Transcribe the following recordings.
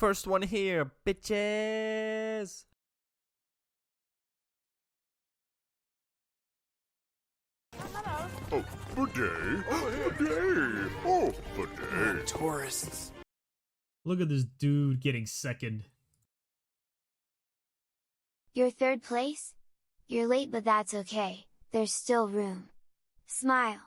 First one here, bitches. Oh, bidet. Bidet. Oh, bidet. Tourists. Look at this dude getting second. You're third place? You're late, but that's okay, there's still room. Smile.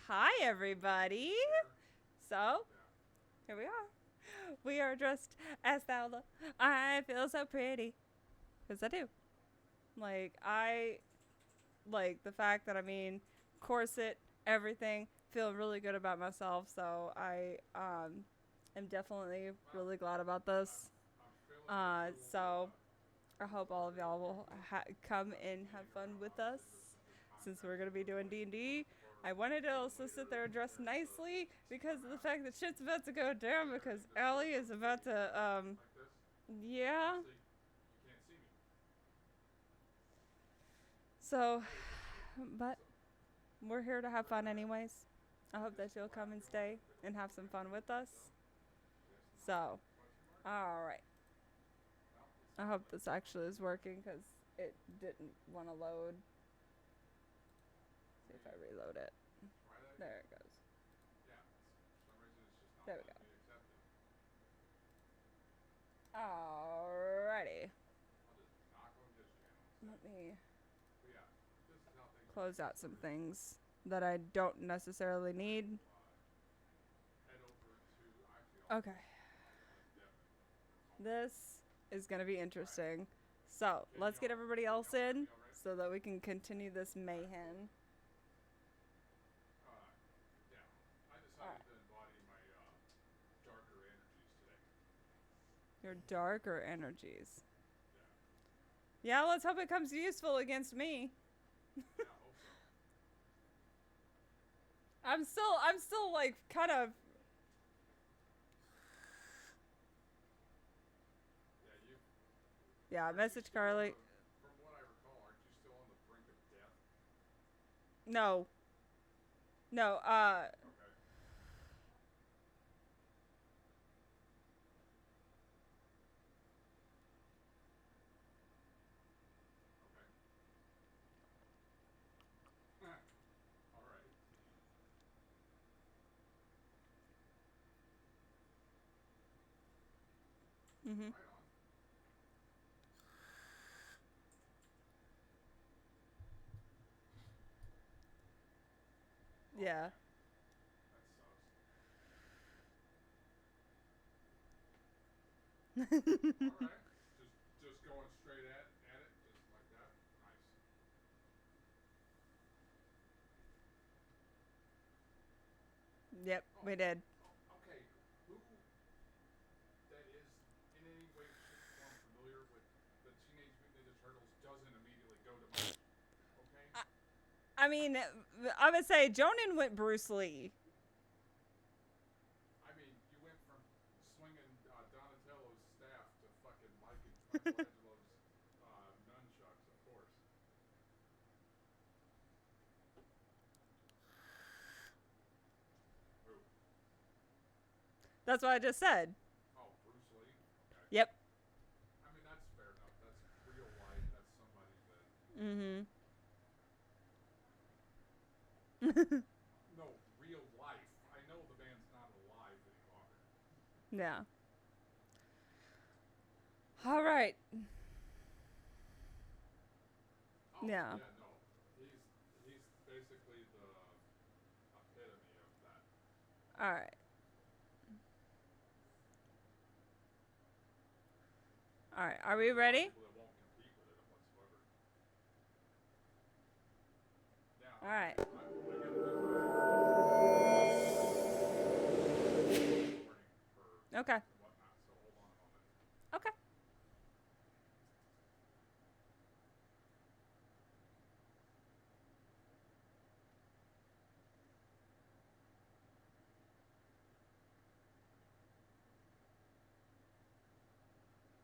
Hi, everybody. So, here we are. We are dressed as Thaola. I feel so pretty. Because I do. Like the fact that, corset, everything, feel really good about myself. So, I am definitely really glad about this. So, I hope all of y'all will come and have fun with us. Since we're going to be doing D&D, I wanted to also sit there and dress nicely because of the fact that shit's about to go down because Allie is about to, yeah. So, but we're here to have fun anyways. I hope that you'll come and stay and have some fun with us. So, alright. I hope this actually is working because it didn't want to load. See if I reload it. There it goes. There we go. Alrighty. Let me close out some things that I don't necessarily need. Okay. This is going to be interesting. So, let's get everybody else in so that we can continue this mayhem. Yeah. I decided to embody my darker energies today. Your darker energies. Yeah, let's hope it comes useful against me. Yeah, I hope so. I'm still like kind of. Yeah, Yeah, message Carly. From what I recall, aren't you still on the brink of death? No. No, Okay. Okay. All right. mhm. Right on. Yeah. That sucks. All right. Just going straight at it, just like that. Nice. Yep, we did. Oh, okay. Who that is in any way, shape, form familiar with the Teenage Mutant Ninja Turtles doesn't immediately go to mind. Okay. I mean, I would say Jonan went Bruce Lee. I mean, you went from swinging Donatello's staff to fucking Michelangelo's nunchucks, of course. Who? That's what I just said. Oh, Bruce Lee. Okay. Yep. I mean, that's fair enough. That's real life. That's somebody that. Mhm. No, real life. I know the man's not alive any longer. Yeah. All right. Oh, Yeah. no. He's basically the epitome of that. All right. All right. Are we ready? People that won't compete with it whatsoever. Now, All right. I gotta do recording Okay. and whatnot, so hold on a moment. Okay.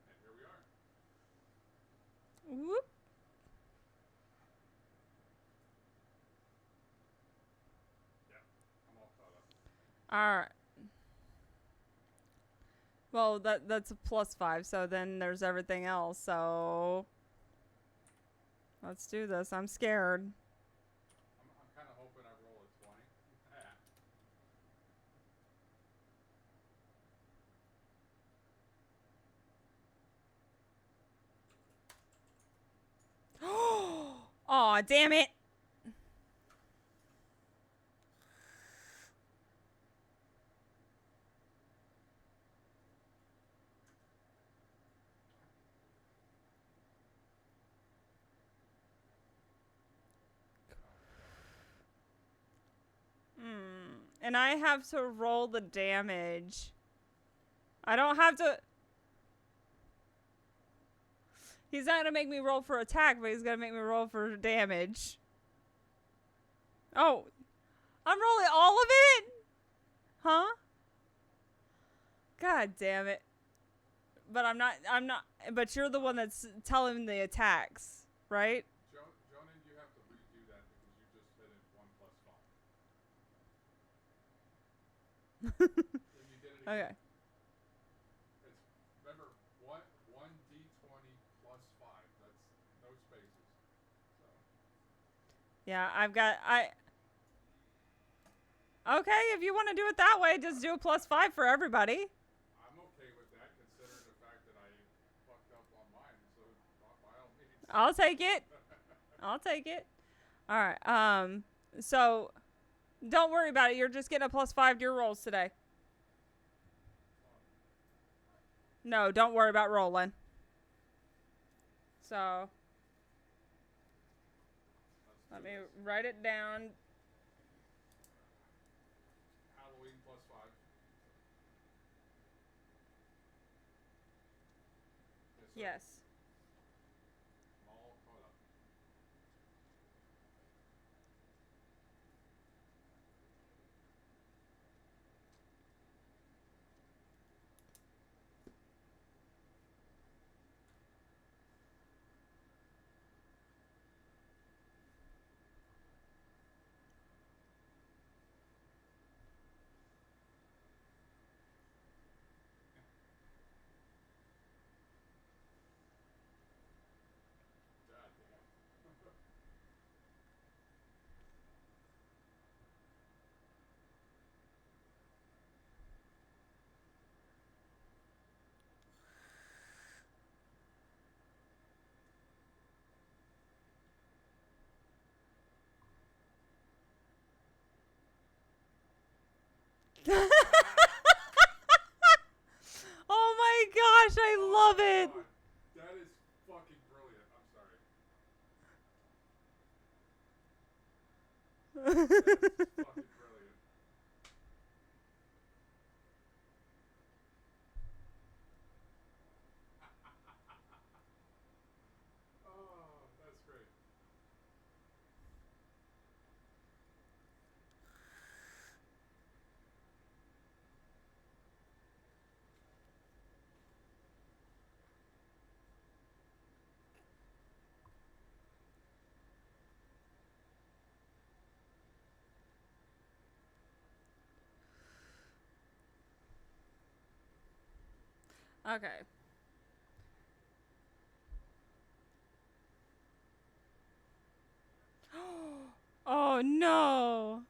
And here we are. Whoop. Yeah, I'm all caught up. All right. Well, that's a +5, so then there's everything else. So let's do this. I'm scared. I'm kind of hoping I roll a 20. Aw, damn it. And I have to roll the damage. I don't have to. He's not gonna make me roll for attack, but he's gonna make me roll for damage. Oh, I'm rolling all of it? Huh? God damn it. But I'm not, but you're the one that's telling the attacks, right? Jonan, you have to redo that because you just hit it 1 plus 5. Then you did it again. Okay. It's, remember, 1d20 plus 5. That's no spaces. So. Yeah, Okay, if you want to do it that way, just do a +5 for everybody. I'm okay with that, considering the fact that I fucked up on mine. So by all means. I'll take it. I'll take it. All right. So don't worry about it. You're just getting a +5 to your rolls today. No, don't worry about rolling. So, let me write it down. Halloween plus 5. Yes, sir. Yes. I'm all caught up. God damn. Oh my gosh, I love it. God, that is fucking brilliant. I'm sorry. That's fucking brilliant. Oh, that's great. Okay. Oh no.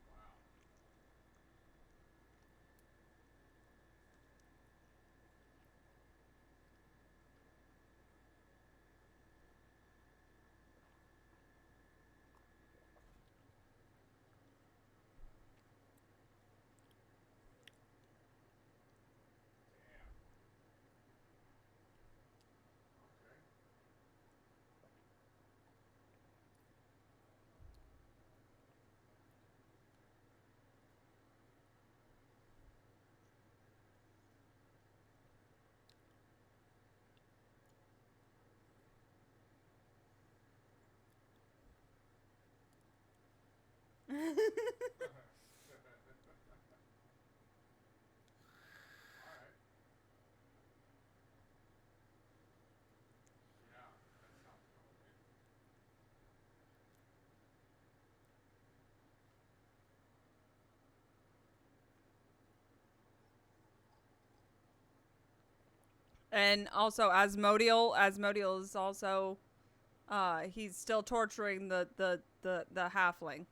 Wow. Damn. Okay. All right. Yeah, that sounds about right. And also Asmodial is also he's still torturing the halfling.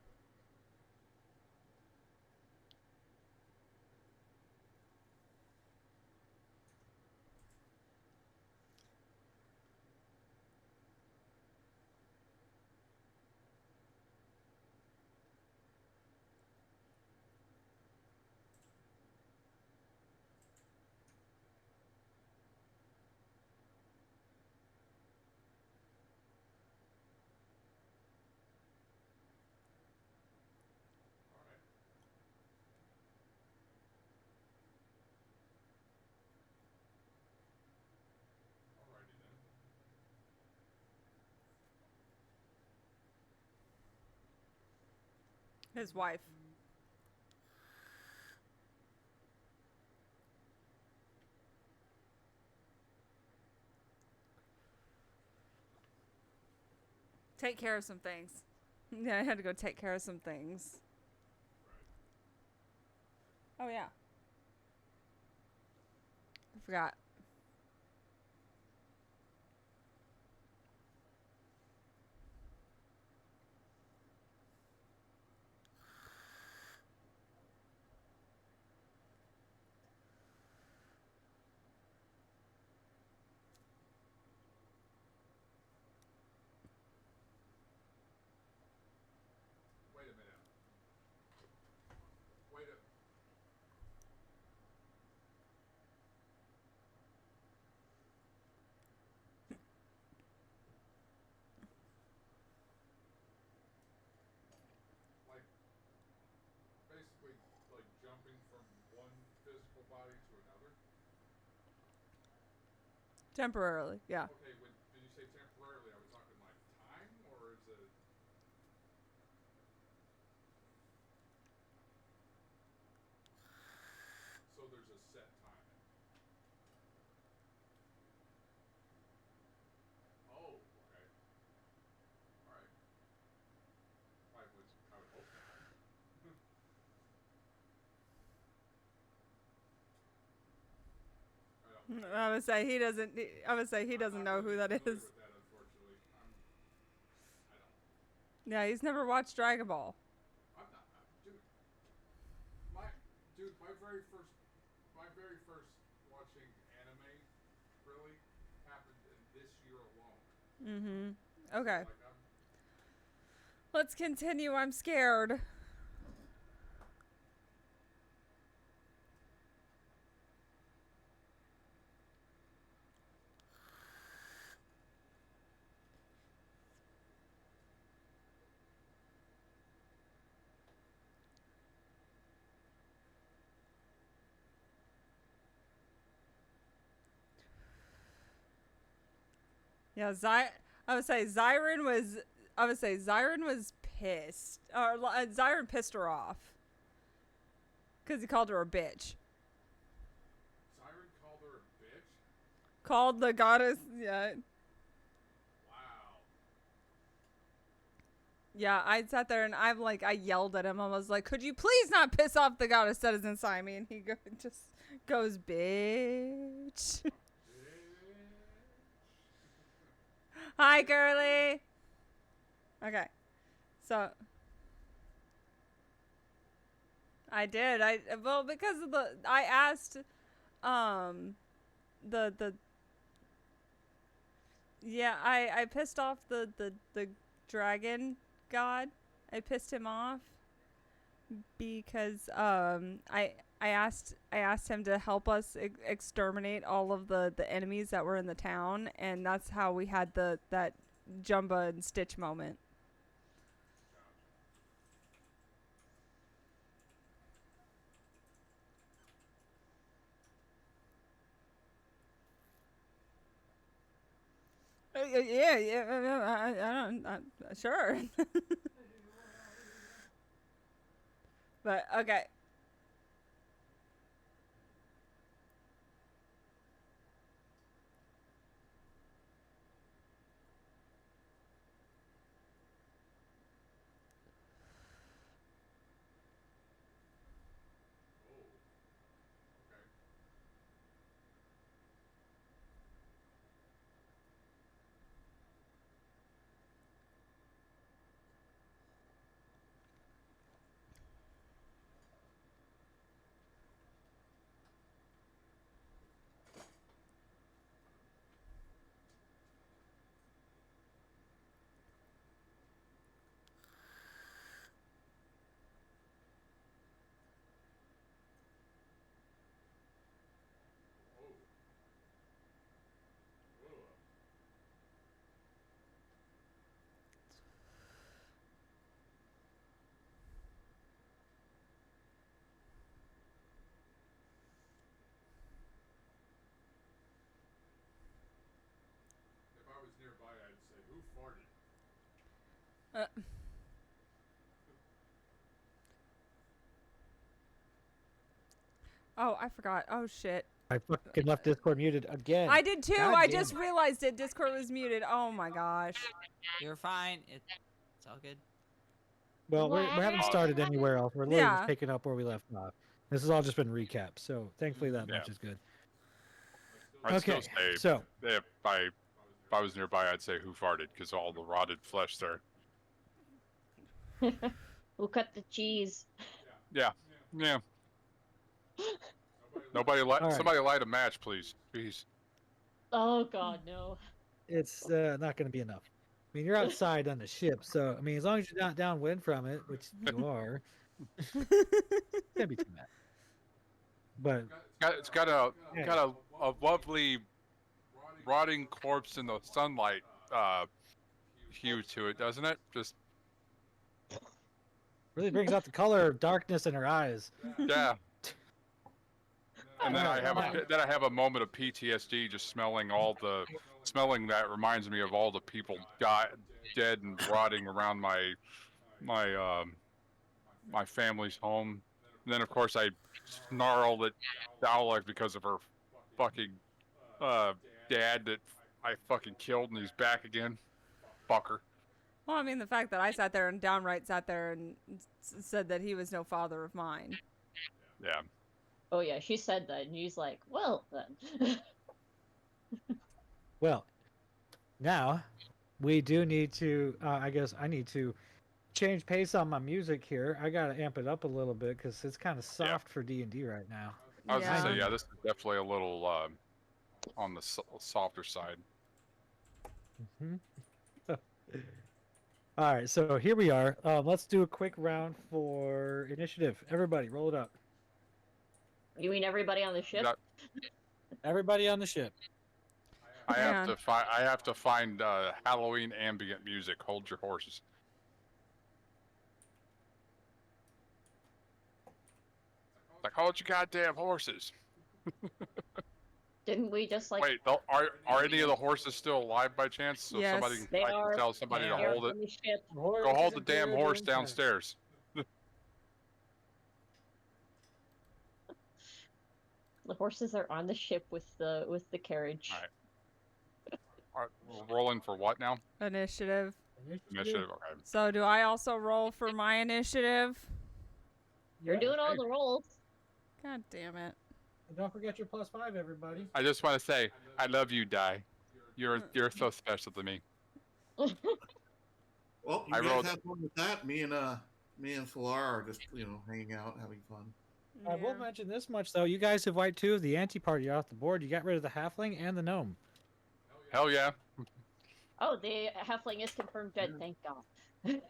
All right. Alrighty then. His wife. take care of some things. Yeah, I had to go take care of some things. Oh yeah. I forgot. Wait a minute. Wait a. Like, basically, like jumping from one physical body to another. Temporarily, yeah. Okay, when did you say temporarily? Are we talking like time, or is it? So there's a set timing. Oh, okay. All right. I would hope not. I don't. I would say he doesn't. I would say he doesn't know who that is. With that, unfortunately, I don't. Yeah, he's never watched Dragon Ball. I'm not, dude. My very first watching anime really happened in this year alone. Mm-hmm. Okay. So, like, Let's continue. I'm scared. Yeah, I would say Zyron was. I would say Zyron was pissed, or Zyron pissed her off because he called her a bitch. Siren called her a bitch. Called the goddess. Yeah. Wow. Yeah, I sat there and I yelled at him. I was like, "Could you please not piss off the goddess that is inside me?" And he just goes, "Bitch." Hi, girly. Okay, so I did. Well, because of I asked, the yeah, I pissed off the dragon god. I pissed him off because I asked him to help us exterminate all of the enemies that were in the town, and that's how we had that Jumba and Stitch moment. Yeah, I don't, sure. But okay. Oh. Okay. Oh. Ugh. If I was nearby, I'd say, "Who farted?" Uh, oh, I forgot. Oh shit. I fucking left Discord muted again. I did too. God I damn just it. realized it. Discord was muted. Oh my gosh. You're fine. It's all good. Well, we haven't started anywhere else. We're literally just Yeah. picking up where we left off. This has all just been recap, so thankfully that Yeah. much is good. I'd still Okay, say so if I was nearby, I'd say who farted because all the rotted flesh there. Who cut the cheese? Yeah. Nobody light. All right. Somebody light a match, please. Jeez. Oh God, no. it's not going to be enough. I mean, you're outside on the ship, so I mean, as long as you're not downwind from it, which you are, can't be too bad. But It's got a lovely rotting corpse in the sunlight hue to it, doesn't it? Just really brings out the color of darkness in her eyes. yeah. And then Alright, I have a moment of PTSD just smelling that reminds me of all the people dead and rotting around my family's home. And then of course I snarled at Thaola because of her fucking dad that I fucking killed and he's back again. Fucker. Well, I mean, the fact that I sat there and downright sat there and said that he was no father of mine. Yeah. Oh yeah, she said that, and he's like, "Well then." Well, now we do need to. I guess I need to change pace on my music here. I gotta amp it up a little bit because it's kind of soft for D&D right now. I was gonna say, Yeah. yeah, this is definitely a little on the softer side. All right, so here we are. Let's do a quick round for initiative. Everybody, roll it up. You mean everybody on the ship? Everybody on the ship. I have to find Halloween ambient music. Hold your horses. Like, hold your goddamn horses. Didn't we just like? Wait, are any of the horses still alive by chance? So Yes. somebody They I are. can tell somebody to They're hold it. on the ship. Go hold the damn horse downstairs. The horses are on the ship with the carriage. All right. All right, we're rolling for what now? Initiative. Initiative. Okay. So do I also roll for my initiative? You're doing all the rolls. God damn it. And don't forget your +5, everybody. I just want to say, I love you, Di. You're so special to me. Well, you I guys rolled- have fun with that. Me and Solar are just hanging out, having fun. I will mention this much though: you guys have wiped 2 of the anti-party off the board. You got rid of the halfling and the gnome. Hell yeah. Oh, the halfling is confirmed dead. Thank God.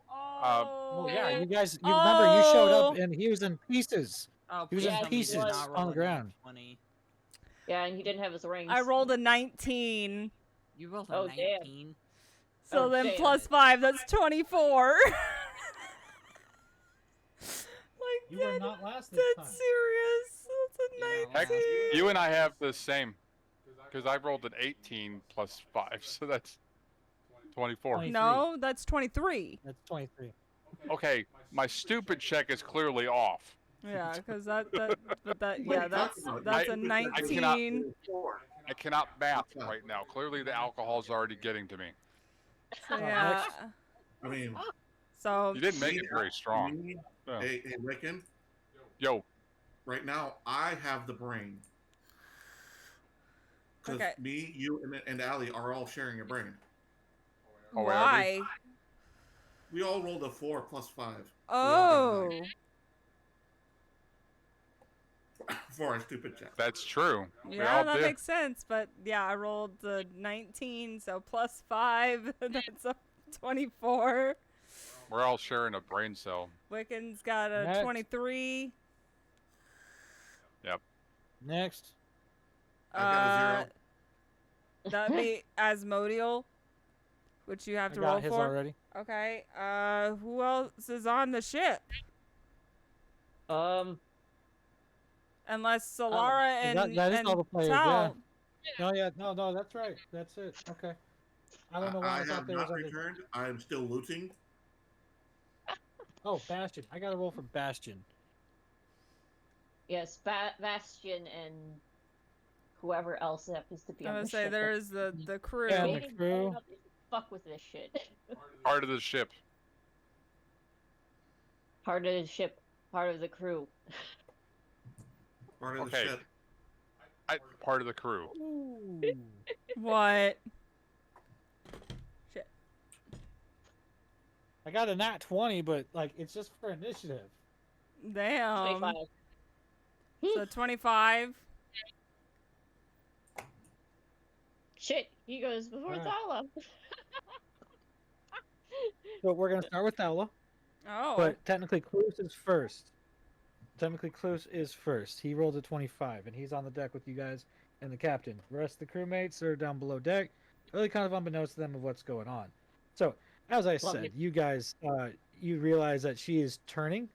Oh. Well, yeah, you guys. You remember you showed up Oh. and he was in pieces. Oh, He was please in tell me you did pieces not roll on the a nat ground. 20. Yeah, and he didn't have his rings. I rolled a 19. You rolled a Oh, damn. 19. So Oh, then damn. +5, that's 24. Like, You were not last this that's time. serious. That's Yeah, a Heck, 19. you and I have the same. Because I rolled an 18 plus 5, so that's 24. 20. No, that's 23. That's 23. Okay, my stupid check is clearly off. Yeah, because but that, What yeah, are you that's talking about? that's a I cannot- 19. I cannot math right now. Clearly the alcohol's already getting to me. So, yeah. I mean, So You didn't make it very strong. me, Yeah. hey, Rickon, Yo, right now I have the brain. Because Okay. me, you, and Allie are all sharing a brain. Oh, are we? why? We all rolled a 4 plus 5. Oh. For our stupid check. that's true. We Yeah, all that did. makes sense. But yeah, I rolled the 19, so +5. That's a 24. We're all sharing a brain cell. Wiccan's got a Next. 23. Next. I've got a 0. That'd be Asmodeal, which you have I to got roll his for. already. Okay. Who else is on the ship? Unless Solara and that is all the players, yeah. Tal. No, yeah, no, that's right. That's it. Okay. I don't know why I, I thought have there was not other. returned. I am still looting. Oh, Bastion. I got to roll for Bastion. Yes, Bastion and whoever else happens to be I on the would say ship. there's the crew. Yeah, Maybe the crew. they should fuck with this shit. Part of the ship. Part of the ship, part of the crew. Part of the Okay. ship. Part of the crew. What? Shit. I got a nat 20, but like it's just for initiative. Damn. 25. So 25. Shit, he goes before Alright. Thaola. So we're gonna start with Thaola, Oh. but technically Cluse is first. Technically Cluse is first. He rolled a 25, and he's on the deck with you guys and the captain. The rest of the crewmates are down below deck, really kind of unbeknownst to them of what's going on. So, as I Love said, it. you guys, you realize that she is turning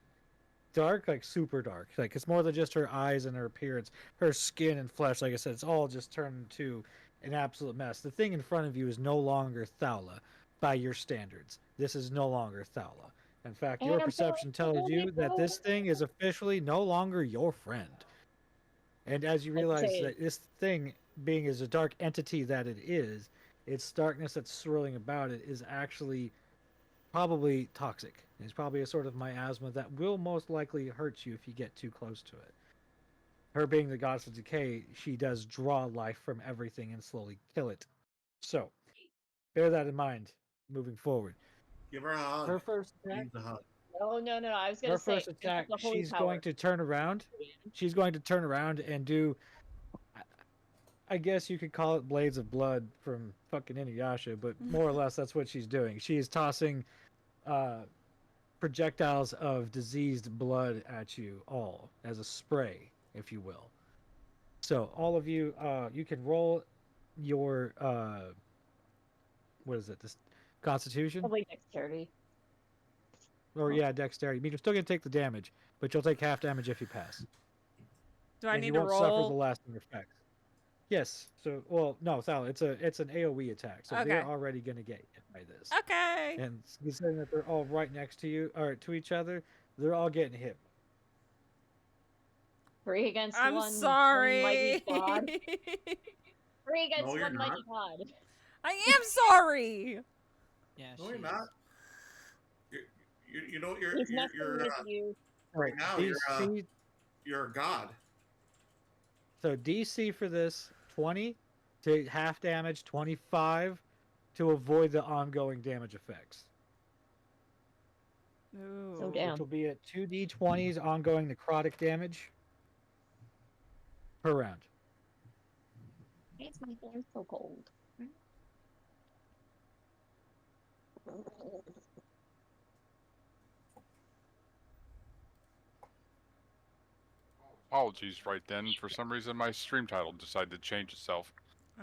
dark, like super dark. Like it's more than just her eyes and her appearance, her skin and flesh. Like I said, it's all just turned into an absolute mess. The thing in front of you is no longer Thaola by your standards. This is no longer Thaola. In fact, your perception tells you that this thing is officially no longer your friend. And as you realize that this thing, being as a dark entity that it is, its darkness that's swirling about it is actually probably toxic. It's probably a sort of miasma that will most likely hurt you if you get too close to it. Her being the goddess of decay, she does draw life from everything and slowly kill it. So, bear that in mind moving forward. Give her a hug. Her first attack. Use the hug. No. I was gonna Her say first attack. the holy She's power. going to turn around. She's going to turn around and do. I guess you could call it Blades of Blood from fucking Inuyasha, but more or less that's what she's doing. She is tossing projectiles of diseased blood at you all as a spray, if you will. So all of you, you can roll your what is it? This Constitution Probably dexterity. or yeah, Dexterity. I mean, you're still gonna take the damage, but you'll take half damage if you pass. Do I And need you to won't suffer the roll? lasting effects. Yes. So, well, no, Thal, it's an AOE attack, so Okay. they're already gonna get hit by this. Okay. And considering that they're all right next to you or to each other, they're all getting hit. 3 against I'm one sorry. mighty god. 3 against No, you're one mighty not. god. I am sorry. Yeah, No, she you're is. not. You know you're He's messing with you. right now. DC, You're a god. so DC for this 20 to half damage, 25 to avoid the ongoing damage effects. Ooh. So Which damn. will be at 2d20s ongoing necrotic damage per round. Makes my hands so cold. Apologies right then. For some reason, my stream title decided to change itself.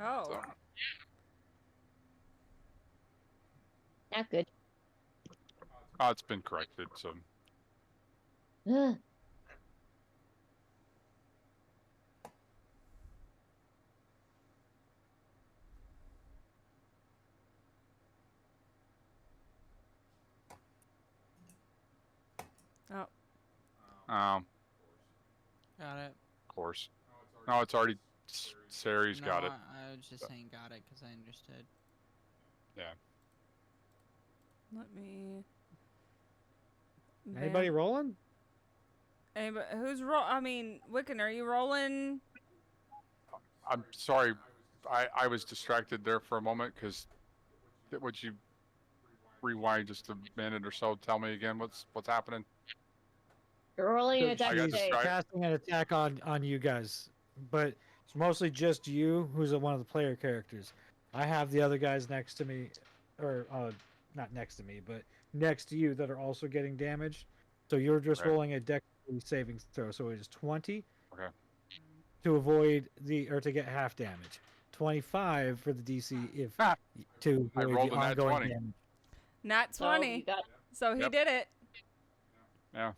Oh. So, Not good. it's been corrected, so Ugh. Oh. Got it. of course. No, it's already. Sari's No, got it. I was just saying got it because I understood. Yeah. Let me. Anybody rolling? Anybody? Who's roll? I mean, Wiccan, are you rolling? I'm sorry. I was distracted there for a moment because. Would you rewind just a minute or so? Tell me again what's happening. You're rolling an So attack got she's today. distracted. casting an attack on you guys, but it's mostly just you who's one of the player characters. I have the other guys next to me, or not next to me, but next to you that are also getting damaged. So you're just Okay. rolling a dexterity saving throw. So it is 20 Okay. to avoid to get half damage. 25 for the DC if to I avoid rolled the a nat ongoing 20. damage. Nat So 20. you got So he Yep. did it. Yeah.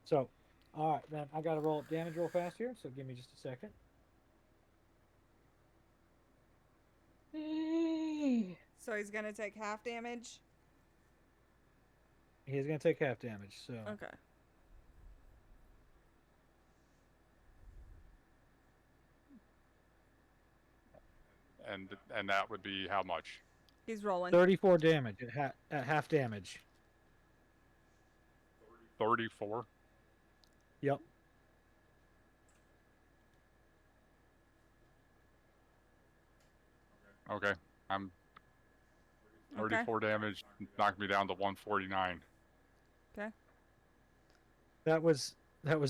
So, all right, then I got to roll damage real fast here. So give me just a second. So he's gonna take half damage. He's gonna take half damage. So Okay. and that would be how much? He's rolling. 34 damage at half damage. 34. Yep. Okay, I'm Okay. 34 damage. Knocked me down to 149. Okay. That was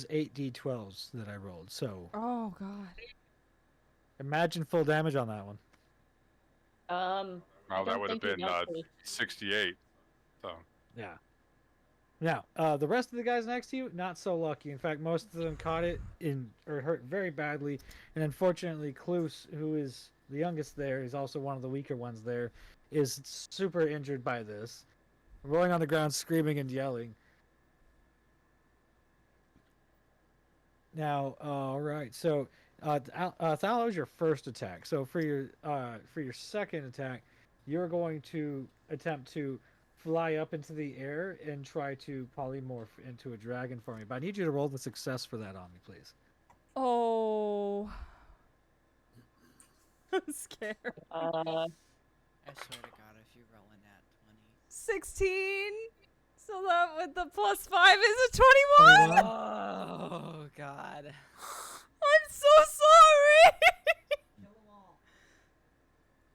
8 d12s that I rolled. So Oh god. imagine full damage on that one. I Well, that don't would have think he been got me. 68. So Yeah. Now, the rest of the guys next to you, not so lucky. In fact, most of them caught it or hurt very badly. And unfortunately, Kloos, who is the youngest there, is also one of the weaker ones there, is super injured by this. Rolling on the ground, screaming and yelling. Now, all right. So, Thaola is your first attack. So for your second attack, you're going to attempt to fly up into the air and try to polymorph into a dragon for me. But I need you to roll the success for that on me, please. Oh. I'm scared. I swear to God, if you roll in at 20. 16. So that with the +5 is a 21. Oh God. I'm so sorry.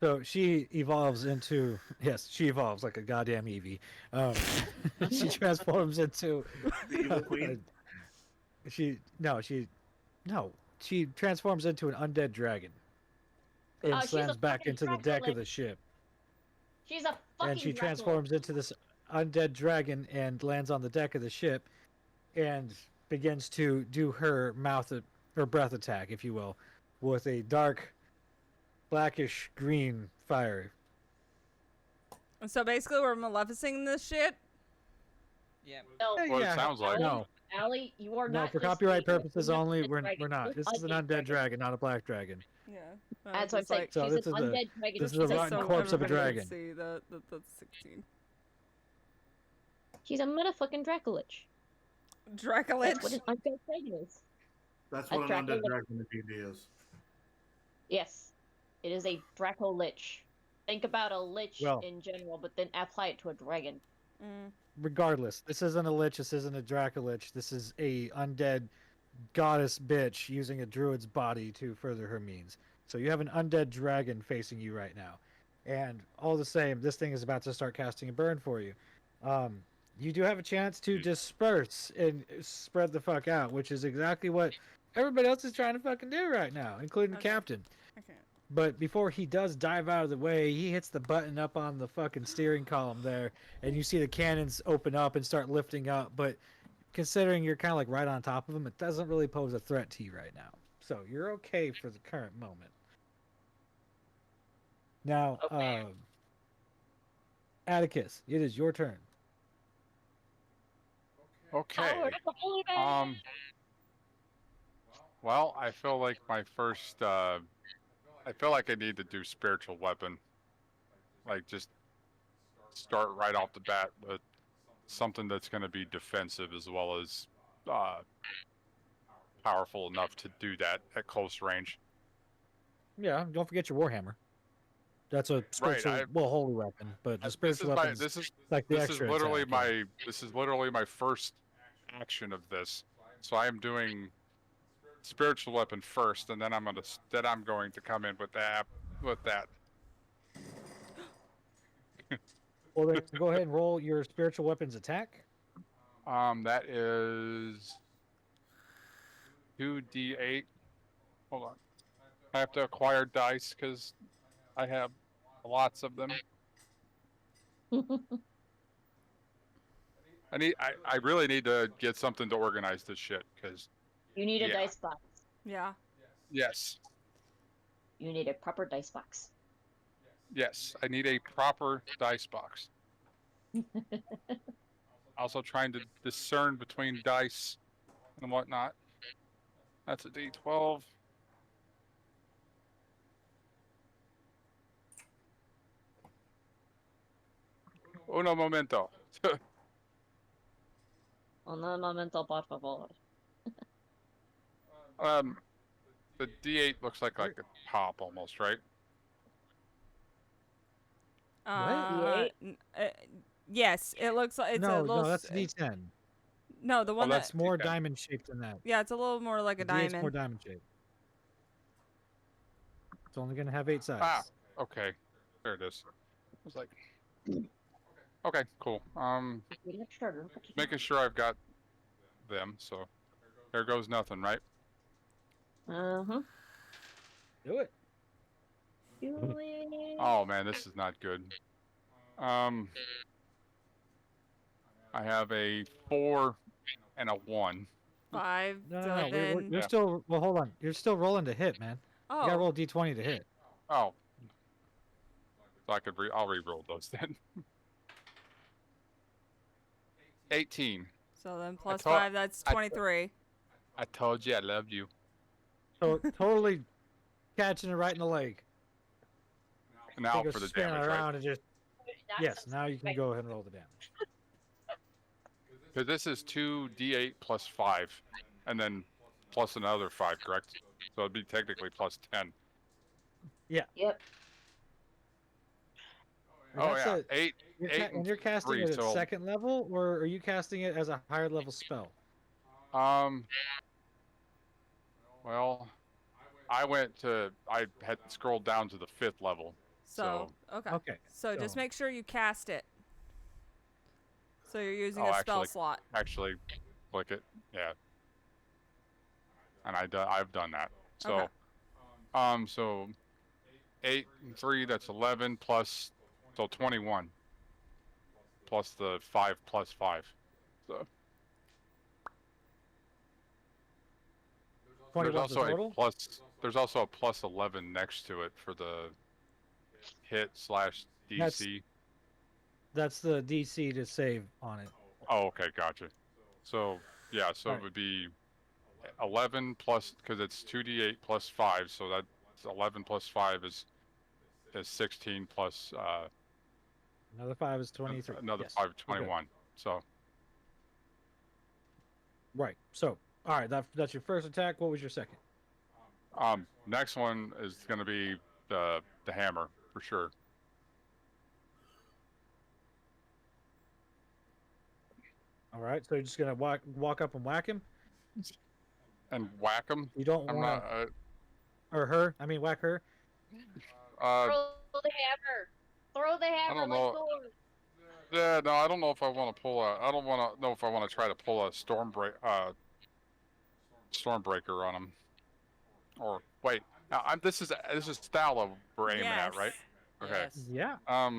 So she evolves into she evolves like a goddamn Eevee. She transforms into The evil queen. she transforms into an undead dragon and She's a slams back fucking into the deck of Dracula. the ship. She's a fucking And she Dracula. transforms into this undead dragon and lands on the deck of the ship and begins to do her breath attack, if you will, with a dark blackish green fire. So basically, we're maleficing this shit. Yep. No, Hey, what yeah. it sounds like. No, Allie, you are no, not for just copyright a purposes only. undead We're dragon. not. She's This is an undead dragon, not a black dragon. Yeah. That's what I'm just saying. So She's this an is a- undead dragon. this is She's a a rotten so corpse of a everybody dragon. can see that's 16. She's a motherfucking Dracolich. Dracolich. That's what an undead dragon is. That's A what an undead Dracula. dragon in D&D is. Yes, it is a Dracolich. Think about a lich Well- in general, but then apply it to a dragon. Regardless, this isn't a lich. This isn't a Dracolich. This is a undead goddess bitch using a druid's body to further her means. So you have an undead dragon facing you right now, and all the same, this thing is about to start casting a burn for you. You do have a chance to disperse and spread the fuck out, which is exactly what everybody else is trying to fucking do right now, including the Okay. captain. Okay. But before he does dive out of the way, he hits the button up on the fucking steering column there, and you see the cannons open up and start lifting up. But considering you're kind of like right on top of him, it doesn't really pose a threat to you right now. So you're okay for the current moment. Now, Okay. Atticus, it is your turn. Okay. Power of the holy man. Well, I feel like I feel like I need to do spiritual weapon. Like just start right off the bat with something that's going to be defensive as well as powerful enough to do that at close range. Yeah, don't forget your warhammer. That's a spiritual, holy weapon, but the spiritual weapon This is like the this is extra literally attack, yeah. this is literally my first action of this. So I am doing spiritual weapon first, and then I'm going to come in with that. Well, then go ahead and roll your spiritual weapons attack. That is 2d8. Hold on, I have to acquire dice because I have lots of them. I really need to get something to organize this shit because You need a yeah. dice box. Yeah. yes, You need a proper dice box. I need a proper dice box. Also trying to discern between dice and whatnot. That's a D12. Uno momento. Un momento, por favor. The D8 looks like a pop almost, right? D8? Yes, it looks like it's a No, little. no, that's a D10. No, the one that's It's more D10. diamond shaped than that. yeah, it's a little more like a The D8's more diamond. diamond shaped. It's only gonna have 8 sides. Ah, okay. There it is. I was like, okay, cool. Making sure I've got them. So there goes nothing, right? Uh-huh. Do it. Do it. Oh man, this is not good. I have a 4 and a 1. 5. No, so no, no. then. You're Yeah. still. Well, hold on. You're still rolling to hit, man. You gotta Oh, roll D20 to hit. Oh, so I'll re-roll those then. 18. so then plus told- 5, that's I- 23. I told you I loved you. So totally catching it right in the leg. Now Take a for the spin damage, around right? and just. Yes, now you can go ahead and roll the damage. Because this is 2d8 plus 5, and then plus another 5, correct? So it'd be technically plus 10. Yep. And Oh that's yeah, a- 8. and you're casting 3, it at so second level, or are you casting it as a higher level spell? Well, I had scrolled down to the 5th level. So, okay. Okay. So just so- make sure you cast it. So you're using Oh, a spell actually- slot. Actually, click it. Yeah. And I've done that. So, Okay. so 8 and 3, that's 11 plus, so 21. Plus the 5 plus 5. So 21 there's also total? there's also a plus 11 next to it for the hit / DC. That's the DC to save on it. Oh, okay, gotcha. So yeah, so Alright. it would be 11 plus, because it's 2d8 plus 5, so that's 11 plus 5 is 16 plus Another 5 is 23. another Yes, 5, you're good. 21. So Right. So, all right, that's your first attack. What was your second? next one is going to be the hammer for sure. All right. So you're just gonna walk up and whack him. And whack him. You don't I'm want not. or her. I mean, whack her. Uh, Throw the hammer. Throw the hammer. don't Let's know. go. yeah, no, I don't know if I want to pull a. I don't want to know if I want to try to pull a stormbreaker on him. Or wait, this is Thaola we're aiming at, right? Okay. Yes. Yeah.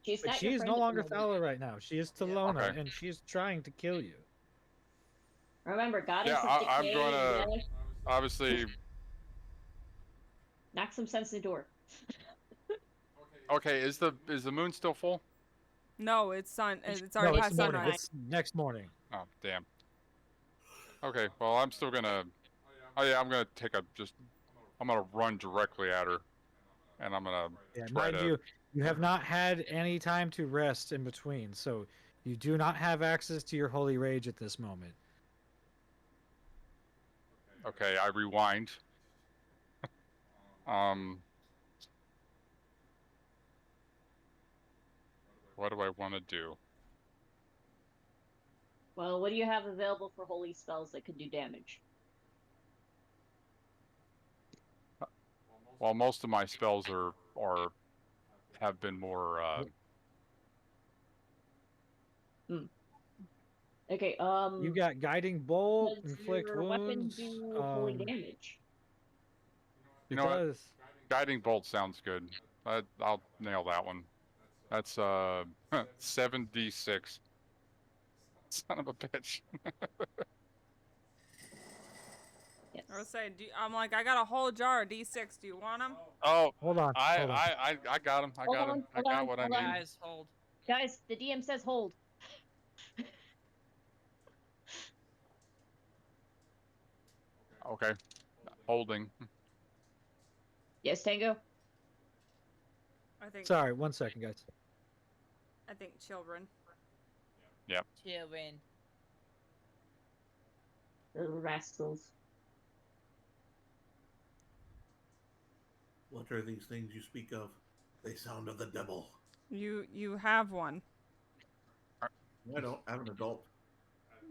She's But not she your is friend no at the longer moment. Thaola right now. She is Thaola, Okay. and she is trying to kill you. Remember, goddess Yeah, of I'm decay. gonna- yeah, Obviously. knock some sense in the door. Okay, is the moon still full? No, it's It's No, already it's past morning. sunrise. It's next morning. Oh, damn. Okay, well, I'm still gonna. Oh yeah, I'm gonna I'm gonna run directly at her, and I'm gonna Yeah, try mind to. you have not had any time to rest in between, so you do not have access to your holy rage at this moment. Okay, I rewind. What do I want to do? Well, what do you have available for holy spells that could do damage? Well, most of my spells have been more. Okay, You got guiding bolt, does inflict your weapon wounds. do holy damage? You It know what? does. Guiding bolt sounds good. I'll nail that one. That's 7d6. Son of a bitch. Yes. I was saying, I'm like, I got a whole jar of D6. Do you want them? Oh, Hold on. hold on. I got him. I Hold got him. on, I got what I hold on. need. Guys, hold. Guys, the DM says hold. Okay. Holding. Yes, Tango? I think. Sorry, 1 second, guys. I think children. Children. Little rascals. What are these things you speak of? They sound of the devil. You have one, I don't have an adult.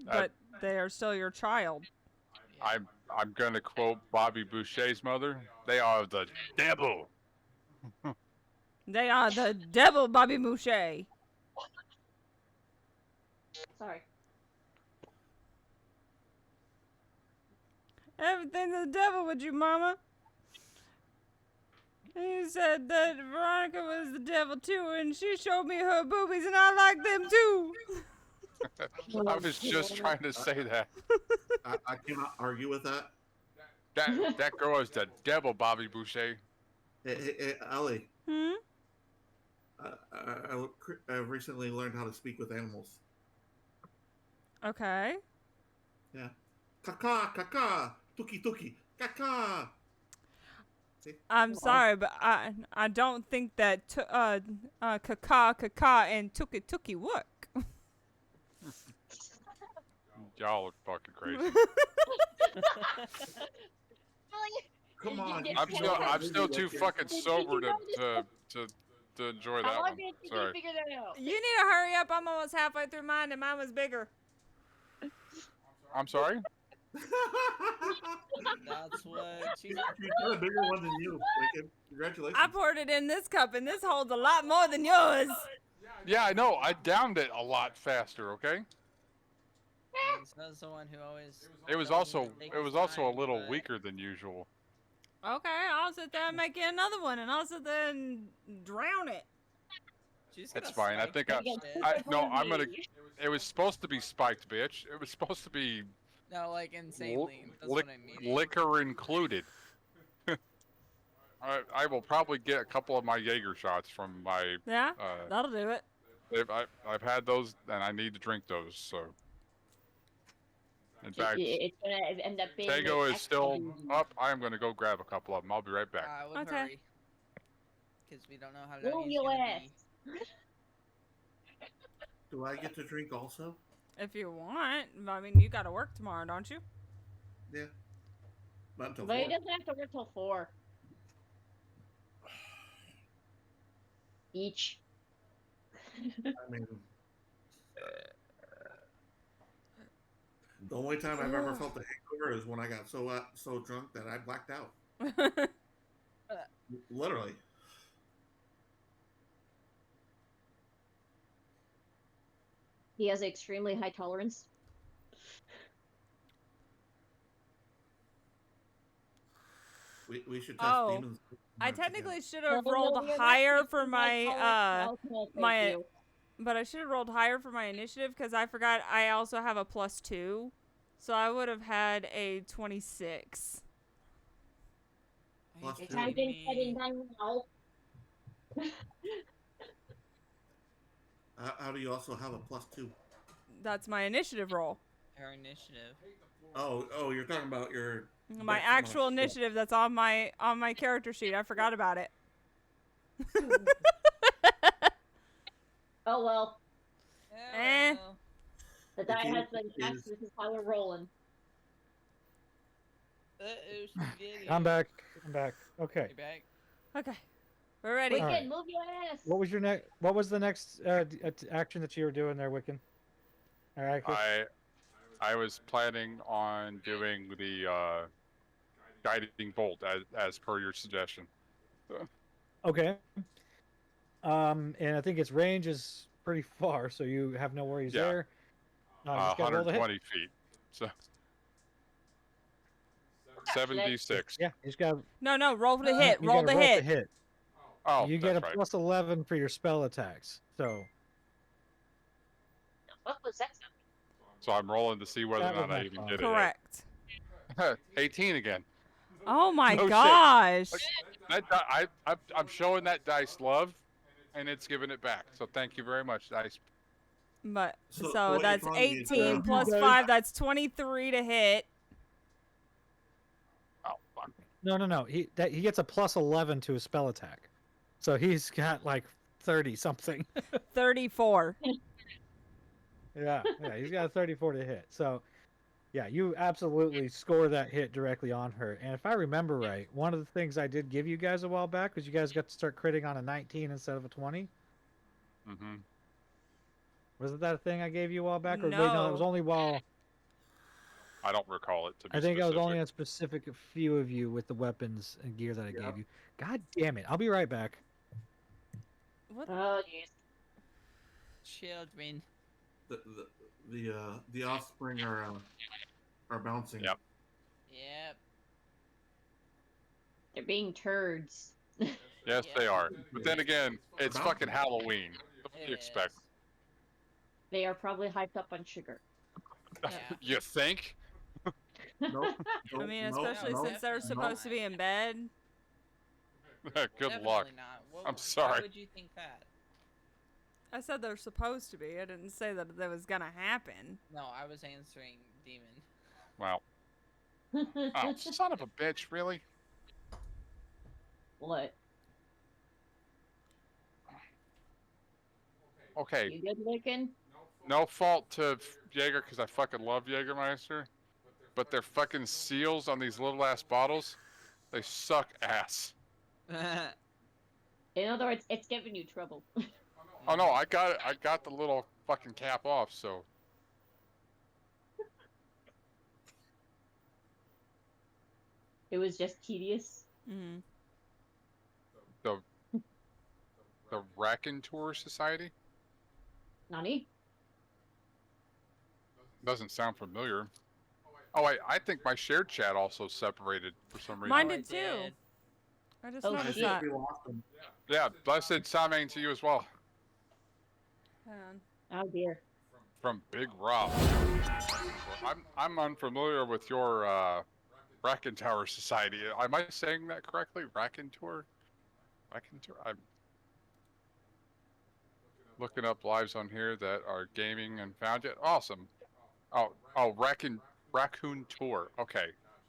but they are still your child. I'm gonna quote Bobby Boucher's mother. They are the devil. They are the devil, Bobby Mouche. Sorry. Everything's the devil with you, Mama. And you said that Veronica was the devil too, and she showed me her boobies, and I like them too. I was just trying to say that. I cannot argue with that. That girl is the devil, Bobby Boucher. Hey, Ellie, Hmm? I recently learned how to speak with animals. Okay. Yeah. Kaka, kaka, tuki, tuki, kaka. See? I'm sorry, but I don't think that kaka and tuki work. Y'all are fucking crazy. Come on. I'm still too fucking sober to enjoy How that long one. did it take you Sorry. to figure that out? You need to hurry up. I'm almost halfway through mine, and mine was bigger. I'm sorry. That's what she She's got a bigger one than you. Wicked. Congratulations. I poured it in this cup, and this holds a lot more than yours. Yeah, I know. I downed it a lot faster. Okay. That's the one who always. It was tells him also to take it his was also a time, little but- weaker than usual. Okay, I'll sit there and make you another one, and I'll sit there and drown it. She's It's gonna fine. I spike think that shit. I'm gonna. It was supposed to be spiked, bitch. It was supposed to be No, like insanely. That's what I mean. liquor included. I will probably get a couple of my Jaeger shots from my. Yeah, that'll do it. I've had those and I need to drink those. So. In fact, It's gonna end up being. Tego an is still extra up. I am gonna go grab a couple of them. I'll be right back. I would Okay. hurry. Because we don't know how Move long he's your gonna ass. be. Do I get to drink also? If you want. I mean, you gotta work tomorrow, don't you? Yeah. Not until But he 4. doesn't have to work till 4. Each. I mean, the only time I've ever felt a hangover is when I got so drunk that I blacked out. Literally. He has extremely high tolerance. We should test Oh, demons. I together. technically should have No, rolled you're not higher taking for high my tolerance. No, thank my- you. but I should have rolled higher for my initiative because I forgot I also have a +2, so I would have had a 26. Plus It's two. time to heading down now. How do you also have a +2? That's my initiative roll. Her initiative. Oh, you're talking about your My dex actual mod. initiative that's on my character sheet. I forgot about it. Oh well, Eh. the die you- has been cast. This is how we're rolling. Uh-oh, she did it. I'm back. Okay. You back? Okay, we're ready. Wicked, Alright. move your ass. What was your next? What was the next action that you were doing there, Wiccan? All right. I was planning on doing the guiding bolt as per your suggestion. Okay. And I think its range is pretty far, so you have no worries Yeah. there. You just gotta roll the hit. 120 feet. So 76. Yeah, you just got No, roll the hit. you Roll gotta the hit. hit. Oh, You get a that's right. plus 11 for your spell attacks. So What was that? So I'm rolling to see whether That or was not I my even fault. get Correct. it. 18 again. Oh my No shit. gosh. I'm showing that dice love, and it's giving it back. So thank you very much, dice. But So so what you're that's telling me is, 18 plus You guys- 5. That's 23 to hit. Oh, fuck. no. He gets a plus 11 to his spell attack. So he's got like 30 something. 34. yeah, he's got a 34 to hit. So yeah, you absolutely score that hit directly on her. And if I remember right, one of the things I did give you guys a while back was you guys got to start critting on a 19 instead of a 20. Mm-hmm. Wasn't that a thing I gave you a while back? Or wait, no, that was No. only while I don't recall it to be I think I was specific. only on specific few of you with the weapons and gear that I Yep. gave you. God damn it! I'll be right back. What? Oh, jeez. Children. The offspring are bouncing. Yep. Yep. They're being turds. Yes, Yeah. they are. But then again, it's About fucking Halloween. What do It you expect? is. They are probably hyped up on sugar. Yeah. You think? Nope. I mean, nope, especially nope, since they're Definitely nope. supposed to be in bed. Good Definitely luck. not. Whoa, I'm Why sorry. would you think that? I said they're supposed to be. I didn't say that was gonna happen. No, I was answering demon. Well, oh, son of a bitch, really? What? Okay, You good looking? no fault to Jaeger because I fucking love Jägermeister, but their fucking seals on these little ass bottles, they suck ass. In other words, it's giving you trouble. Oh no, I got the little fucking cap off, so It was just tedious. Mm-hmm. the Raconteur Society Nani? doesn't sound familiar. Oh, I think my shared chat also separated for some reason. Mine Oh, did it too. did. I just Oh, I noticed shit. think that. we lost them. Yeah, blessed Samhain to you as well. Hang on. Oh dear. From Big Rob. I'm unfamiliar with your Raconteur Society. Am I saying that correctly? Raconteur? Raconteur? I'm looking up lives on here that are gaming and found it. Awesome. Oh, Raccoon Tour. Okay,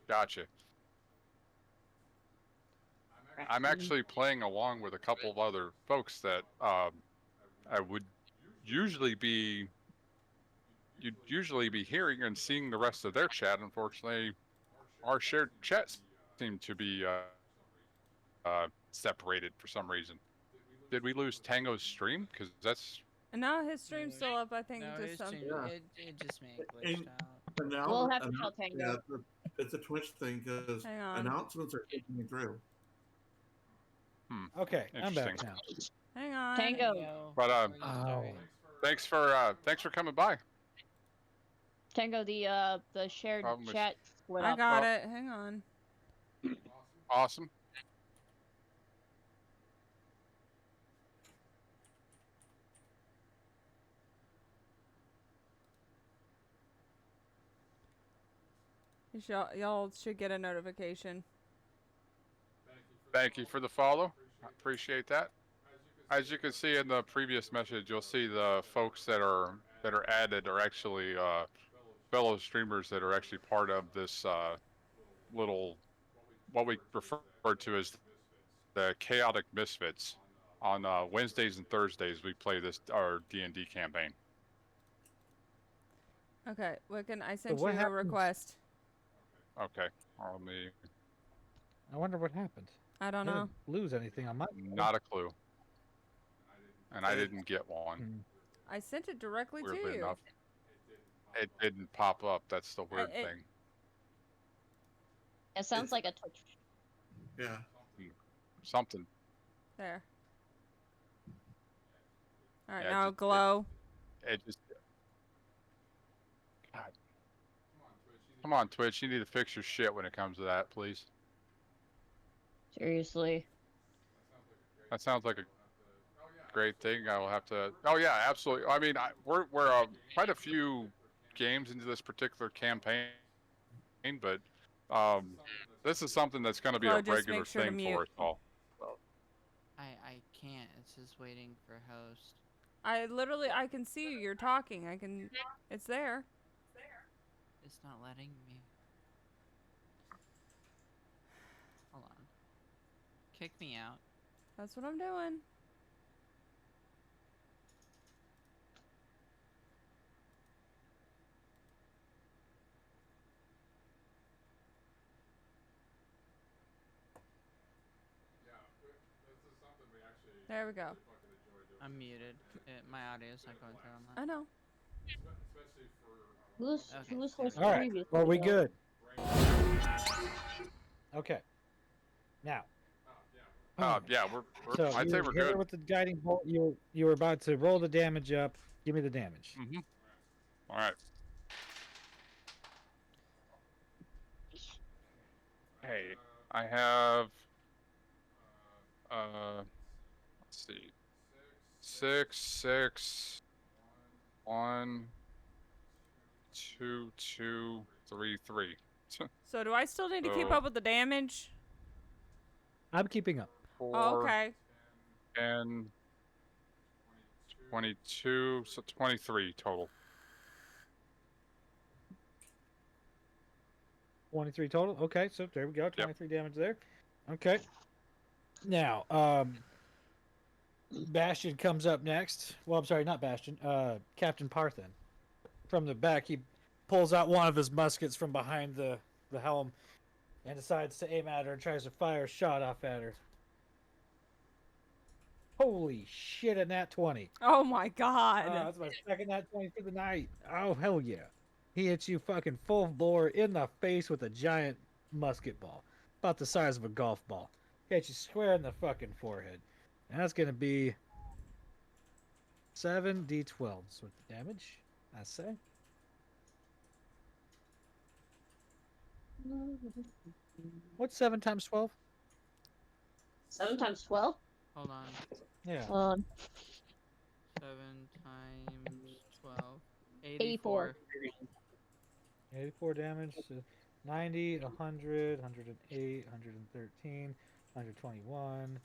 gotcha. I'm actually playing along with a couple of other folks that I would usually be you'd usually be hearing and seeing the rest of their chat. Unfortunately, our shared chats seem to be separated for some reason. Did we lose Tango's stream? Because that's And now his stream's still up. I think No, just his some. stream, Yeah. it just may have And- glitched out. We'll have to tell Tango. Yeah, it's a Twitch thing because Hang on. announcements are taking through. Okay, I'm back Interesting. now. Hang on. Tango. But Oh. thanks for coming by. Tango, the shared Problem is- chat split I up. got it. Hang on. Awesome. Y'all should get a notification. Thank you for the follow. I appreciate that. As you can see in the previous message, you'll see the folks that are added are actually fellow streamers that are actually part of this little what we refer to as the Chaotic Misfits. On Wednesdays and Thursdays, we play our D&D campaign. Okay, Wiccan, I sent you what a happens- request. Okay, let me. I wonder what happened. I don't I know. didn't lose anything on my. Not a clue. And I didn't get one. Hmm. I sent it directly to Weirdly you. enough, it didn't pop up. That's the weird it- thing. It sounds like a Twitch. Yeah. Something. There. All right, Yeah, now just- glow. It just. God. Come on, Twitch. You need to fix your shit when it comes to that, please. Seriously. That sounds like a great thing. I will have to. Oh yeah, absolutely. I mean, we're quite a few games into this particular campaign, but this is something that's going to be Flo, a just regular make sure to thing mute. for us all. I can't. It's just waiting for host. I can see you. You're talking. It's there. It's not letting me. Hold on. Kick me out. That's what I'm doing. There we go. I'm muted. My audio's not going through on I that. know. Who's Okay, who's there we host go. All right. previously? Well, we though? good. Okay. Now. Yeah, we're So I'd you say we're hit her good. with the guiding bolt. You were about to roll the damage up. Give me the damage. Mm-hmm. All right. Hey, I have let's see, 6, 6, 1, 2, 2, 3, 3. So do I still need to keep So up with the damage? I'm keeping up. Oh, 4, okay. 10, 22, so 23 total. 23 total. Okay, so there we go. Yep. 23 damage there. Okay. Now, Bastion comes up next. Well, I'm sorry, not Bastion. Captain Parthen. From the back, he pulls out one of his muskets from behind the helm and decides to aim at her and tries to fire a shot off at her. Holy shit, a nat 20. Oh my god. That's my second nat 20 for the night. Oh, hell yeah. He hits you fucking full bore in the face with a giant musket ball. About the size of a golf ball. Hits you square in the fucking forehead. And that's going to be 7d12s with the damage, I say. What's 7 times 12? 7 times 12? Hold on. Yeah. 7 times 12. 84. 84 damage. So 90, 100, 108, 113, 121,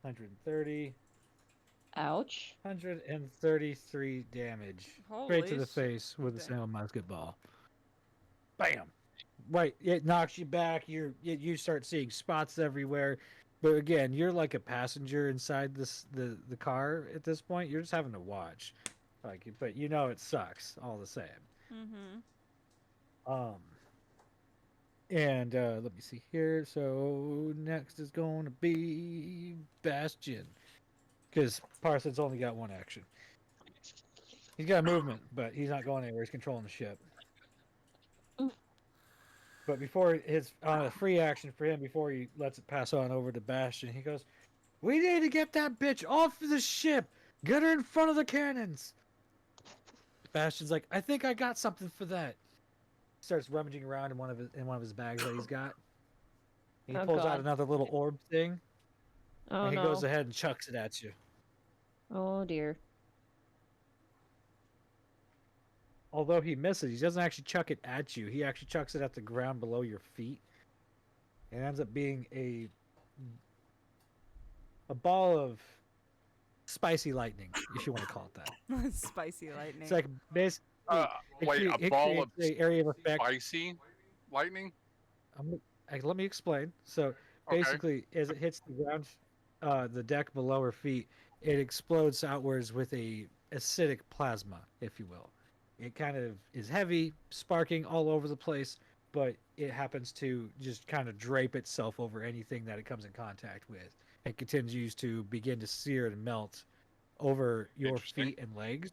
130. Ouch. 133 damage. Straight to the face with a single musket ball. Bam! Right, it knocks you back. You start seeing spots everywhere. But again, you're like a passenger inside the car at this point. You're just having to watch. But you know it sucks all the same. Mm-hmm. And let me see here. So next is going to be Bastion. Because Parson's only got one action. He's got movement, but he's not going anywhere. He's controlling the ship. But before his a free action for him, before he lets it pass on over to Bastion, he goes, "We need to get that bitch off the ship. Get her in front of the cannons." Bastion's like, "I think I got something for that." Starts rummaging around in one of his bags that he's got. He pulls out another little orb thing, and he goes ahead and chucks it at you. Oh dear. Although he misses, he doesn't actually chuck it at you. He actually chucks it at the ground below your feet. It ends up being a ball of spicy lightning, if you want to call it that. Spicy lightning. It's like basically Wait, a it ball of creates a area of effect. spicy lightning? Let me explain. So basically, as it hits the ground, the deck below her feet, it explodes outwards with a acidic plasma, if you will. It kind of is heavy, sparking all over the place, but it happens to just kind of drape itself over anything that it comes in contact with. It continues to begin to sear and melt over your feet and legs.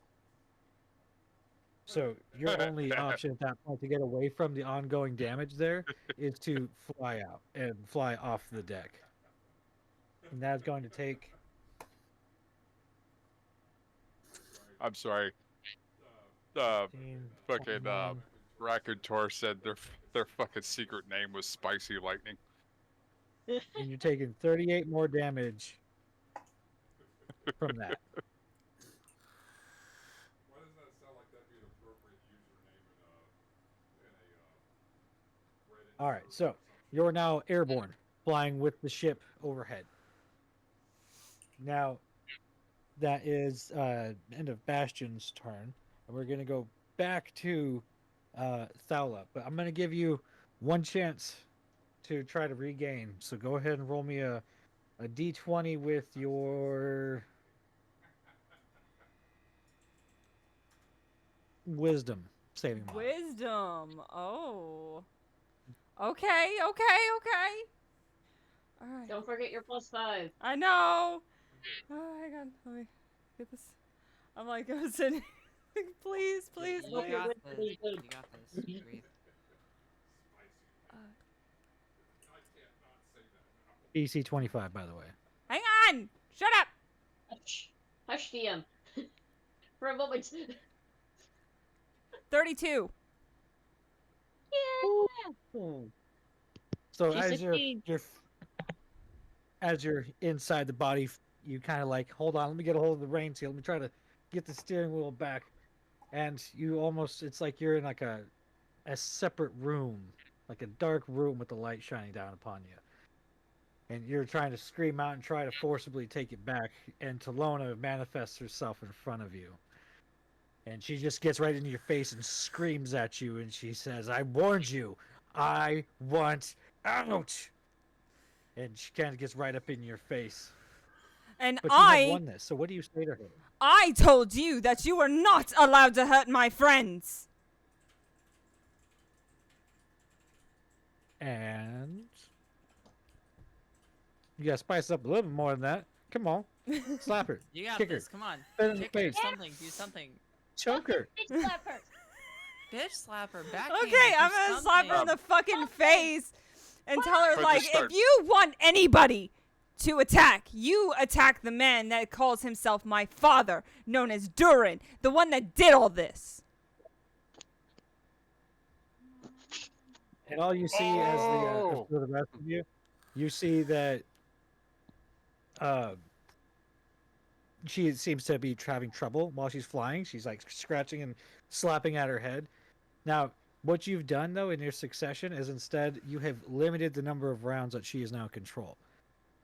So your only option at that point to get away from the ongoing damage there is to fly out and fly off the deck. And that's going to take... I'm sorry. 15, Fucking 21. Raconteur said their fucking secret name was Spicy Lightning. And you're taking 38 more damage from that. Why doesn't that sound like that'd be an appropriate username in a All right, so you're now airborne, flying with the ship overhead. Now, that is end of Bastion's turn, and we're going to go back to Thaola. But I'm going to give you one chance to try to regain. So go ahead and roll me a d20 with your wisdom saving mod. Wisdom. Oh. Okay. All right. Don't forget your +5. I know. Oh, hang on. Let me get this. I'm like, I'm sitting. Please, please. You Hope you're got good this. for these You dudes. got this. Breathe. BC 25, by the way. Hang on. Shut up. Hush. Hush, DM. For a moment. 32. Yeah. So She as succeeds. you're inside the body, you kind of like, hold on, let me get a hold of the reins here. Let me try to get the steering wheel back. And you almost, it's like you're in like a separate room, like a dark room with the light shining down upon you. And you're trying to scream out and try to forcibly take it back. And Thaola manifests herself in front of you. And she just gets right into your face and screams at you. And she says, I warned you. I want out. And she kind of gets right up in your face. And But you have won this. So what do you say to her? I told you that you were not allowed to hurt my friends. And you gotta spice up a little bit more than that. Come on. Slap her. You got Kick this. her. Come on. Spit in the Kick her. face. Something. Do something. Choke her. Bitch slap her. Bitch slap her. Backhand her. Okay, Do I'm gonna slap her in the fucking face and tell her, But like, just if start- you want anybody to attack, you attack the man that calls himself my father, known as Durin, the one that did all this. And all you see as Oh! for the rest of you, you see that she seems to be having trouble while she's flying. She's like scratching and slapping at her head. Now, what you've done though in your succession is instead you have limited the number of rounds that she is now in control.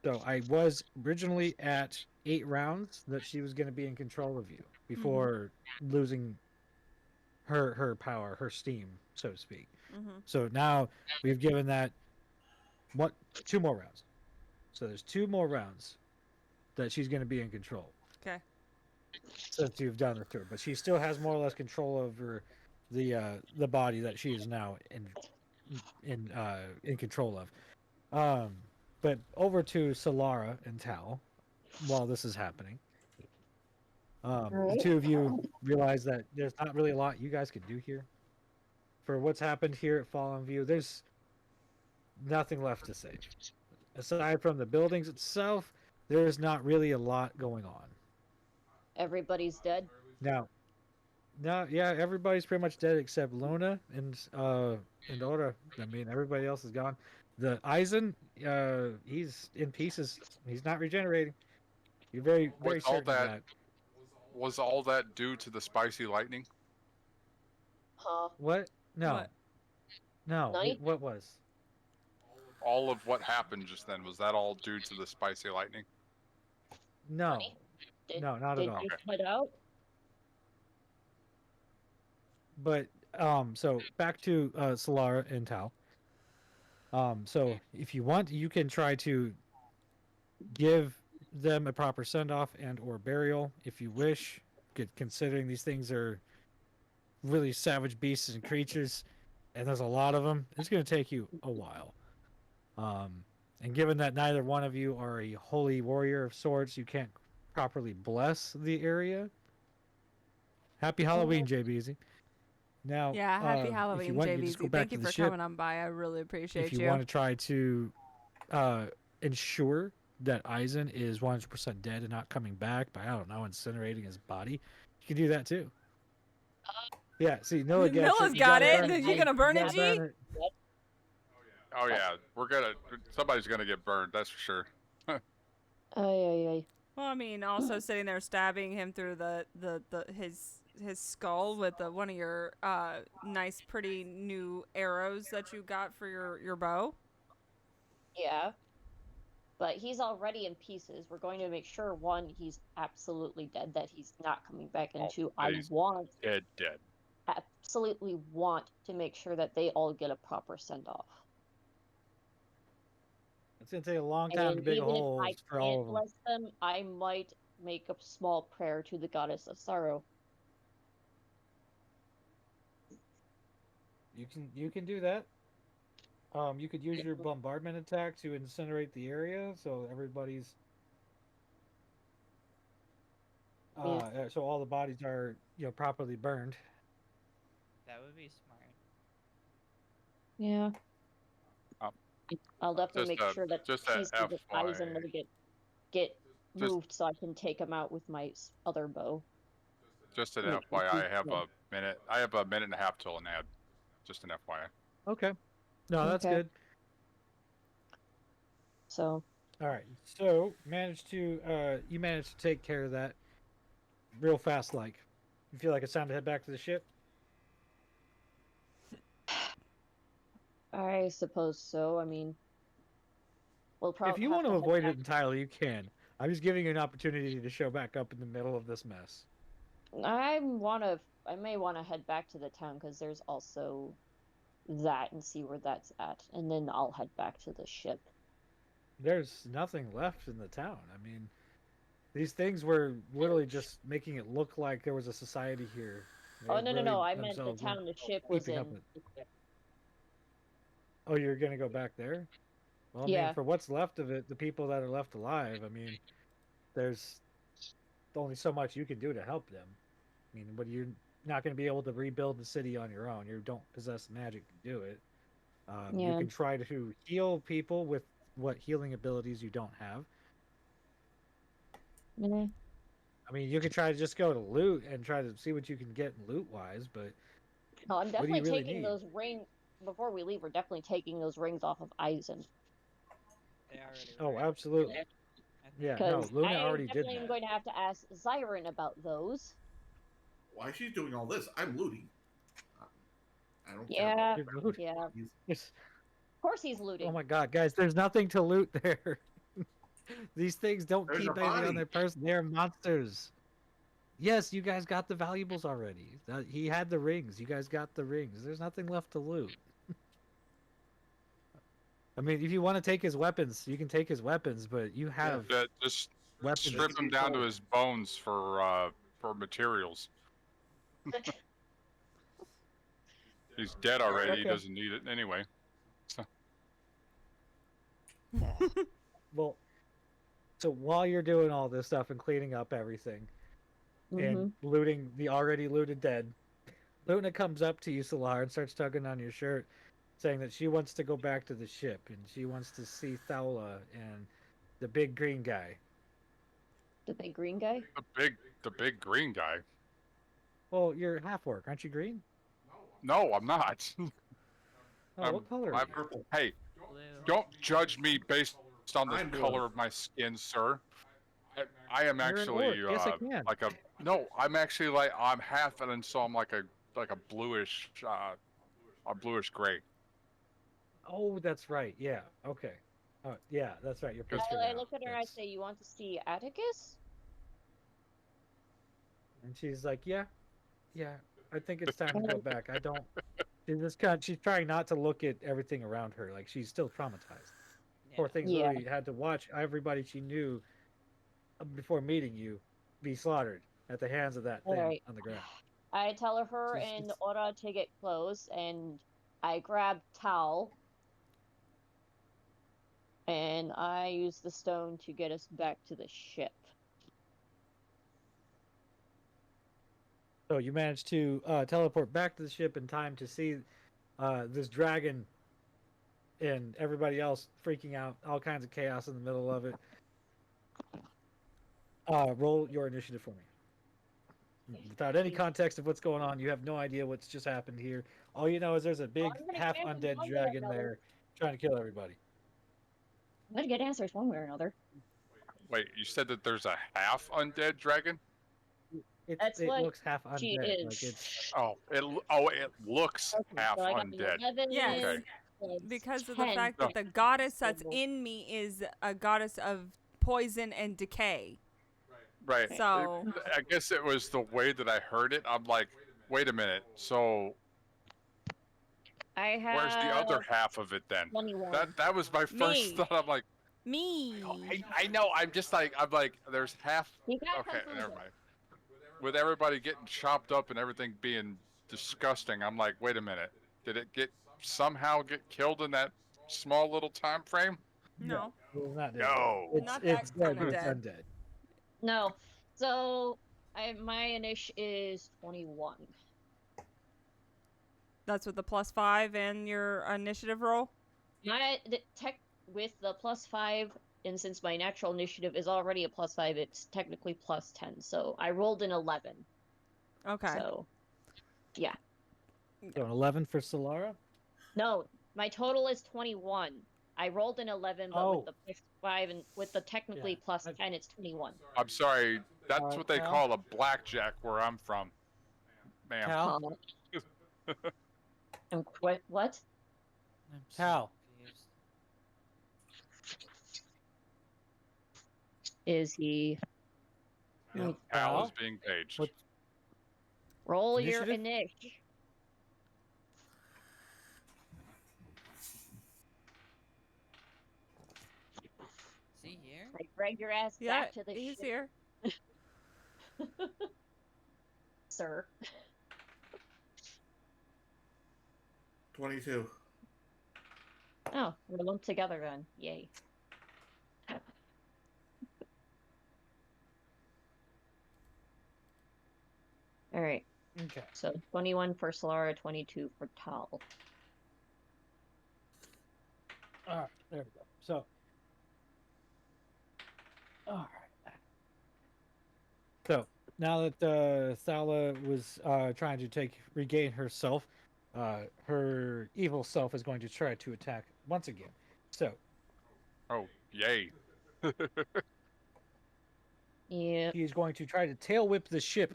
So I was originally at 8 rounds that she was going to be in control of you before losing her power, her steam, so to speak. So now we've given that 2 more rounds. So there's 2 more rounds that she's going to be in control. Okay. Since you've done it to her, but she still has more or less control over the body that she is now in control of. But over to Solara and Tal while this is happening. The two of you realize that there's not really a lot you guys can do here. For what's happened here at Fallen View, there's nothing left to say. Aside from the buildings itself, there's not really a lot going on. Everybody's dead. Now, yeah, everybody's pretty much dead except Luna and Ora. I mean, everybody else is gone. The Eisen, he's in pieces. He's not regenerating. You're very Was all certain of that- that. Was all that due to the spicy lightning? Huh. What? No. What? No. Nani? What was? All of what happened just then, was that all due to the spicy lightning? No. Nani? Did, No, not did at all. you cut out? But so back to Solara and Tau. So if you want, you can try to give them a proper send off and or burial if you wish. Considering these things are really savage beasts and creatures, and there's a lot of them, it's going to take you a while. And given that neither one of you are a holy warrior of sorts, you can't properly bless the area. Happy Halloween, JBZ. Now, Yeah, happy if you Halloween, want, you just go JBZ. back Thank to you the for ship. coming on by. I really appreciate If you want to try to ensure that Eisen is 100% dead and not coming back by, I don't know, incinerating his body, you can do that too. Yeah, see, Noah gets Noah's it. got it. Burn You gonna burn You it, gotta G? burn it. Oh yeah, somebody's gonna get burned, that's for sure. Ay, ay, ay. Well, I mean, also sitting there stabbing him through his skull with one of your nice, pretty new arrows that you got for your bow. Yeah. But he's already in pieces. We're going to make sure, one, he's absolutely dead, that he's not coming back, and two, I he's dead. absolutely want to make sure that they all get a proper send-off. It's going to take a long time to And dig even if holes I for all can't of them. bless them, I might make a small prayer to the goddess of sorrow. You can do that. You could use your bombardment attack to incinerate the area, so everybody's So all the bodies are, properly burned. That would be smart. Yeah. Um, I'll definitely just make sure that just a pieces of Eisen FYI. get Just moved so I can take them out with my other bow. just an Make FYI. sure I have a minute. I have a minute and a half till an ad. Just an FYI. Okay. No, that's Okay. good. So All right. So you managed to take care of that real fast. Like, you feel like it's time to head back to the ship. I suppose so. I mean, we'll If probably you have want to to head avoid back. it entirely, you can. I'm just giving you an opportunity to show back up in the middle of this mess. I may want to head back to the town because there's also that and see where that's at, and then I'll head back to the ship. There's nothing left in the town. I mean, these things were literally just making it look like there was a society here. They Oh, no, no, really no! I meant the themselves weren't town the ship was keeping up in. with. Oh, you're gonna go back there? Well, I mean, Yeah, for what's left of it, the people that are left alive, I mean, there's only so much you can do to help them. I mean, but you're not going to be able to rebuild the city on your own. You don't possess magic to do it. You yeah. can try to heal people with what healing abilities you don't have. Yeah. I mean, you could try to just go to loot and try to see what you can get loot wise, but No, I'm what do you definitely really taking need? those rings before we leave. We're definitely taking those rings off of Eisen They already Oh, were. absolutely. I think. Yeah, no, because Luna I already did definitely am that. going to have to ask Zyron about those. Why she's doing all this? I'm looting. I don't care Yeah, about You're loot- yeah. Of Yes. course he's Oh looting. my god, guys, there's nothing to loot there. These things don't There's a keep anything on body. their person. They're monsters. Yes, you guys got the valuables already. He had the rings. You guys got the rings. There's nothing left to loot. I mean, if you want to take his weapons, you can take his weapons, but you have Just weapons. strip him down to his bones for materials. He's dead already. He Okay. doesn't need it anyway. So, Well, so while you're doing all this stuff and cleaning up everything Mm-hmm. and looting the already looted dead, Luna comes up to you, Solar, and starts tugging on your shirt, saying that she wants to go back to the ship and she wants to see Thaola and the big green guy. The big green guy? the big green guy. Well, you're half orc, aren't you green? No, I'm not. Oh, what color are I'm- you? purple. Hey, Blue. don't judge me based on the I'm blue. color of my skin, sir. I am You're an actually orc. Yes, I can. like a no. I'm actually like I'm half, and so I'm like a bluish a bluish gray. Oh, that's right. Yeah. Okay. Yeah, that's right. You're Because picture I now. look at her and I Yes. say, "You want to see Atticus?" And she's like, yeah, yeah. I think it's time to go back. I don't. She's trying not to look at everything around her. Like she's still traumatized. Poor Yeah. things Yeah. literally had to watch everybody she knew before meeting you be slaughtered at the hands of that All thing right. on the ground. I tell her She's- and Ora to get close, and I grab Tal, and I use the stone to get us back to the ship. So you managed to teleport back to the ship in time to see this dragon and everybody else freaking out, all kinds of chaos in the middle of it. Roll your initiative for me. Without any context of what's going on, you have no idea what's just happened here. All you know is there's a big I'm gonna half get answers undead one way or dragon another. there trying to kill everybody. I'm gonna get answers one way or another. wait, you said that there's a half undead dragon? That's It what looks half she undead. is. Like it's Oh, it looks Okay, half so I got an undead. 11, Yes. Okay. Because of the 10. fact that the goddess that's in me is a goddess of poison and decay. Right. So I guess it was the way that I heard it. I'm like, wait a minute. So I have where's the other half of it then? 21. That was my first Me. thought. I'm like, me. I know. I'm like, there's half. You got Okay, confused. never mind. With everybody getting chopped up and everything being disgusting, I'm like, wait a minute. Did it somehow get killed in that small little time frame? No. well, not dead. No. It's Not it's that dead, kinda but it's dead. undead. No. So My initiative is 21. That's with the +5 and your initiative roll? With the +5, and since my natural initiative is already a +5, it's technically +10. So I rolled an 11. Okay. So, yeah. So an 11 for Solara? No, my total is 21. I rolled an 11, but with the +5 and with the technically +10, it's 21. I'm sorry. That's what they Cal? call a blackjack where I'm from, ma'am. Cal? And what? I'm so Cal? confused. Is he? Yeah. Al is being paged. What? Roll your Initiative? initiative. Is he here? I drag your ass Yeah, back to the he's ship, here. sir. 22. Oh, we're lumped together then. Yay. All right. Okay. So 21 for Solara, 22 for Tal. All right, there we go. So, all right. So now that Thaola was trying to regain herself, her evil self is going to try to attack once again. So Oh, yay. Yeah. he's going to try to tail whip the ship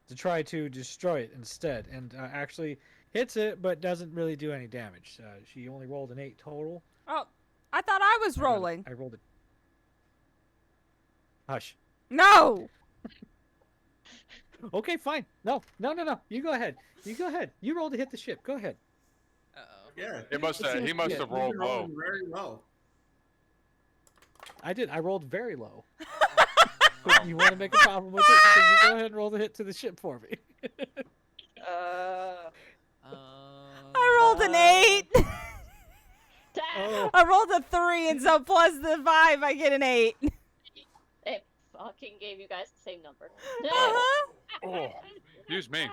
to try to destroy it instead, and actually hits it, but doesn't really do any damage. She only rolled an 8 total. Oh, I thought I was rolling. I rolled it. Hush. No! Okay, fine. No. You go ahead. You roll to hit the ship. Go ahead. Uh-oh. Yeah. He must have Yeah, rolled low. Very low. I did. I rolled very low. But you want to make a problem with it, so you go ahead and roll the hit to the ship for me. I rolled an 8. Oh. I rolled a 3, and so plus the 5, I get an 8. It fucking gave you guys the same number. Oh, excuse me.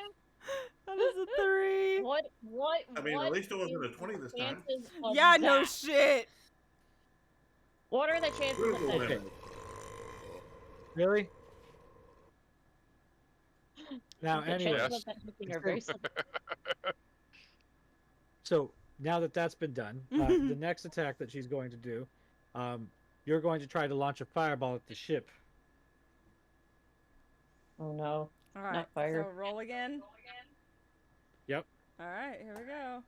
That is a 3. What? I mean, what at least it wasn't is a 20 the this time. chances of Yeah, no that? shit. What are the chances of Critical that? Okay. damage. Really? Now, The anyway, chances of that happening are very simple. so now that that's been done, the next attack that she's going to do, you're going to try to launch a fireball at the ship. Oh no. All right, Not fire. so roll again. Yep. All right, here we go.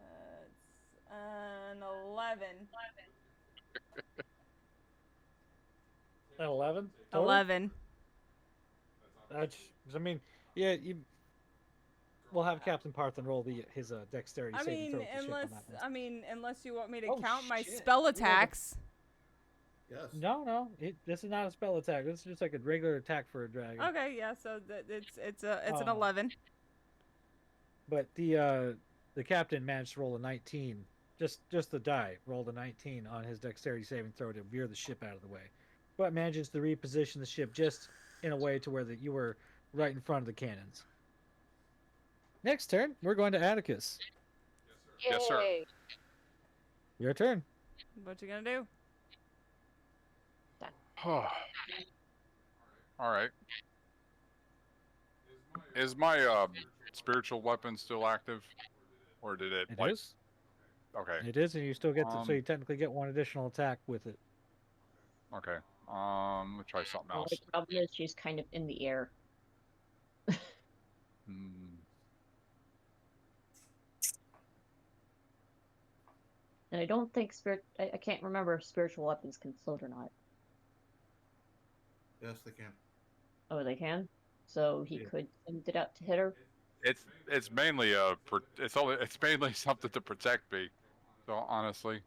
It's an 11. An 11? Total? 11. That's, I mean, yeah, we'll have Captain Parthen roll his dexterity I saving mean, throw at the ship on that one. unless you want me to Oh, count my shit. spell You have a- attacks. Yes. No, this is not a spell attack. This is just like a regular attack for a dragon. Okay, yeah, so it's an Oh. 11. But the captain managed to roll a 19. Just the die rolled a 19 on his dexterity saving throw to veer the ship out of the way, but manages to reposition the ship just in a way to where you were right in front of the cannons. Next turn, we're going to Atticus. Yes, sir. Yay. Your turn. What you gonna do? All right. Is my spiritual weapon still active, or did it? It is. Okay. It is, and you still get so Um, you technically get one additional attack with it. Okay. Let me try something The else. only problem is she's kind of in the air. Hmm. And I don't think I can't remember if spiritual weapons can float or not. Yes, they can. Oh, they can? So he Yeah. could send it out to hit her? It's mainly it's mainly something to protect me. So honestly,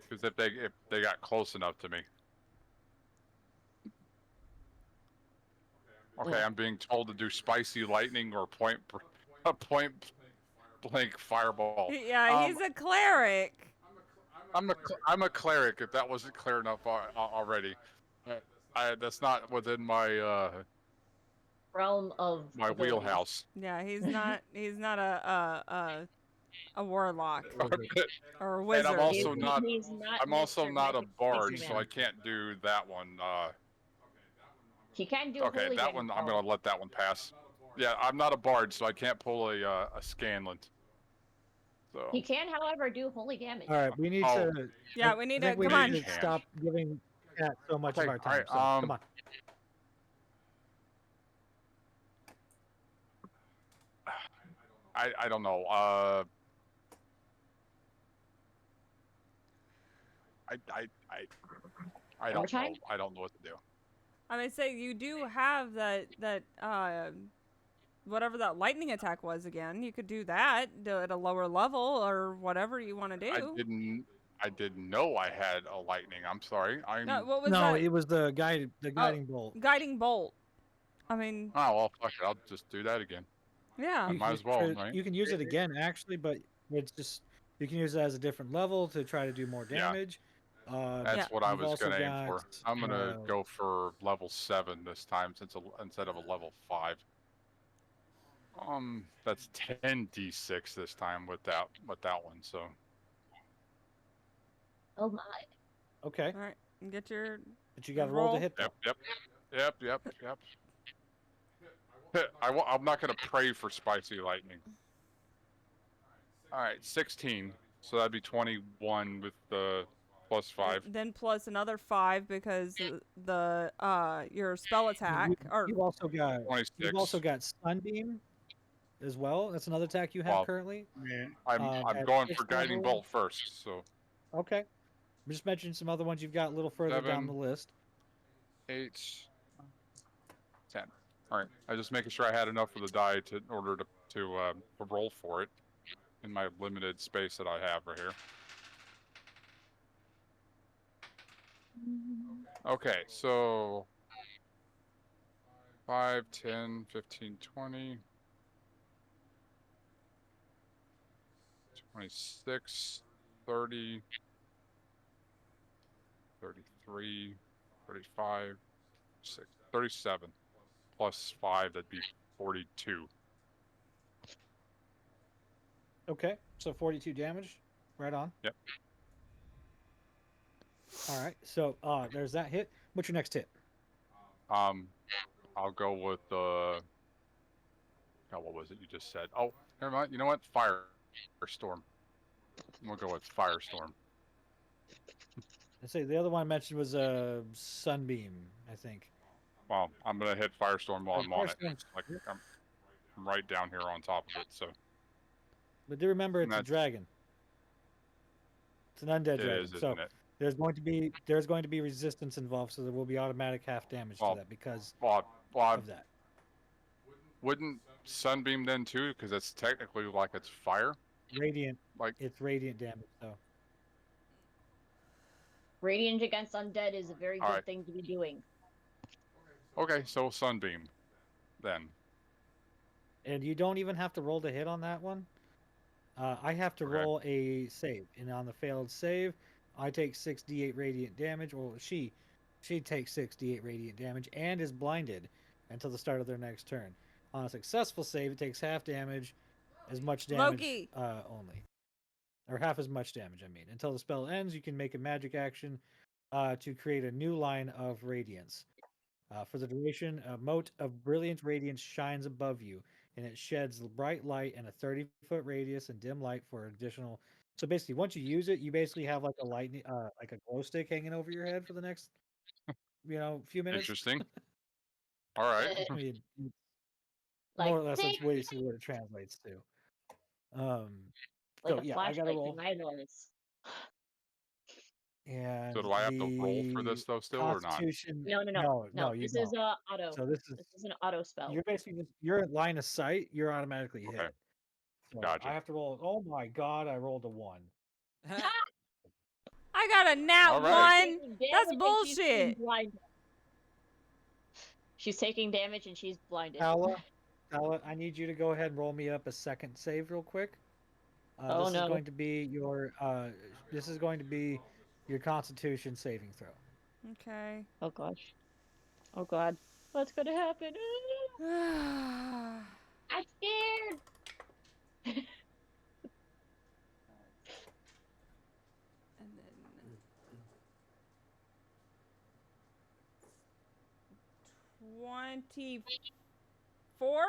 because if they got close enough to me. Okay, I'm being told to do spicy lightning or point blank fireball. Yeah, he's a cleric. I'm a cleric. If that wasn't clear enough already, that's not within my Realm of my abilities. wheelhouse. Yeah, he's not. He's not a warlock or a And wizard. I'm also not. He's not I'm also Mr. not a Magic bard, Spicy so Man. I can't do that one. He can do Okay, holy that damage. one I'm though. gonna let that one pass. Yeah, I'm not a bard, so I can't pull a Scanlan. So. He can, however, do holy damage. All right, we need Oh. to. Yeah, we I need think to we come need on. to stop giving Cat so much of Okay, our time. So alright, come on. I don't know. I don't know. I don't know what to do. I mean, say you do have that whatever that lightning attack was again. You could do that at a lower level or whatever you want to do. I didn't know I had a lightning. I'm sorry. No, what was No, that? it was the guiding bolt. Guiding bolt. I mean. Oh well, fuck it. I'll just do that again. Yeah. I might as well, right? You can use it again, actually, but it's just you can use it as a different level to try to do more damage. That's what I was also gonna aim for. I'm gonna got, go for level 7 this time, instead of a level 5. That's 10d6 this time with that one. So. Oh my. Okay. All right, get your. But you got to roll to hit. Yep. I'm not gonna pray for spicy lightning. All right, 16. So that'd be 21 with the plus 5. Then plus another 5 because the your spell attack. You've also got 26. You've also got Sunbeam as well. That's another attack you have currently. I'm going for guiding bolt first. So. Okay. I'm just mentioning some other ones you've got a little further down the list. 8, 10. All right. I was just making sure I had enough of the die in order to roll for it in my limited space that I have right here. Okay, so 5, 10, 15, 20, 26, 30, 33, 35, 37. Plus 5, that'd be 42. Okay, so 42 damage. Right on. Yep. All right, so there's that hit. What's your next hit? I'll go with the. Oh, what was it you just said? Oh, never mind. You know what? Firestorm. We'll go with Firestorm. I say the other one I mentioned was Sunbeam, I think. Well, I'm gonna hit Firestorm while I'm on it. Like I'm right down here on top of it. So. But do remember, it's a dragon. It's an undead dragon. Is, so isn't it? there's going to be resistance involved, so there will be automatic half damage to that because of that. Wouldn't Sunbeam then too? Because it's technically like it's fire. Radiant. Like it's radiant damage, though. Radiant against undead is a very good thing to be doing. Okay, so Sunbeam, then. And you don't even have to roll to hit on that one. I have to roll a save, and on the failed save, I take 6d8 radiant damage. Well, she takes 6d8 radiant damage and is blinded until the start of their next turn. On a successful save, it takes half damage, as much damage only, or half as much damage. I mean, until the spell ends, you can make a magic action to create a new line of radiance. For the duration, a mote of brilliant radiance shines above you, and it sheds bright light in a 30-foot radius and dim light for additional. So basically, once you use it, you basically have like a lightning, like a glow stick hanging over your head for the next, few minutes. Interesting. All right. I mean, more or less, that's basically what it translates to. So yeah, I gotta roll. And so do I have to roll for this though, still or not? No. You this don't. is auto. So this is an auto spell. You're basically you're in line of sight. You're automatically hit. So gotcha. I have to roll. Oh my god! I rolled a 1. I got a nat 1. That's bullshit. She's taking damage and she's blinded. Thaola, I need you to go ahead and roll me up a second save real quick. Oh, This is no. going to be your Constitution saving throw. Okay. Oh, gosh. Oh, God. What's gonna happen? And I'm scared! then 24.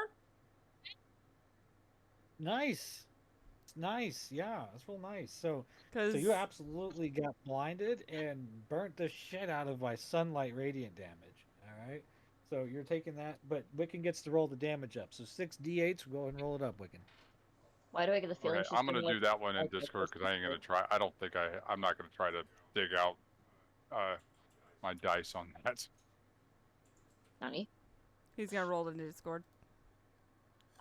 Nice. Nice. Yeah, that's real nice. So Because you absolutely got blinded and burnt the shit out of my sunlight radiant damage. All right. So you're taking that, but Wiccan gets to roll the damage up. So 6d8s, go ahead and roll it up, Wiccan. Why do I get the feeling Okay, she's I'm gonna gonna do that one in Discord because I ain't gonna try. I don't think I'm not gonna try to dig out my dice on that. Nani? he's gonna roll it into Discord.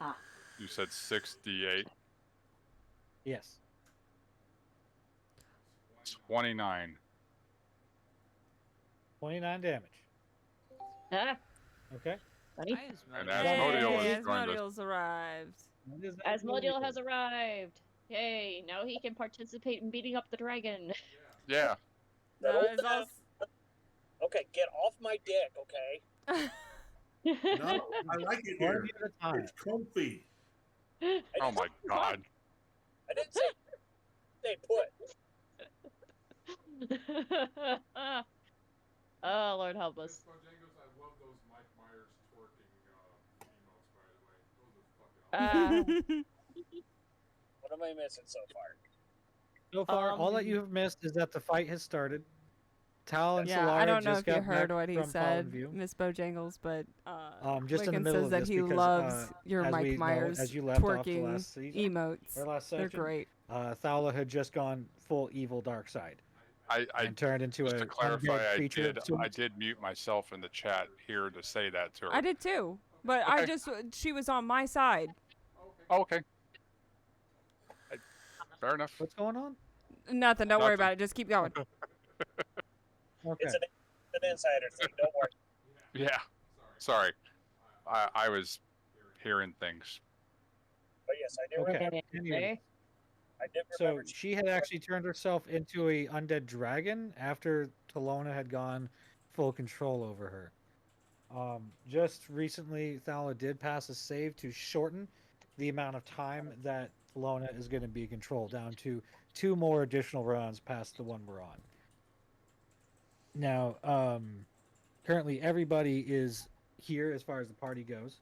Ah. You said 6d8, Yes. 29. 29 damage. Ah. Okay. Nani? And Asmodeus Asmodeus Hey, has joined us. Asmodeus arrived. Asmodeus has arrived. Yay! Now he can participate in beating up the dragon. Yeah. That is also. Okay, get off my dick, okay? No, I like it One here. at a time. It's comfy. Oh my God. I didn't say stay put. Oh, Lord help us. I love those Mike Myers twerking emotes, by the way. Those are fucking What am I missing so far? So far, all that you have missed is that the fight has started. Tal and Yeah, Solara I don't know just if you got heard back what he from said, Fallen View. Miss Bojangles, but Just in the Wiccan middle says of that this he because, loves your as Mike we know, Myers as you left off the twerking last season, emotes. or last They're session, great. Thaola had just gone full evil dark side and turned into just a to clarify, undead creature. I did mute myself in the chat here to say that to her. I did too, but Okay. she was on my side. Oh, okay. Fair enough. What's going on? Nothing. Don't worry Nothing. about it. Just keep going. Okay. It's an insider thing, don't worry. Yeah. Sorry. I was hearing things. But yes, I do Okay. remember. Anyway, I did so remember. she had actually turned herself into a undead dragon after Talona had gone full control over her. Just recently, Thaola did pass a save to shorten the amount of time that Talona is going to be controlled down to 2 more additional rounds past the one we're on. Now, currently everybody is here as far as the party goes.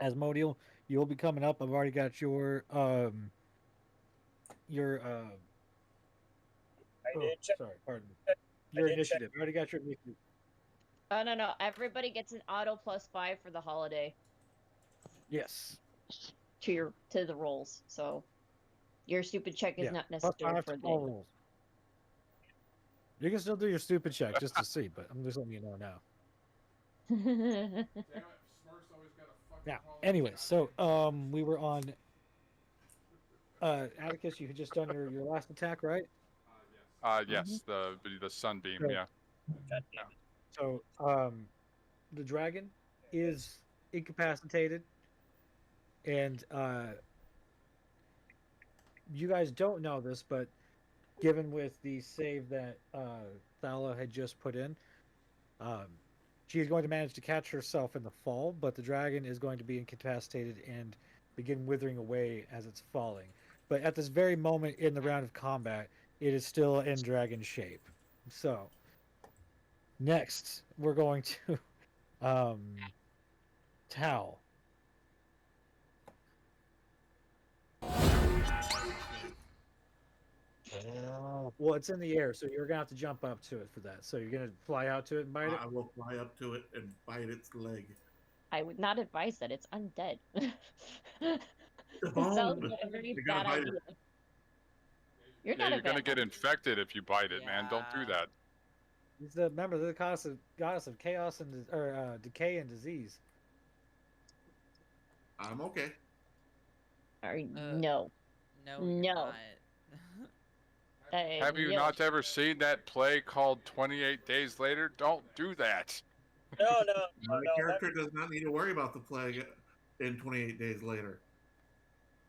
Asmodeus, you'll be coming up. I've already got your I did check. sorry, pardon me. Your did check. initiative. I already got your initiative. Oh, no. Everybody gets an auto +5 for the holiday Yes. to the rolls. So your stupid check is Yeah. not Plus necessary 5 for to all the. rolls. You can still do your stupid check just to see, but I'm just letting you know now. Now, anyway, so we were on Atticus, you had just done your last attack, right? Yes, the sunbeam, Right. yeah. So the dragon is incapacitated, and you guys don't know this, but given with the save that Thaola had just put in, she's going to manage to catch herself in the fall, but the dragon is going to be incapacitated and begin withering away as it's falling. But at this very moment in the round of combat, it is still in dragon shape. So, next, we're going to Tao. Well, it's in the air, so you're gonna have to jump up to it for that. So you're gonna fly out to it and bite it. I will fly up to it and bite its leg. I would not advise that. It's undead. The It bone. sounds like a very You gotta bad bite idea. it. You're Yeah, not you're a bad gonna get infected if you bite it, man. Don't do Yeah. that. He's the remember the goddess of chaos and decay and disease. I'm okay. No. No, you're No. not. Have you no. not ever seen that play called 28 Days Later? Don't do that. No. My character does not need to worry about the plague in 28 days later.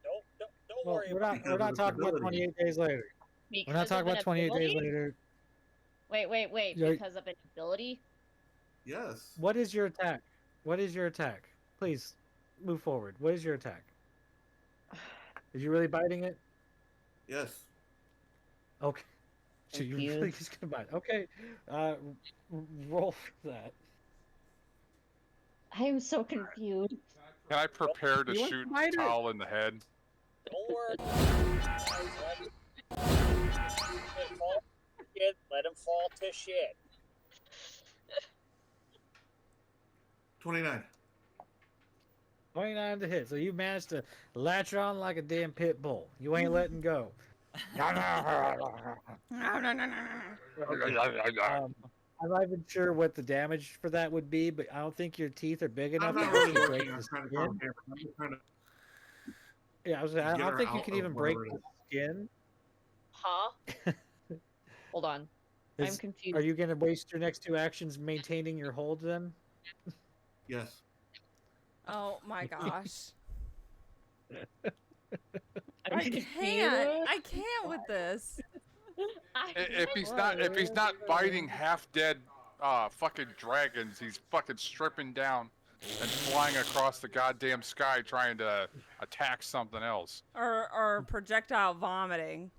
Don't Don't worry we're about not it. we're Because of not its talking about ability. 28 days later. We're not Because talking of an about 28 days ability? later. Wait. You're- Because of an ability? Yes. What is your attack? What is your attack? Please move forward. What is your attack? Is you really biting it? Yes. Okay. So you're Confused. really just gonna bite it. Okay. Roll for that. I am so confused. Can I prepare to You want to shoot bite it? Towel in the head? Don't worry. Let him fall to shit. 29. 29 to hit. So you managed to latch on like a damn pit bull. You ain't letting go. I'm not even sure what the damage for that would be, but I don't think your teeth are big enough I'm to not really actually working break on the trying to skin. calm down. I'm just trying to Yeah, I get don't her think you out can of even break whatever it the is. skin. Huh? Hold on. I'm Are confused. you going to waste your next two actions maintaining your hold then? Yes. Oh my gosh. I'm I confused. can't. I can't with this. If he's not biting half dead fucking dragons, he's fucking stripping down and flying across the goddamn sky trying to attack something else. Or projectile vomiting.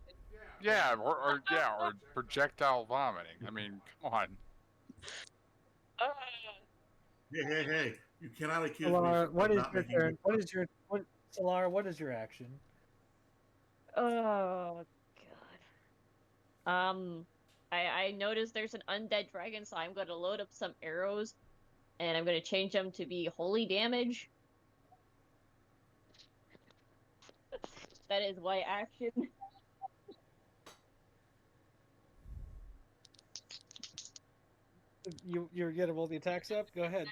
Yeah, or projectile vomiting. I mean, come on. Hey. You cannot accuse me Solara, of what is not your making turn? Solara, what is your action? Oh god. I noticed there's an undead dragon, so I'm gonna load up some arrows, and I'm gonna change them to be holy damage. That is my action. You're getting all the attacks up? Go ahead.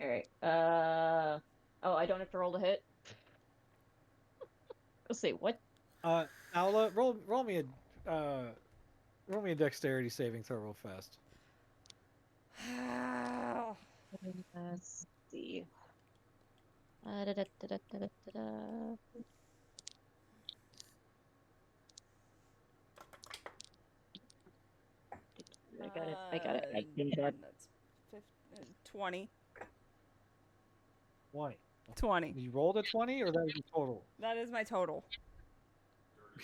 Alright. Oh, I don't have to roll to hit. Let's see, what? Thaola, roll me a dexterity saving throw real fast. Let's see. Da-da-da-da-da-da-da. I got it. I think that. That's 20. 20. 20. You rolled a 20 or that was your total? That is my total.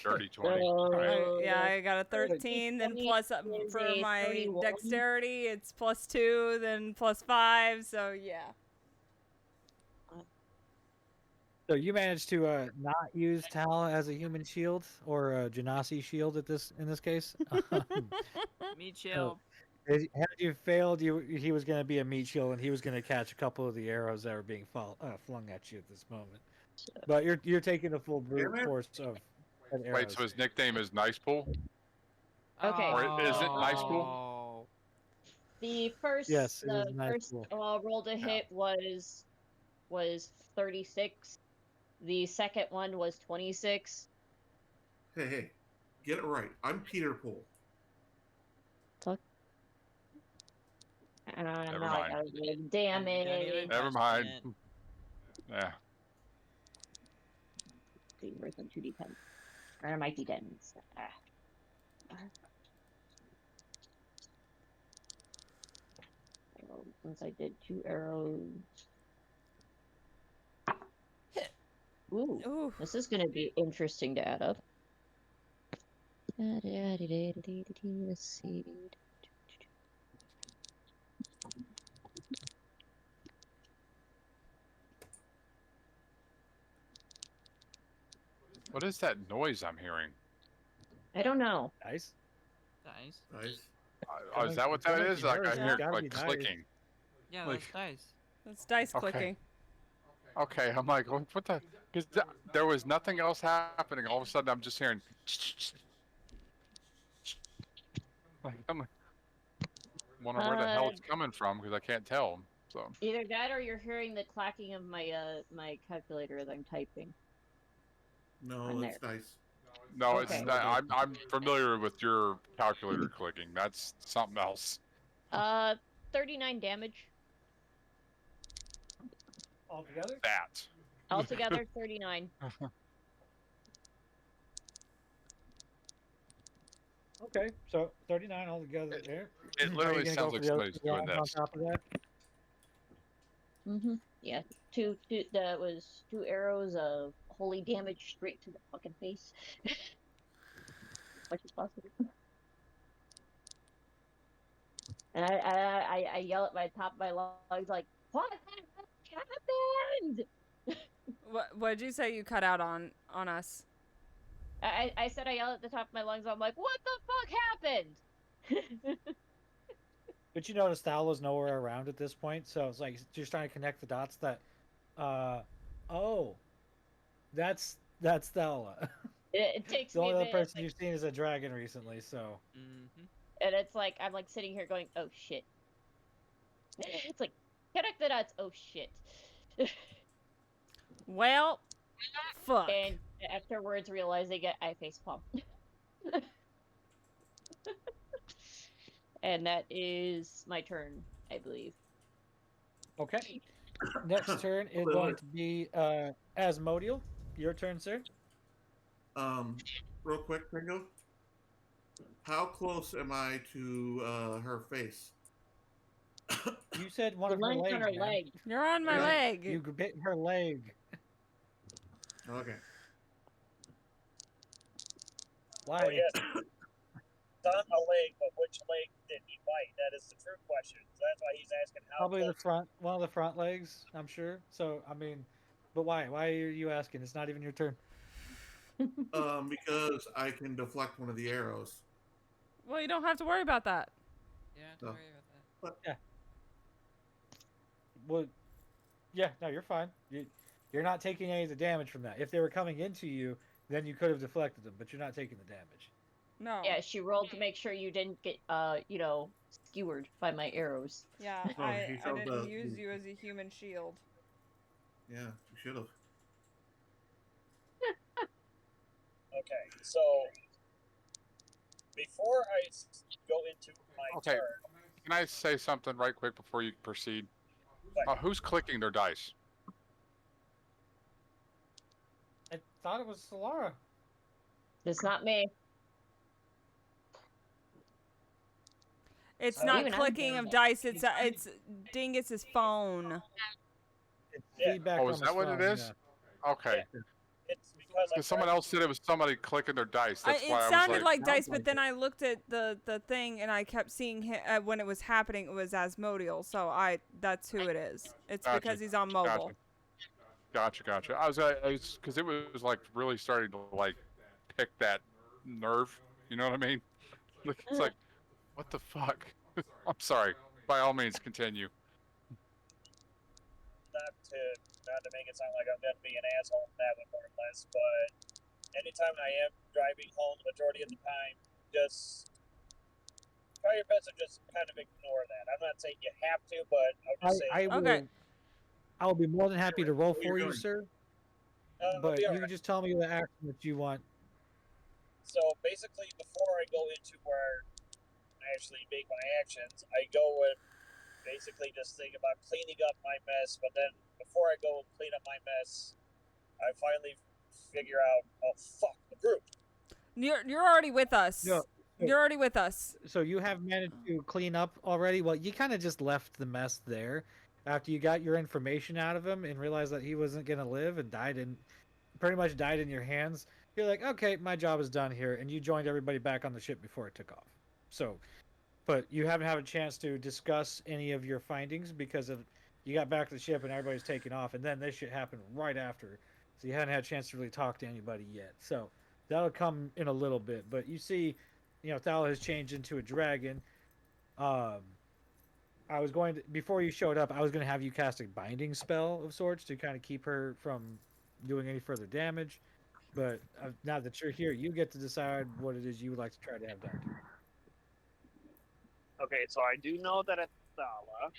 Dirty 20. All right. Yeah, I got a 13, then 20 plus is for a my 31. dexterity, it's +2, then +5, so yeah. So you managed to not use Tal as a human shield or a Genasi shield in this case. Meat shield. Had you failed, he was going to be a meat shield, and he was going to catch a couple of the arrows that were being flung at you at this moment. But you're taking the full brute force of arrows. Wait, so his nickname is Nice Pool? Okay. Or is it Nice Pool? Oh. The first, Yes, it is nice first pool. roll to hit was 36. The second one was 26. Hey. Get it right. I'm Peter Pool. Never Now I mind. gotta do damage. Never mind. Yeah. See, where's my 2d10? Where are my d10s? Since I did 2 arrows. Ooh, Ooh. this is gonna be interesting to add up. Let's see. What is that noise I'm hearing? I don't know. Nice. Nice. Oh, is that what that is? Like I hear Gotta be like nice. clicking. Yeah, Like- that's dice. That's dice Okay. clicking. Okay, I'm like, what the? Because there was nothing else happening. All of a sudden, I'm just hearing. Like, I'm like, wondering where the hell it's coming from because I can't tell. So Either that or you're hearing the clacking of my my calculator as I'm typing. No, I'm it's there. nice. no, Okay. it's not. I'm familiar with your calculator clicking. That's something else. 39 damage. All together? That. Altogether, 39. Okay, so 39 altogether there. It Are you literally gonna go sounds for like the other somebody's two doing rounds on this. top of that? Yeah, two. That was 2 arrows of holy damage straight to the fucking face. Much as possible. And I yell at my top of my lungs like, "What the heck happened?" What'd you say you cut out on us? I said I yell at the top of my lungs. I'm like, "What the fuck happened?" But you notice Thaola's nowhere around at this point, so it's like just trying to connect the dots that, oh, that's Thaola. It takes The me only a other minute, person you've seen is a dragon recently, so. Mm-hmm. and it's like I'm like sitting here going, "Oh shit." It's like connect the dots. Oh shit. Well, fuck. And afterwards, realizing it, I facepalm. And that is my turn, I believe. Okay. Next turn is Wait, going wait. to be Asmodeal. Your turn, sir. Real quick, Bingo. How close am I to her face? You said one The of her lines on legs, her man. leg. You're on my Yeah. leg. You bit her leg. Okay. Why? Oh yes, it's on my leg, but which leg did he bite? That is the true question. So that's why he's asking how Probably the close. front, one of the front legs, I'm sure. So, I mean, but why? Why are you asking? It's not even your turn. Because I can deflect one of the arrows. Well, you don't have to worry about that. You don't have to Oh. worry about that. Well, yeah, no, you're fine. You're not taking any of the damage from that. If they were coming into you, then you could have deflected them, but you're not taking the damage. No. Yeah, she rolled to make sure you didn't get, skewered by my arrows. Yeah, Oh, I he showed didn't the- use you as a human shield. Yeah, you should have. Okay, so before I go into my Okay. turn, Can I say something right quick before you proceed? Right. Who's clicking their dice? I thought it was Solara. It's not me. It's Oh, not even I'm clicking doing of it. dice. It's Dingus's phone. It's Yeah. feedback Oh, from is his that what phone, it is? yeah. Okay. it's because I'm Because someone else said it was somebody clicking their dice. That's It why I was sounded like like, dice, but then I looked at the thing and I kept seeing when it was happening. It was Asmodeal, so that's who it is. It's Gotcha, because he's on mobile. Gotcha. I was because it was like really starting to like pick that nerve. You know what I mean? Like, it's like, what the fuck? I'm sorry. By all means, continue. not to make it sound like I'm gonna be an asshole in that one more or less, but anytime I am driving home, the majority of the time, just try your best to just kind of ignore that. I'm not saying you have to, but I'll just say Okay. I will be more than happy to roll What are you for you, doing? sir. I'll But be you alright. can just tell me the action that you want. So basically, before I go into where I actually make my actions, I go and basically just think about cleaning up my mess. But then before I go and clean up my mess, I finally figure out, oh fuck, the group. You're already with us. No, You're already with us. So you have managed to clean up already? Well, you kind of just left the mess there after you got your information out of him and realized that he wasn't going to live and pretty much died in your hands. You're like, okay, my job is done here. And you joined everybody back on the ship before it took off. So, but you haven't had a chance to discuss any of your findings because you got back to the ship and everybody's taking off. And then this shit happened right after. So you hadn't had a chance to really talk to anybody yet. So that'll come in a little bit. But you see, Thaola has changed into a dragon. I was going to, before you showed up, I was going to have you cast a binding spell of sorts to kind of keep her from doing any further damage. But now that you're here, you get to decide what it is you would like to try to have done. Okay, so I do know that it's Thaola.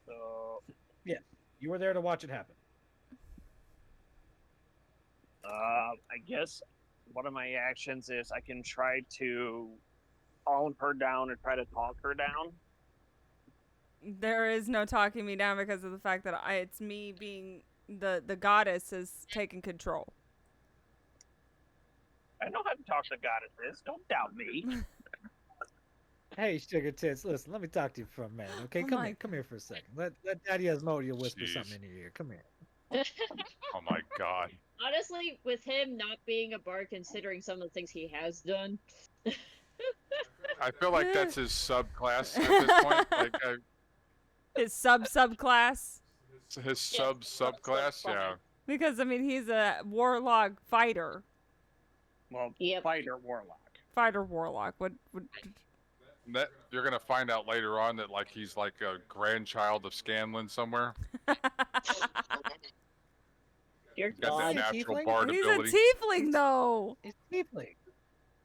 So You were there to watch it happen. I guess one of my actions is I can try to calm her down and try to talk her down. There is no talking me down because of the fact that it's me being the goddess is taking control. I know how to talk to goddesses. Don't doubt me. Hey, sugar tits, listen, let me talk to you for a minute, okay? Oh Come my here, come here for a second. Let Daddy Asmodeus whisper Jeez. something in your ear. Come here. Oh my god. Honestly, with him not being a bard, considering some of the things he has done, I feel like that's his subclass at this point. Like His subclass. his subclass. Yeah. Because I mean, he's a warlock fighter. Well, Yep. fighter warlock. Fighter warlock. What? That you're gonna find out later on that like he's like a grandchild of Scanlan somewhere. Dear Got that God. natural tiefling? bard He's ability. a tiefling, though. It's tiefling.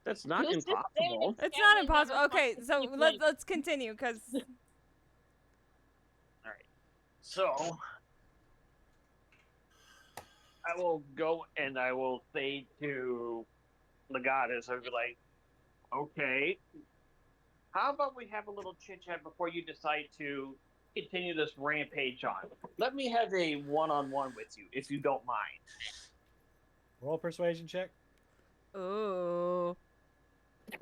That's not Who's to say impossible. that It's not Scanlan impossible. never Okay, fucking so tiefling? let's continue because Alright. So I will go and I will say to the goddess, I'll be like, okay, how about we have a little chit chat before you decide to continue this rampage on? Let me have a one-on-one with you, if you don't mind. Roll persuasion check. ooh,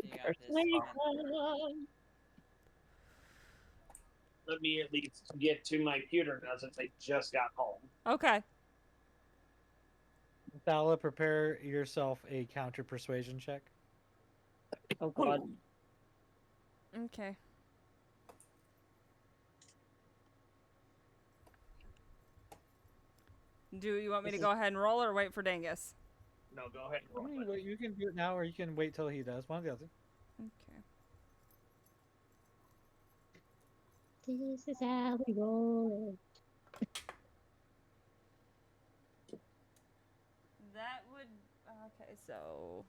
You got this. Persuasion. Let me at least get to my computer now since I just got home. okay. Thaola, prepare yourself a counter persuasion check. Oh God. Okay. Do you want me to go ahead and roll or wait for Dangus? No, go ahead and roll it. Well, you can do it now, or you can wait till he does. One or the other. Okay. This is how we roll. That would okay. So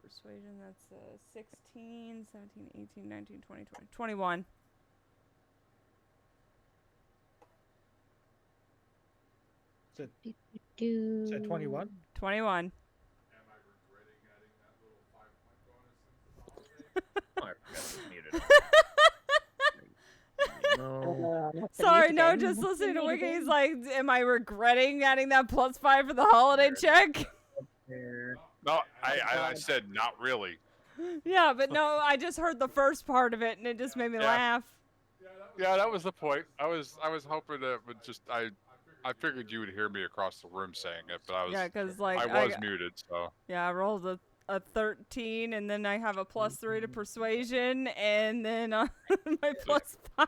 persuasion. That's 16, 17, 18, 19, 20, 20, 21. So 21. 21. Oh, I forgot I was muted. No. Sorry, no, just listening to Wiki. He's like, am I regretting adding that +5 for the holiday check? No, I said not really. Yeah, but no, I just heard the first part of it and it just made me Yeah. laugh. Yeah, that was the point. I was hoping that would just I figured you would hear me across the room saying it, but I was Yeah, because like I was muted, so yeah, I rolled a 13 and then I have a +3 to persuasion and then my +5.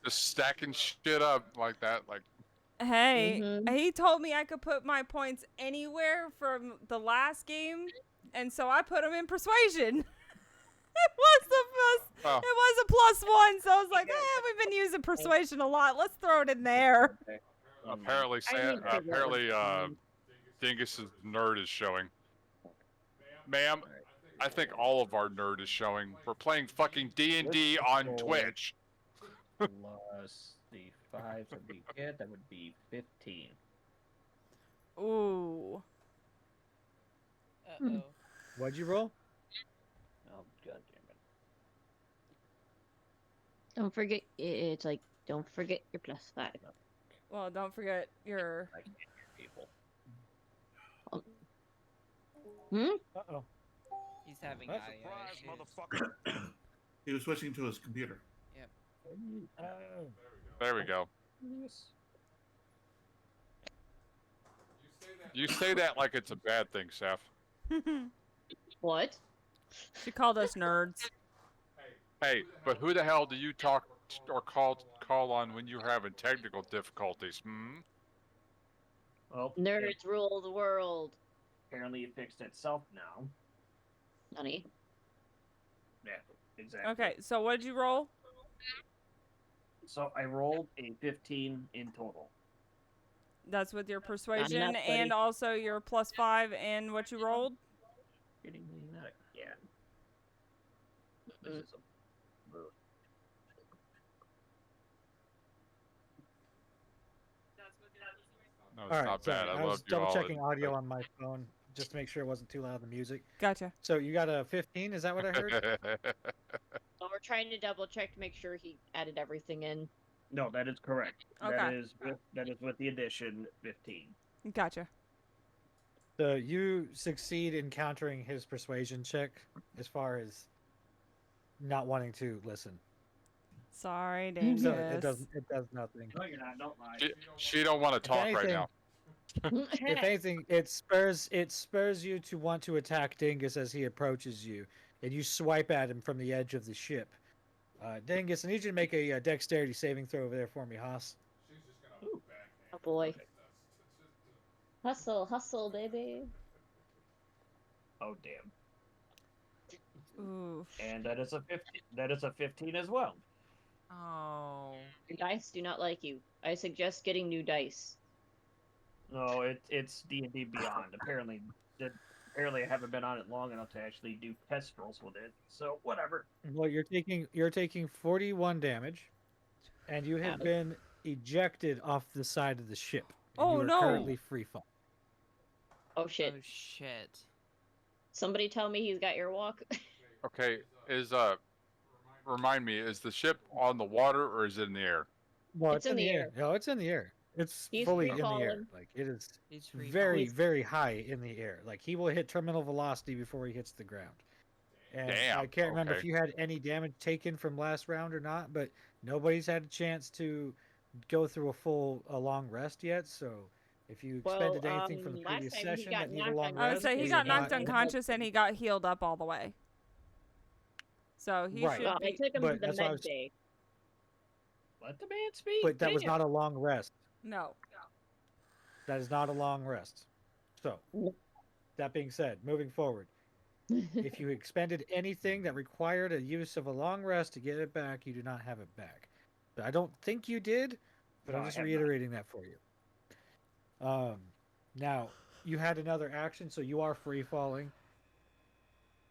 just stacking shit up like that, like Hey, Mhm. he told me I could put my points anywhere from the last game, and so I put them in persuasion. It was the first. Oh. It was a +1, so I was like, we've been using persuasion a lot. Let's throw it in there. apparently Dingus's nerd is showing. Ma'am, I think all of our nerd is showing. We're playing fucking D&D on Twitch. Plus the 5 would be good. That would be 15. Ooh. Uh-oh. What'd you roll? Oh, god damn it. Don't forget. It's like don't forget your +5. Well, don't forget your. I can't hear people. Uh-oh. He's having What? audio issues. He was switching to his computer. Oh. There we go. You say that like it's a bad thing, Seth. What? She called us nerds. Hey, but who the hell do you talk or call on when you're having technical difficulties? Hmm? Well, Nerds rule the world. apparently it fixed itself now. Honey. Yeah, exactly. Okay, so what did you roll? So I rolled a 15 in total. That's with your persuasion enough, buddy. and also your +5 and what you rolled? Getting that again. This is a... No, it's All right, not sorry. bad. I I love was you all. double checking audio on my phone just to make sure it wasn't too loud, the music. Gotcha. So you got a 15, is that what I heard? So we're trying to double check to make sure he added everything in. No, that is correct. Okay. That is with the addition 15. Gotcha. So you succeed in countering his persuasion check as far as not wanting to listen. Sorry, Dingus. So it does nothing. No, you're not. Don't lie. She don't want to talk right anything- now. If anything, it spurs you to want to attack Dingus as he approaches you, and you swipe at him from the edge of the ship. Dingus, I need you to make a dexterity saving throw over there for me, Haas. Oh boy. Hustle, hustle, baby. Oh damn. Ooh. And that is a 15. That is a 15 as well. Oh. Your dice do not like you. I suggest getting new dice. No, it's D&D Beyond. Apparently I haven't been on it long enough to actually do test rolls with it. So whatever. Well, you're taking 41 damage, and you have Ouch. been ejected off the side of the ship. And Oh, you are no. currently free fall. Oh shit. Oh shit. Somebody tell me he's got airwalk. Okay, remind me, is the ship on the water or is it in the air? Well, it's in the air. No, it's in the air. It's He's fully free in the air. falling. Like it is He's free very, falling. very high in the air. Like he will hit terminal velocity before he hits the ground. And Damn, I can't remember if okay. you had any damage taken from last round or not, but nobody's had a chance to go through a long rest yet. So if you expended anything from the last previous time he session got that need a knocked long I would rest, say he you're got not knocked in- unconscious and he got healed up all the way. So he Right. should Well, I be. took him but to the that's why I med was- bay. Let the man speak. But that was damn. not a long rest. No. That is not a long rest. So, that being said, moving forward, if you expended anything that required a use of a long rest to get it back, you do not have it back. I don't think you did, but No, I'm I just have not. reiterating that for you. Now you had another action, so you are free falling.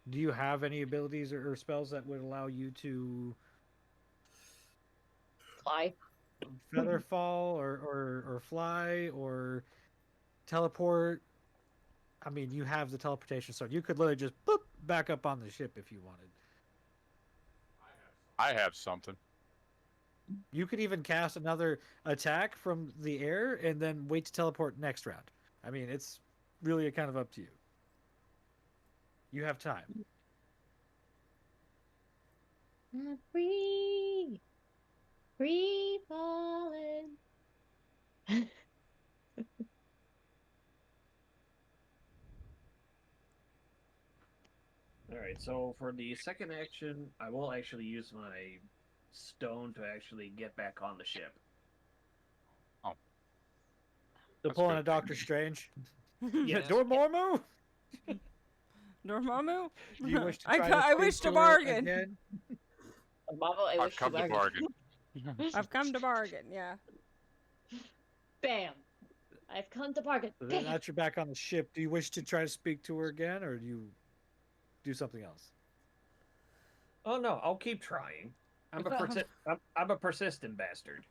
Do you have any abilities or spells that would allow you to Fly. feather fall or fly or teleport? I mean, you have the teleportation sword. You could literally just boop back up on the ship if you wanted. I have something. You could even cast another attack from the air and then wait to teleport next round. I mean, it's really kind of up to you. You have time. I'm free. Free falling. All right. So for the second action, I will actually use my stone to actually get back on the ship. Oh. So That's pulling good. a Doctor Strange. Yes. Dormammu? Dormammu? Do you wish to I try ca- I speak wish to her bargain. again? Marvel, I I've wish come to bargain. I've come to bargain, yeah. Bam. I've come to bargain. So then Bam. that you're back on the ship. Do you wish to try to speak to her again, or do you do something else? Oh no, I'll keep trying. I'm a persistent bastard.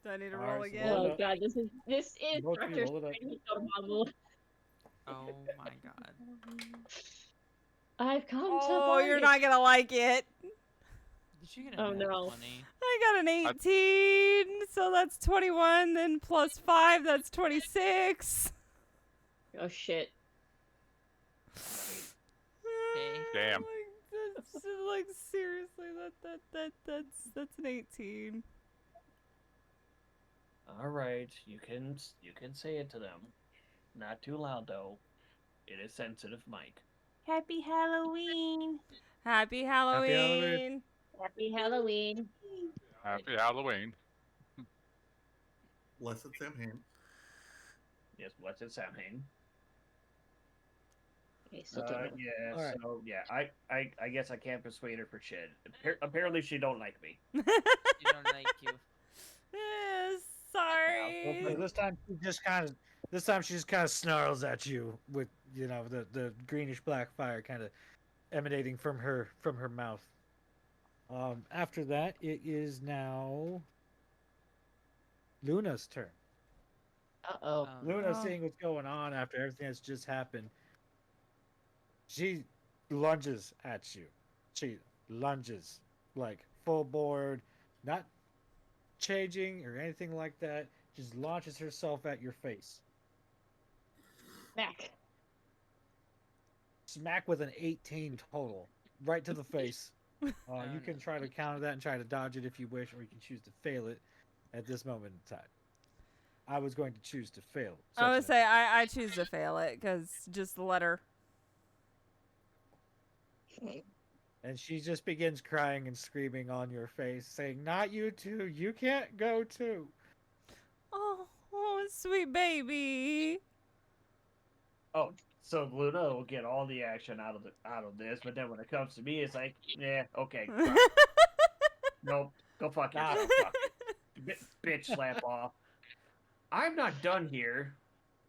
Do I need to All roll right, so again? roll Oh up. god, this is Both of you Director's roll it up. Training Marvel. Oh my god. I've come to Oh, bargain. you're not gonna like it. Did you get a Oh, nat no. 20? I got an 18, so that's 21, then plus 5, that's 26. Oh shit. Okay. Damn. Like seriously, that's an 18. All right, you can say it to them. Not too loud though. It is sensitive, Mike. Happy Halloween. Happy Halloween. Happy Halloween. Happy Halloween. Blessed Samhain. Yes, what's it, Samhain? Okay, so don't know. Yeah. All right. So yeah, I guess I can't persuade her for shit. Apparently, she don't like me. You don't like you. Sorry. Well, this time she just kind of snarls at you with the greenish black fire kind of emanating from her mouth. After that, it is now Luna's turn. Uh-oh. Luna, Oh. seeing what's going on after everything that's just happened, she lunges at you. She lunges like full board, not changing or anything like that. Just launches herself at your face. Smack. Smack with an 18 total. Right to the face. Oh, You can no. try to counter that and try to dodge it if you wish, or you can choose to fail it at this moment in time. I was going to choose to fail. I would say I choose to fail it because just let her. And she just begins crying and screaming on your face, saying, "Not you too. You can't go too." Oh, sweet baby. Oh, so Luna will get all the action out of this, but then when it comes to me, it's like, yeah, okay, fine. Nope, go fuck yourself, fuck it. Bitch, slap off. I'm not done here.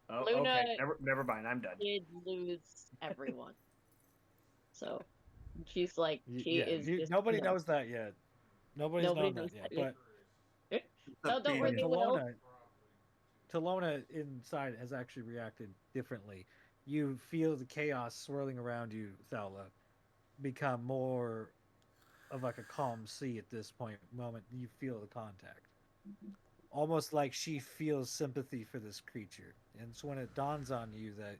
Oh, Luna okay, never mind, I'm done. did lose everyone. So she's like, Nobody knows that yet. Nobody's Nobody known that knows yet. that But no, don't worry, they will. Talona inside has actually reacted differently. You feel the chaos swirling around you, Thaola, become more of like a calm sea at this moment you feel the contact. Almost like she feels sympathy for this creature. And it's when it dawns on you that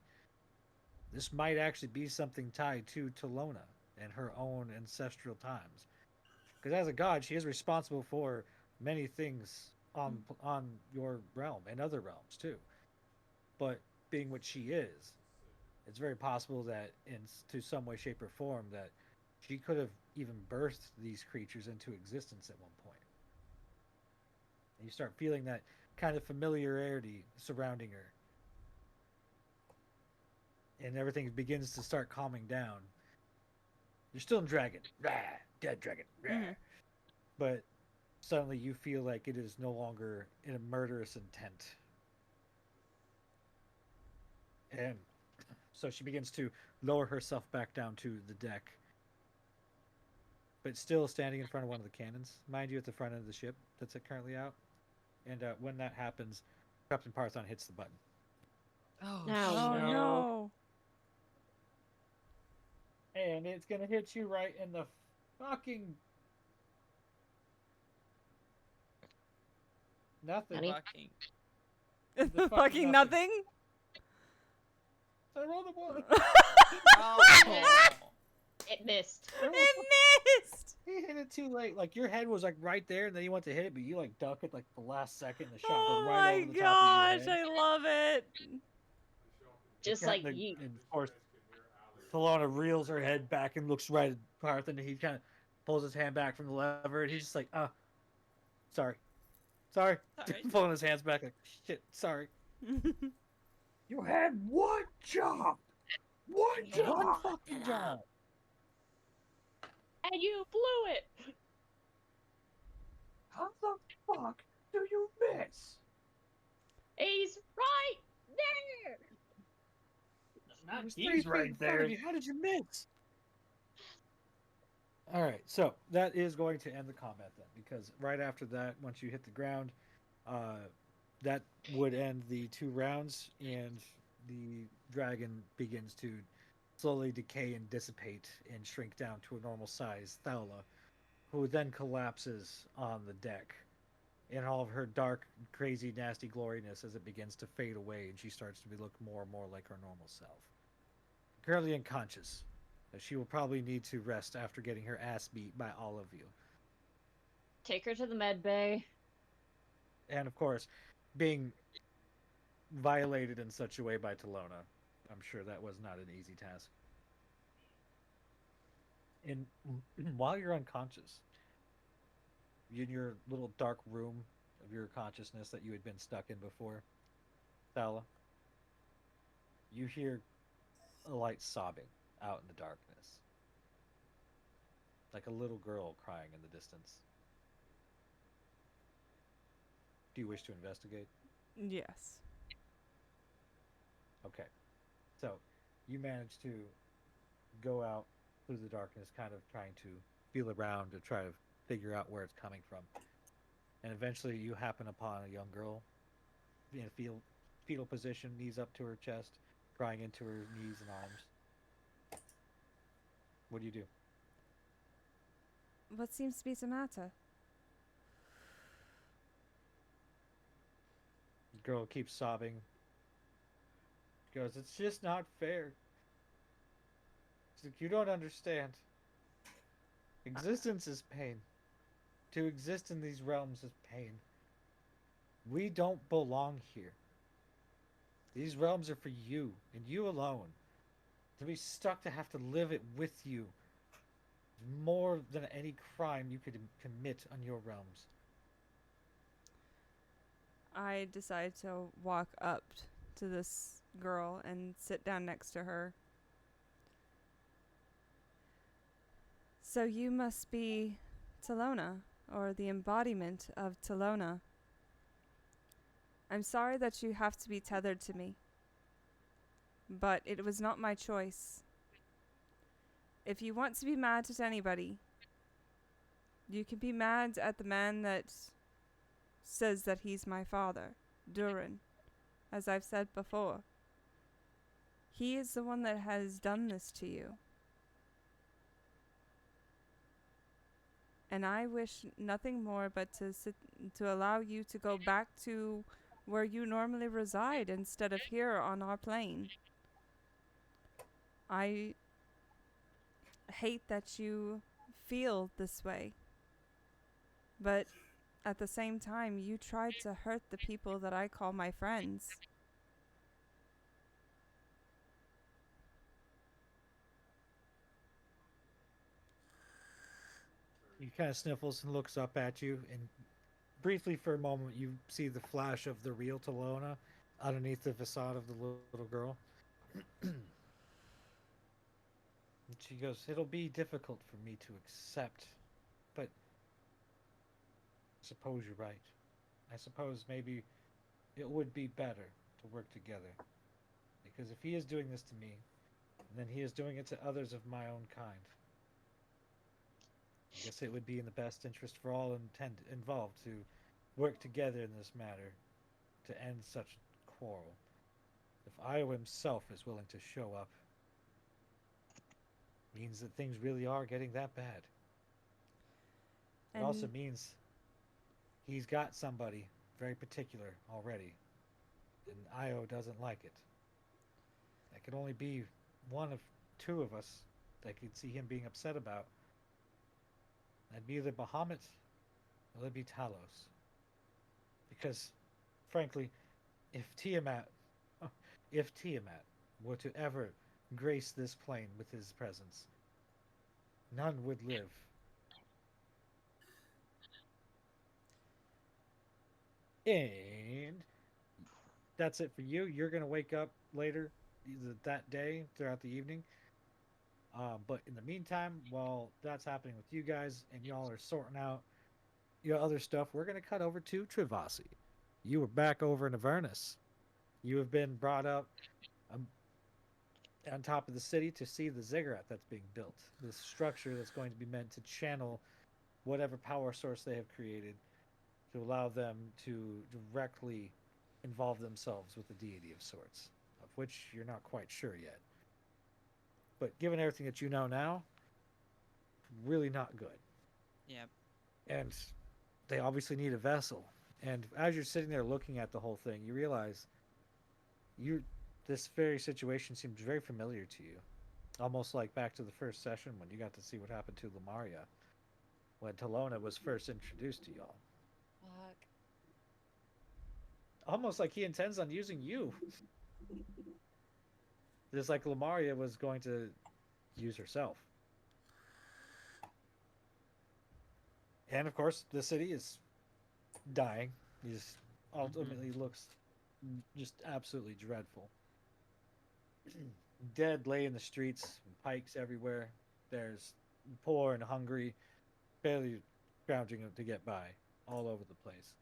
this might actually be something tied to Talona and her own ancestral times. Because as a god, she is responsible for many things on your realm and other realms too. But being what she is, it's very possible that to some way, shape, or form that she could have even birthed these creatures into existence at one point. And you start feeling that kind of familiarity surrounding her. And everything begins to start calming down. You're still in dragon. Rah, dead dragon. Rah. Mm-hmm. But suddenly you feel like it is no longer in a murderous intent. And so she begins to lower herself back down to the deck. But still standing in front of one of the cannons. Mind you, at the front end of the ship that's currently out. And when that happens, Captain Parthon hits the button. Oh, Oh shit. no. And it's going to hit you right in the fucking... Nothing. Honey? Fucking. The Fucking nothing? I rolled a 1. Oh. It missed. It missed! He hit it too late. Like your head was like right there, and then you went to hit it, but you like duck it like the last second. And the shot Oh goes right my over the top of gosh, your head. I love it. Just like And you. of course, Thaola reels her head back and looks right at Parth, and he kind of pulls his hand back from the lever, and he's just like, sorry. Sorry. Pulling his hands back like, shit, sorry. You had one job. One fucking job. And you blew it. How the fuck do you miss? He's right there. Not He's he's 3 right feet in front there. of you. How did you miss? All right, so that is going to end the combat then, because right after that, once you hit the ground, that would end the 2 rounds, and the dragon begins to slowly decay and dissipate and shrink down to a normal size Thaola, who then collapses on the deck in all of her dark, crazy, nasty gloriness as it begins to fade away and she starts to look more and more like her normal self. Currently unconscious. She will probably need to rest after getting her ass beat by all of you. Take her to the med bay. And of course, being violated in such a way by Talona, I'm sure that was not an easy task. And while you're unconscious, in your little dark room of your consciousness that you had been stuck in before, Thaola, you hear a light sobbing out in the darkness. Like a little girl crying in the distance. Do you wish to investigate? Yes. Okay. So, you manage to go out through the darkness, kind of trying to feel around to try to figure out where it's coming from. And eventually you happen upon a young girl in a fetal position, knees up to her chest, crying into her knees and arms. What do you do? What seems to be the matter? The girl keeps sobbing. She goes, "It's just not fair." She's like, "You don't understand. Existence is pain. To exist in these realms is pain. We don't belong here. These realms are for you, and you alone. To be stuck to have to live it with you is more than any crime you could commit on your realms." I decide to walk up to this girl and sit down next to her. So you must be Thaola, or the embodiment of Thaola. I'm sorry that you have to be tethered to me, but it was not my choice. If you want to be mad at anybody, you can be mad at the man that says that he's my father, Durin, as I've said before. He is the one that has done this to you. And I wish nothing more but to allow you to go back to where you normally reside instead of here on our plane. I hate that you feel this way, but at the same time, you tried to hurt the people that I call my friends. He kind of sniffles and looks up at you, and briefly for a moment you see the flash of the real Thaola underneath the facade of the little girl. And she goes, "It'll be difficult for me to accept, but I suppose you're right. I suppose maybe it would be better to work together. Because if he is doing this to me, then he is doing it to others of my own kind. I guess it would be in the best interest for all involved to work together in this matter to end such quarrel. If Io himself is willing to show up, means that things really are getting that bad. It also means he's got somebody very particular already, and Io doesn't like it. That could only be one of two of us that could see him being upset about. That'd be either Bahamut or it'd be Talos. Because, frankly, if Tiamat, if Tiamat were to ever grace this plane with his presence, none would live. And that's it for you. You're going to wake up later that day throughout the evening. But in the meantime, while that's happening with you guys and y'all are sorting out your other stuff, we're going to cut over to Travasi. You were back over in Avernus. You have been brought up um, on top of the city to see the ziggurat that's being built. This structure that's going to be meant to channel whatever power source they have created to allow them to directly involve themselves with a deity of sorts, of which you're not quite sure yet. But given everything that you know now, really not good. Yep. And they obviously need a vessel. And as you're sitting there looking at the whole thing, you realize this very situation seems very familiar to you. Almost like back to the first session when you got to see what happened to Lamaria when Thaola was first introduced to y'all. Fuck. Almost like he intends on using you. Just like Lamaria was going to use herself. And of course, the city is dying. He just ultimately looks just absolutely dreadful. Dead lay in the streets, pikes everywhere. There's poor and hungry, barely scrounging to get by, all over the place.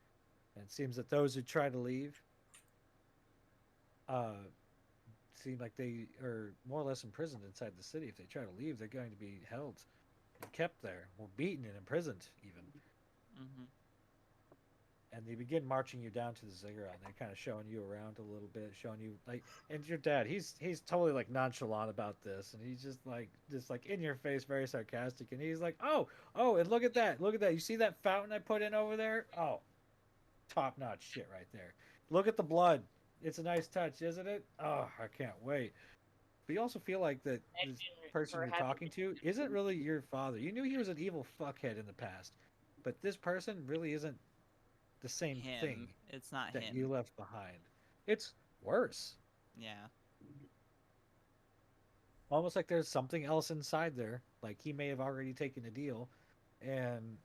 And it seems that those who try to leave seem like they are more or less imprisoned inside the city. If they try to leave, they're going to be held and kept there, or beaten and imprisoned, even. And they begin marching you down to the ziggurat, and they're kind of showing you around a little bit, showing you like, and your dad, he's totally like nonchalant about this, and he's just like in your face, very sarcastic, and he's like, oh, and look at that, you see that fountain I put in over there? Oh, top notch shit right there. Look at the blood. It's a nice touch, isn't it? Oh, I can't wait. But you also feel like that this Imagine person her you're having talking to isn't really your father. You knew he was an evil fuckhead in the past, but this person really isn't the same thing Him. It's not that you him. left behind. It's worse. Yeah. Almost like there's something else inside there. Like he may have already taken a deal, and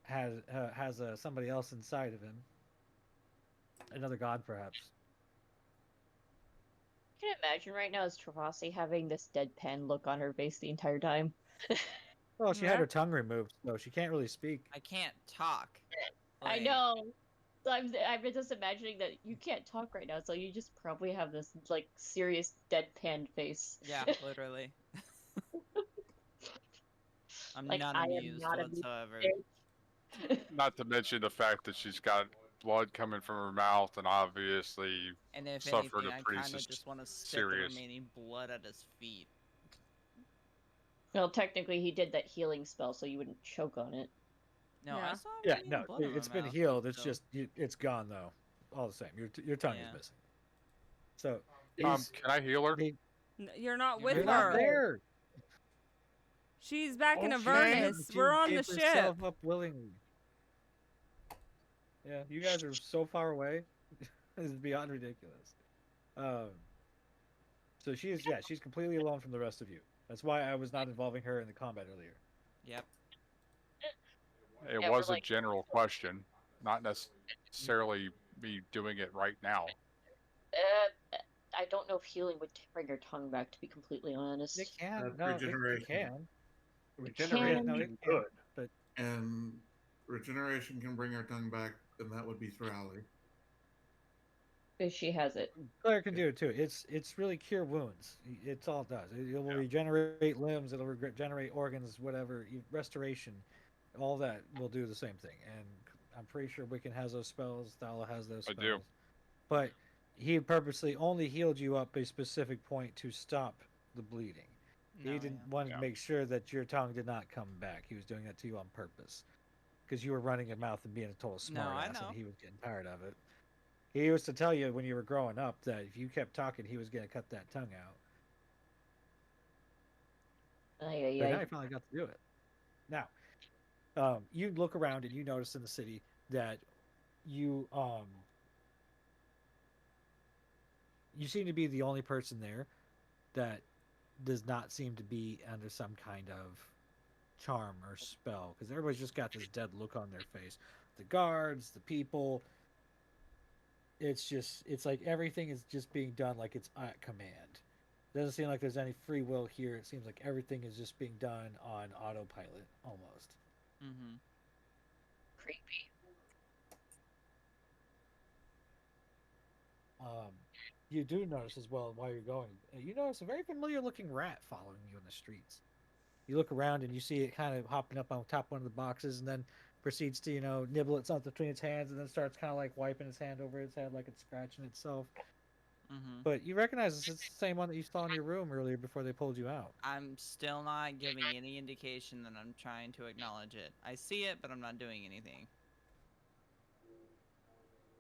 has somebody else inside of him. Another god, perhaps. I can imagine right now is Travasi having this deadpan look on her face the entire time. Well, she had Yeah. her tongue removed, so she can't really speak. I can't talk. I Like, know. So I'm just imagining that you can't talk right now, so you just probably have this like serious deadpan face. Yeah, literally. I'm Like not I am amused not a whatsoever. Not to mention the fact that she's got blood coming from her mouth and obviously And if suffered anything, a I pretty kind of just want to spit the serious. remaining blood at his feet. Well, technically he did that healing spell, so you wouldn't choke on it. No, I Yeah. saw Yeah, remaining no, blood in it's my been mouth, healed. It's so- just it's gone though. All the same, your tongue is Yeah. missing. So Can I heal her? You're not You're with you're not not her. there. She's back in Oh, Avernus. She We're on the gave ship. herself up willingly. Yeah, you guys are so far away. It's beyond ridiculous. Um, so she's completely alone from the rest of you. That's why I was not involving her in the combat earlier. Yep. It Yeah, was we're a like, general question, not necessarily me doing it right now. I don't know if healing would bring your tongue back, to be completely honest. It can. That's No, it regeneration. can. Regeneration No, Can- it is can. good, But and regeneration can bring our tongue back, and that would be Thaola. If she has it. Claire can do it too. It's really cure wounds. It's all it does. It will regenerate limbs. It'll regenerate organs. Whatever restoration, all that will do the same thing. And I'm pretty sure Wiccan has those spells. Thaola has those I spells. do. But he purposely only healed you up a specific point to stop the bleeding. No, He didn't yeah. want to Yeah. make sure that your tongue did not come back. He was doing that to you on purpose, because you were running your mouth and being a total No, I smartass, know. and he was getting tired of it. He used to tell you when you were growing up that if you kept talking, he was going to cut that tongue out. But now he finally got to do it. Now, you look around and you notice in the city that you you seem to be the only person there that does not seem to be under some kind of charm or spell, because everybody's just got this dead look on their face. The guards, the people. It's like everything is just being done like it's at command. Doesn't seem like there's any free will here. It seems like everything is just being done on autopilot almost. Mm-hmm. Creepy. You do notice as well while you're going. You notice a very familiar looking rat following you in the streets. You look around and you see it kind of hopping up on top of one of the boxes and then proceeds to, nibble at something between its hands and then starts kind of like wiping its hand over its head like it's scratching itself. Mm-hmm. But you recognize it's the same one that you saw in your room earlier before they pulled you out. I'm still not giving any indication that I'm trying to acknowledge it. I see it, but I'm not doing anything.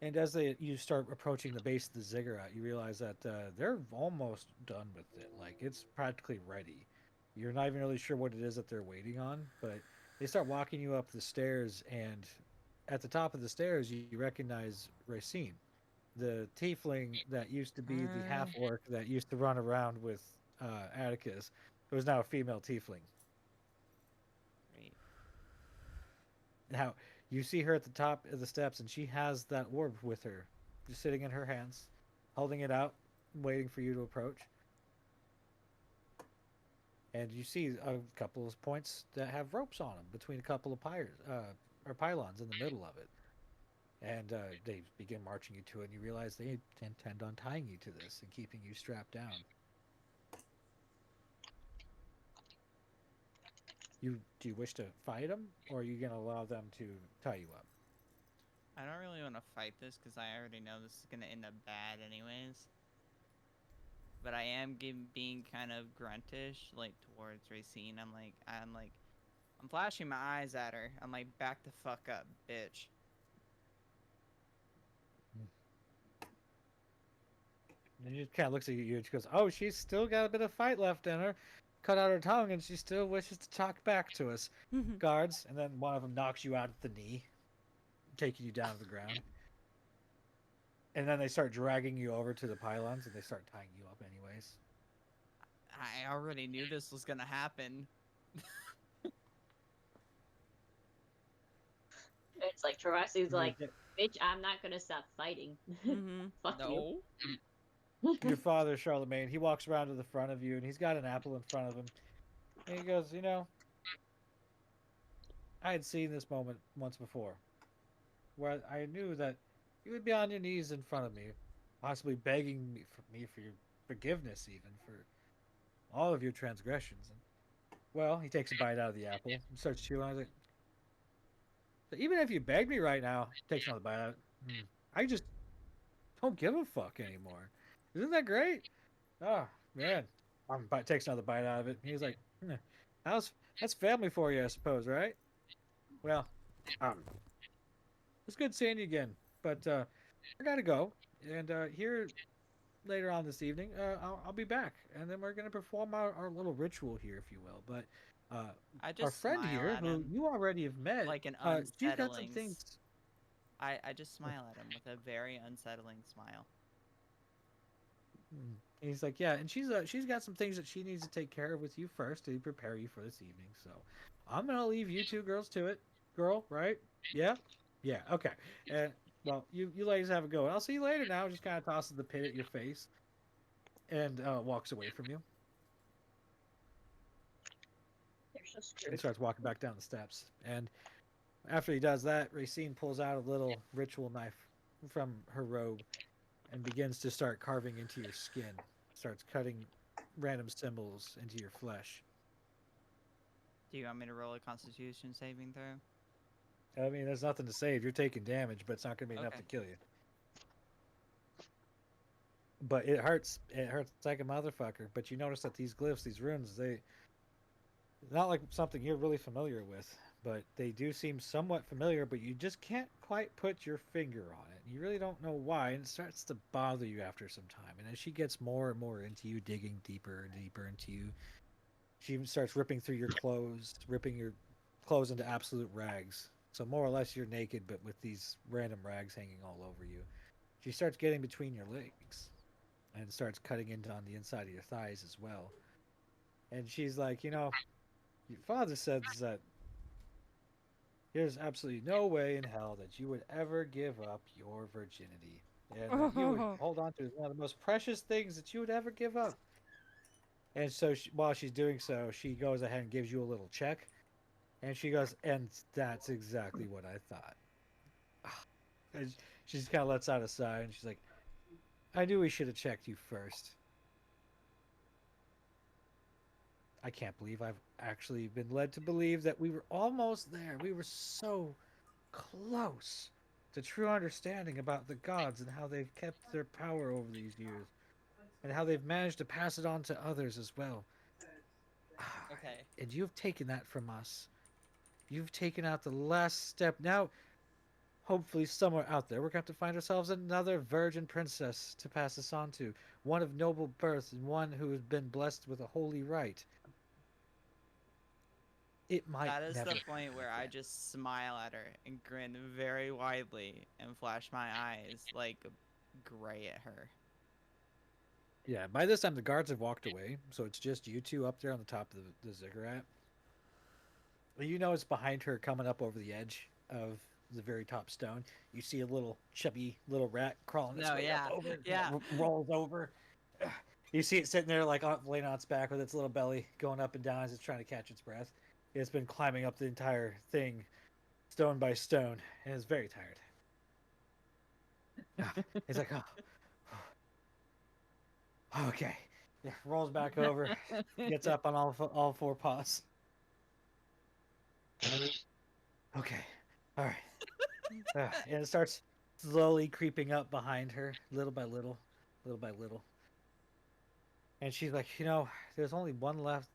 And as you start approaching the base of the ziggurat, you realize that they're almost done with it. Like, it's practically ready. You're not even really sure what it is that they're waiting on, but they start walking you up the stairs, and at the top of the stairs, you recognize Racine, the tiefling that used to be the half-orc that used to run around with Atticus, who is now a female tiefling. Great. Now, you see her at the top of the steps, and she has that orb with her, just sitting in her hands, holding it out, waiting for you to approach. And you see a couple of points that have ropes on them between a couple of pylons in the middle of it. And they begin marching you to it, and you realize they intend on tying you to this and keeping you strapped down. Do you wish to fight them, or are you going to allow them to tie you up? I don't really want to fight this because I already know this is going to end up bad anyways. But I am being kind of gruntish, like, towards Racine. I'm flashing my eyes at her. I'm like, back the fuck up, bitch. And she just kind of looks at you and she goes, "Oh, she's still got a bit of fight left in her. Cut out her tongue, and she still wishes to talk back to us, guards." And then one of them knocks you out at the knee, taking you down to the ground. And then they start dragging you over to the pylons, and they start tying you up, anyways. I already knew this was gonna happen. It's like Tarasi's like, Yeah. bitch, I'm not gonna stop fighting. Fuck you. No. Your father, Charlemagne, he walks around to the front of you, and he's got an apple in front of him. And he goes, "You know, I had seen this moment once before, where I knew that you would be on your knees in front of me, possibly begging me for your forgiveness, even for all of your transgressions." And, well, he takes a bite out of the apple and starts chewing on it. So even if you beg me right now, takes another bite out. I just don't give a fuck anymore. Isn't that great? Oh man, takes another bite out of it. He's like, that's family for you, I suppose, right? Well, it's good seeing you again, but I gotta go. And here later on this evening, I'll be back, and then we're gonna perform our little ritual here, if you will. But I our just friend smile here, at who him you already have met, like an she's got some unsettling. things. I just smile at him with a very unsettling smile. He's like, yeah, and she's got some things that she needs to take care of with you first to prepare you for this evening. So I'm gonna leave you two girls to it. Girl, right? Yeah, yeah, okay. And well, you ladies have a go. I'll see you later. Now, just kind of tosses the pit at your face, and walks away from you. They're so And screwed. he starts walking back down the steps. And after he does that, Racine pulls out a little ritual knife from her robe and begins to start carving into your skin. Starts cutting random symbols into your flesh. Do you want me to roll a Constitution saving throw? I mean, there's nothing to save. You're taking damage, but it's not going to be enough Okay. to kill you. But it hurts. It hurts like a motherfucker. But you notice that these glyphs, these runes, they not like something you're really familiar with, but they do seem somewhat familiar, but you just can't quite put your finger on it. You really don't know why, and it starts to bother you after some time. And as she gets more and more into you, digging deeper and deeper into you, she even starts ripping through your clothes, ripping your clothes into absolute rags. So more or less you're naked, but with these random rags hanging all over you. She starts getting between your legs and starts cutting into on the inside of your thighs as well. And she's like, you know, your father says that there's absolutely no way in hell that you would ever give up your virginity. And that you would hold on to as one of the most precious things that you would ever give up. And so while she's doing so, she goes ahead and gives you a little check. And she goes, and that's exactly what I thought. And she just kind of lets out a sigh, and she's like, I knew we should have checked you first. I can't believe I've actually been led to believe that we were almost there. We were so close to true understanding about the gods and how they've kept their power over these years, and how they've managed to pass it on to others as well. Okay. And you've taken that from us. You've taken out the last step. Now, hopefully, somewhere out there, we're going to have to find ourselves another virgin princess to pass this on to. One of noble birth and one who has been blessed with a holy right. It might That is never the point where I just smile at her and grin very widely and flash my eyes like gray at her. Yeah, by this time the guards have walked away, so it's just you two up there on the top of the ziggurat. You know it's behind her coming up over the edge of the very top stone. You see a little chubby little rat crawling its way up over it. Yeah. Rolls over. You see it sitting there like laying on its back with its little belly going up and down as it's trying to catch its breath. It's been climbing up the entire thing, stone by stone, and is very tired. He's like, oh, okay. Yeah, rolls back over, gets up on all four paws. Okay, all right. And it starts slowly creeping up behind her, little by little, little by little. And she's like, you know, there's only one last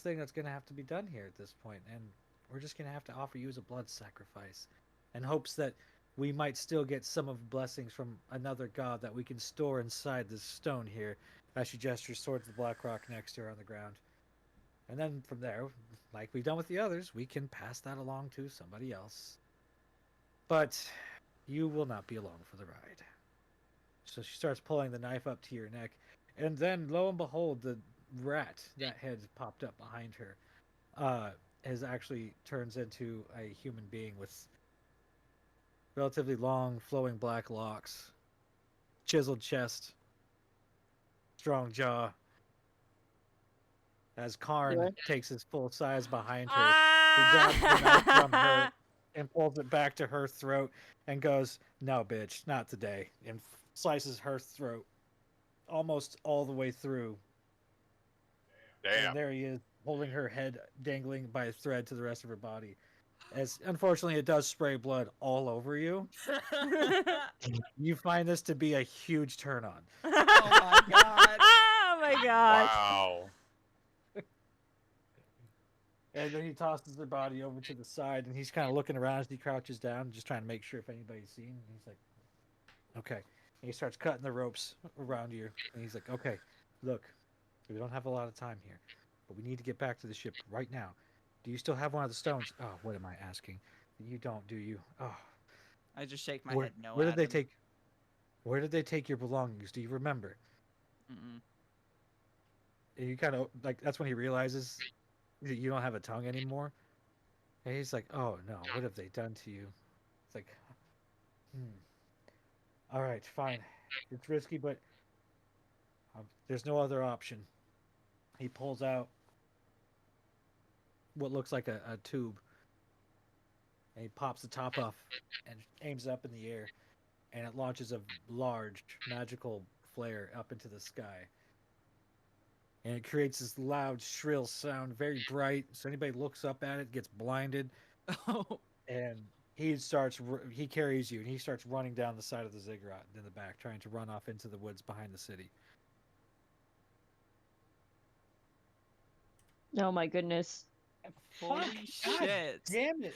thing that's gonna have to be done here at this point, and we're just gonna have to offer you as a blood sacrifice, in hopes that we might still get some of the blessings from another god that we can store inside this stone here. As she gestures towards the black rock next to her on the ground. And then from there, like we've done with the others, we can pass that along to somebody else. But you will not be alone for the ride. So she starts pulling the knife up to your neck. And then, lo and behold, the rat that had popped up behind her has actually turns into a human being with relatively long, flowing black locks, chiseled chest, strong jaw. As Karn takes his full size behind her, he grabs the knife from her and pulls it back to her throat and goes, "No, bitch, not today," and slices her throat almost all the way through. Damn. And there he is, holding her head dangling by a thread to the rest of her body. As unfortunately, it does spray blood all over you. You find this to be a huge turn on. Oh my god. Oh my god. Wow. And then he tosses her body over to the side, and he's kind of looking around as he crouches down, just trying to make sure if anybody's seen. And he's like, "Okay." And he starts cutting the ropes around you, and he's like, "Okay, look, we don't have a lot of time here, but we need to get back to the ship right now. Do you still have one of the stones?" "Oh, what am I asking? You don't, do you?" "Oh." I just shake my Where, head no. where did they Adam. take? Where did they take your belongings? Do you remember? Mm-mm. And you kind of like that's when he realizes that you don't have a tongue anymore. And he's like, "Oh no, what have they done to you?" It's like, all right, fine. It's risky, but there's no other option. He pulls out what looks like a tube, and he pops the top off and aims up in the air, and it launches a large magical flare up into the sky. And it creates this loud, shrill sound, very bright. So anybody looks up at it gets blinded. Oh. And he carries you, and he starts running down the side of the ziggurat in the back, trying to run off into the woods behind the city. Oh my goodness. Holy God shit. damn it.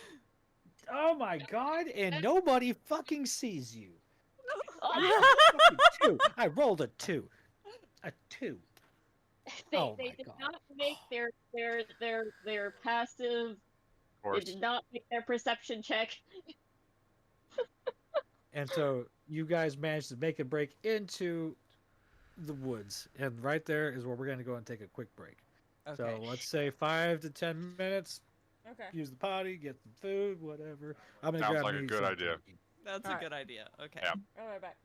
Oh my god, and nobody fucking sees you. Two. I rolled a 2. A 2. They Oh my did god. not make their passive. They did not make their perception check. And so you guys managed to make a break into the woods, and right there is where we're going to go and take a quick break. Okay. So let's say 5 to 10 minutes. Okay. Use the potty, get some food, whatever. I'm gonna Sounds grab like a me good some idea. turkey. That's a good idea. Okay. Yeah. All right, back.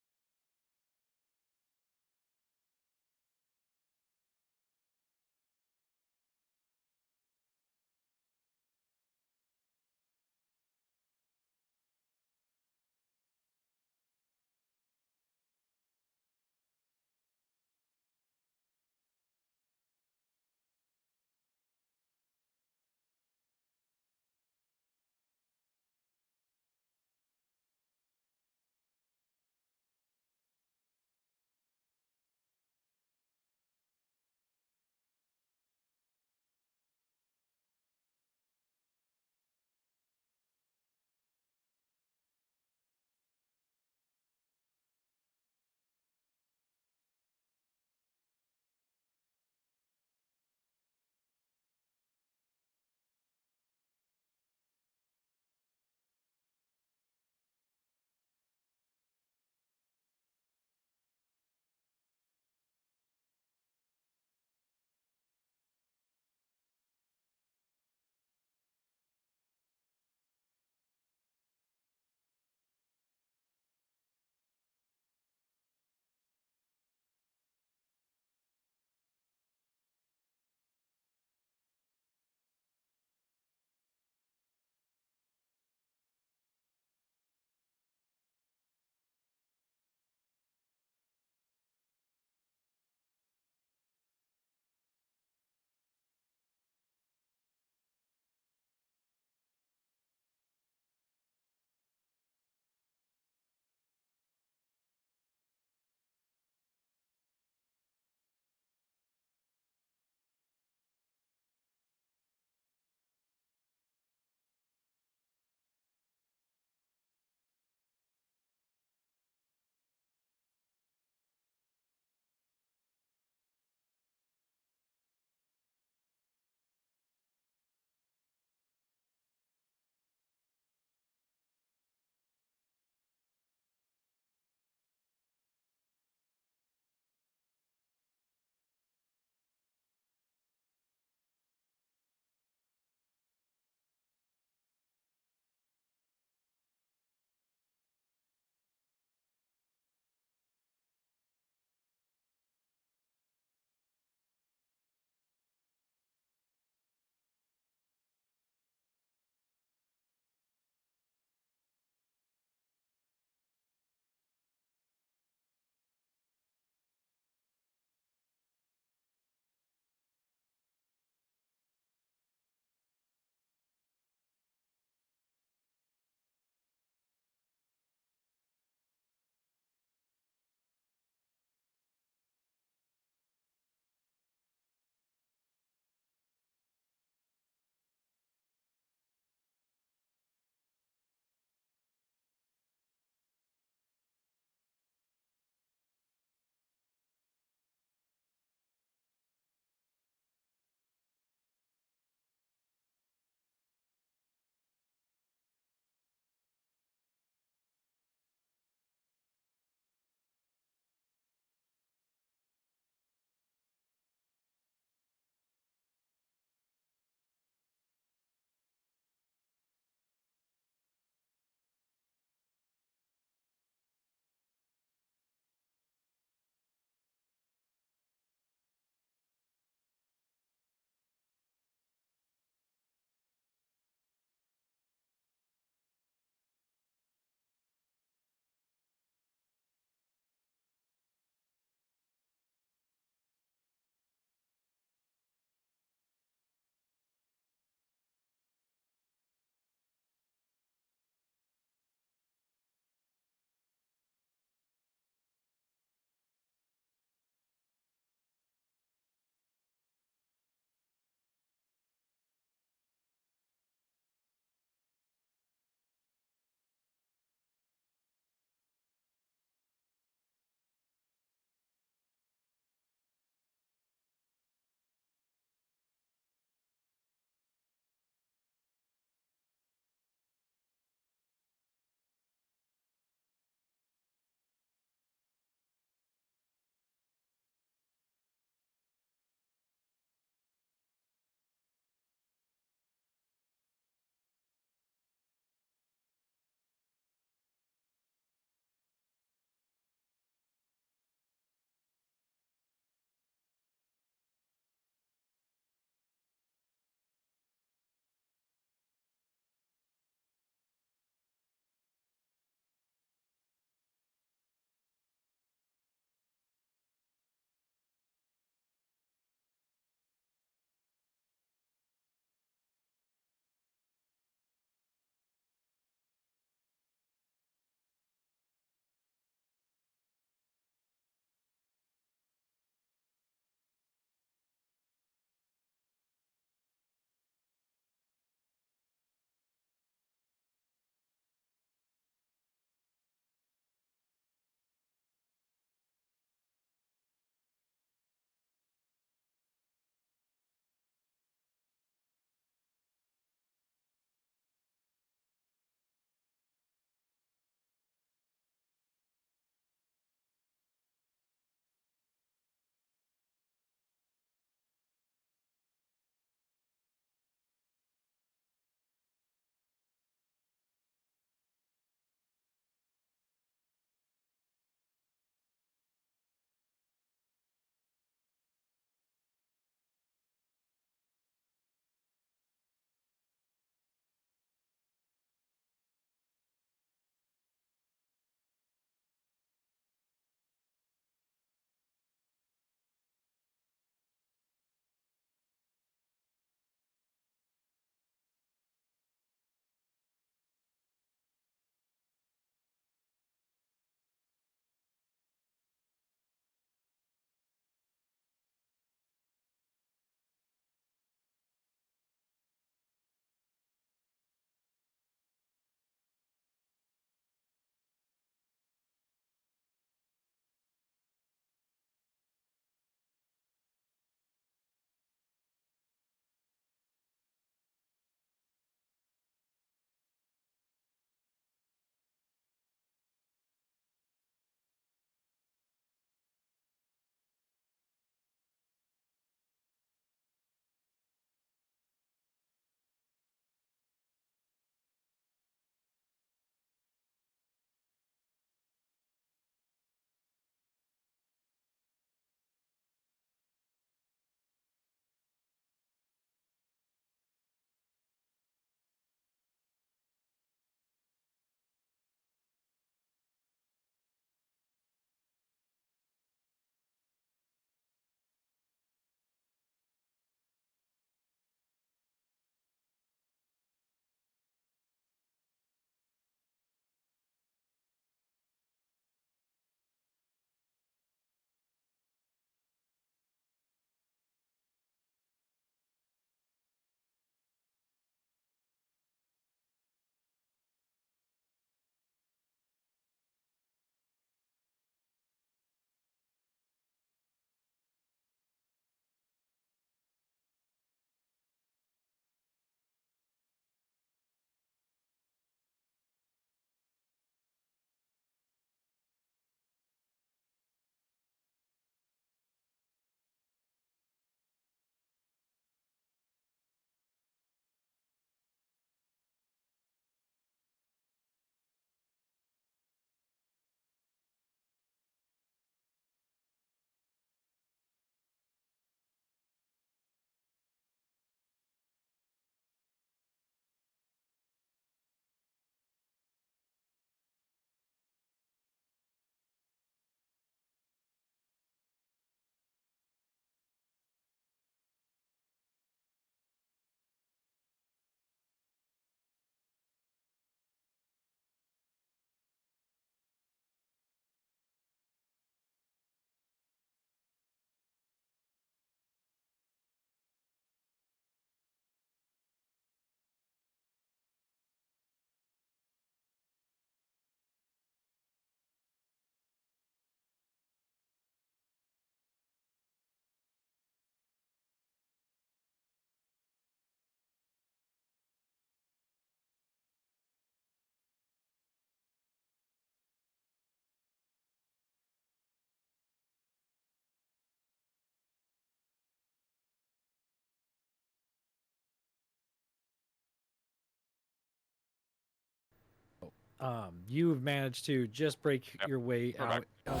You've managed to just break Yep, your way we're out. back.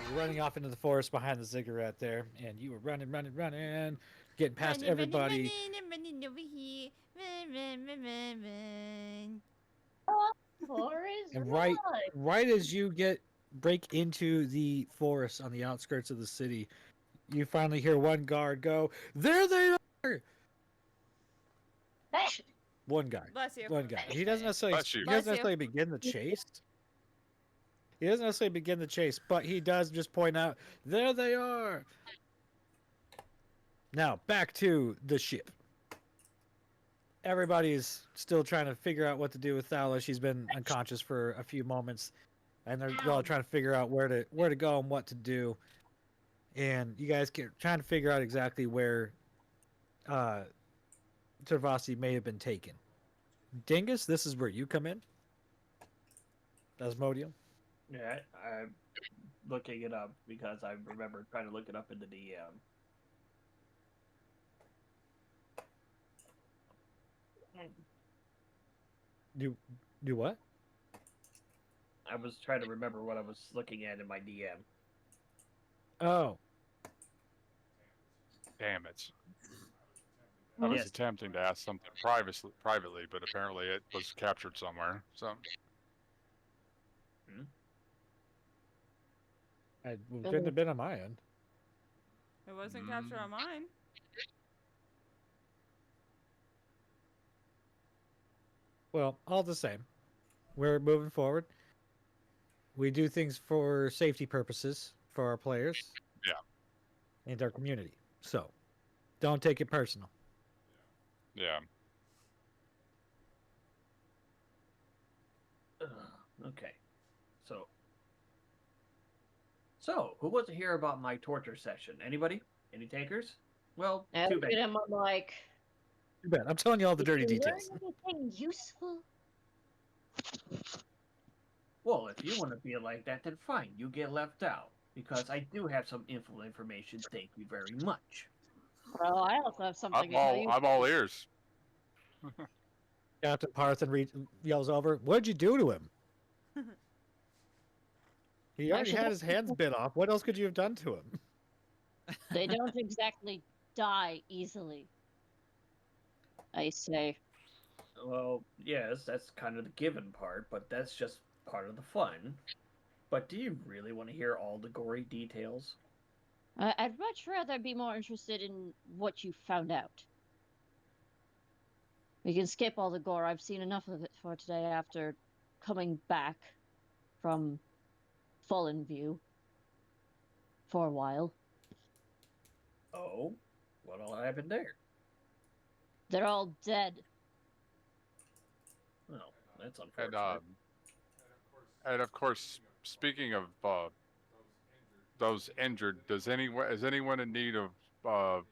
You're running off into the forest behind the ziggurat there, and you were running, getting past everybody. I'm running over here. Run. Forest And run! right as you break into the forest on the outskirts of the city, you finally hear one guard go, "There they are!" One guy. Bless you. One guy. He doesn't necessarily Bless you. he Bless doesn't you. necessarily begin the chase. He doesn't necessarily begin the chase, but he does just point out, "There they are." Now, back to the ship. Everybody's still trying to figure out what to do with Thaola. She's been unconscious for a few moments, and they're all trying to figure out where to go and what to do. And you guys trying to figure out exactly where Tervasi may have been taken. Dingus, this is where you come in. Asmodeum. Yeah, I'm looking it up because I remember trying to look it up in the DM. Do what? I was trying to remember what I was looking at in my DM. Oh, Damn it. I was Yes. attempting to ask something privately, but apparently it was captured somewhere. So it couldn't have been on my end. It wasn't captured on mine. Well, all the same, we're moving forward. We do things for safety purposes for our players. Yeah. And our community. So, don't take it personal. yeah. Okay. So, who wants to hear about my torture session? Anybody? Any takers? Well, I too look bad. at him, I'm like, Too bad. I'm telling you all the did dirty you details. learn anything useful? Well, if you want to be like that, then fine. You get left out. Because I do have some information. Thank you very much. Well, I also have something I'm to tell you. all ears. Captain Parthen yells over, "What'd you do to him?" He already Actually, had his hands bit off. What else could you have done to him? They don't exactly die easily. I say. Well, yes, that's kind of the given part, but that's just part of the fun. But do you really want to hear all the gory details? I'd much rather be more interested in what you found out. We can skip all the gore. I've seen enough of it for today after coming back from Fallen View for a while. Oh, what all happened there? They're all dead. Well, that's And unfortunate. and of course, speaking of those injured, is anyone in need of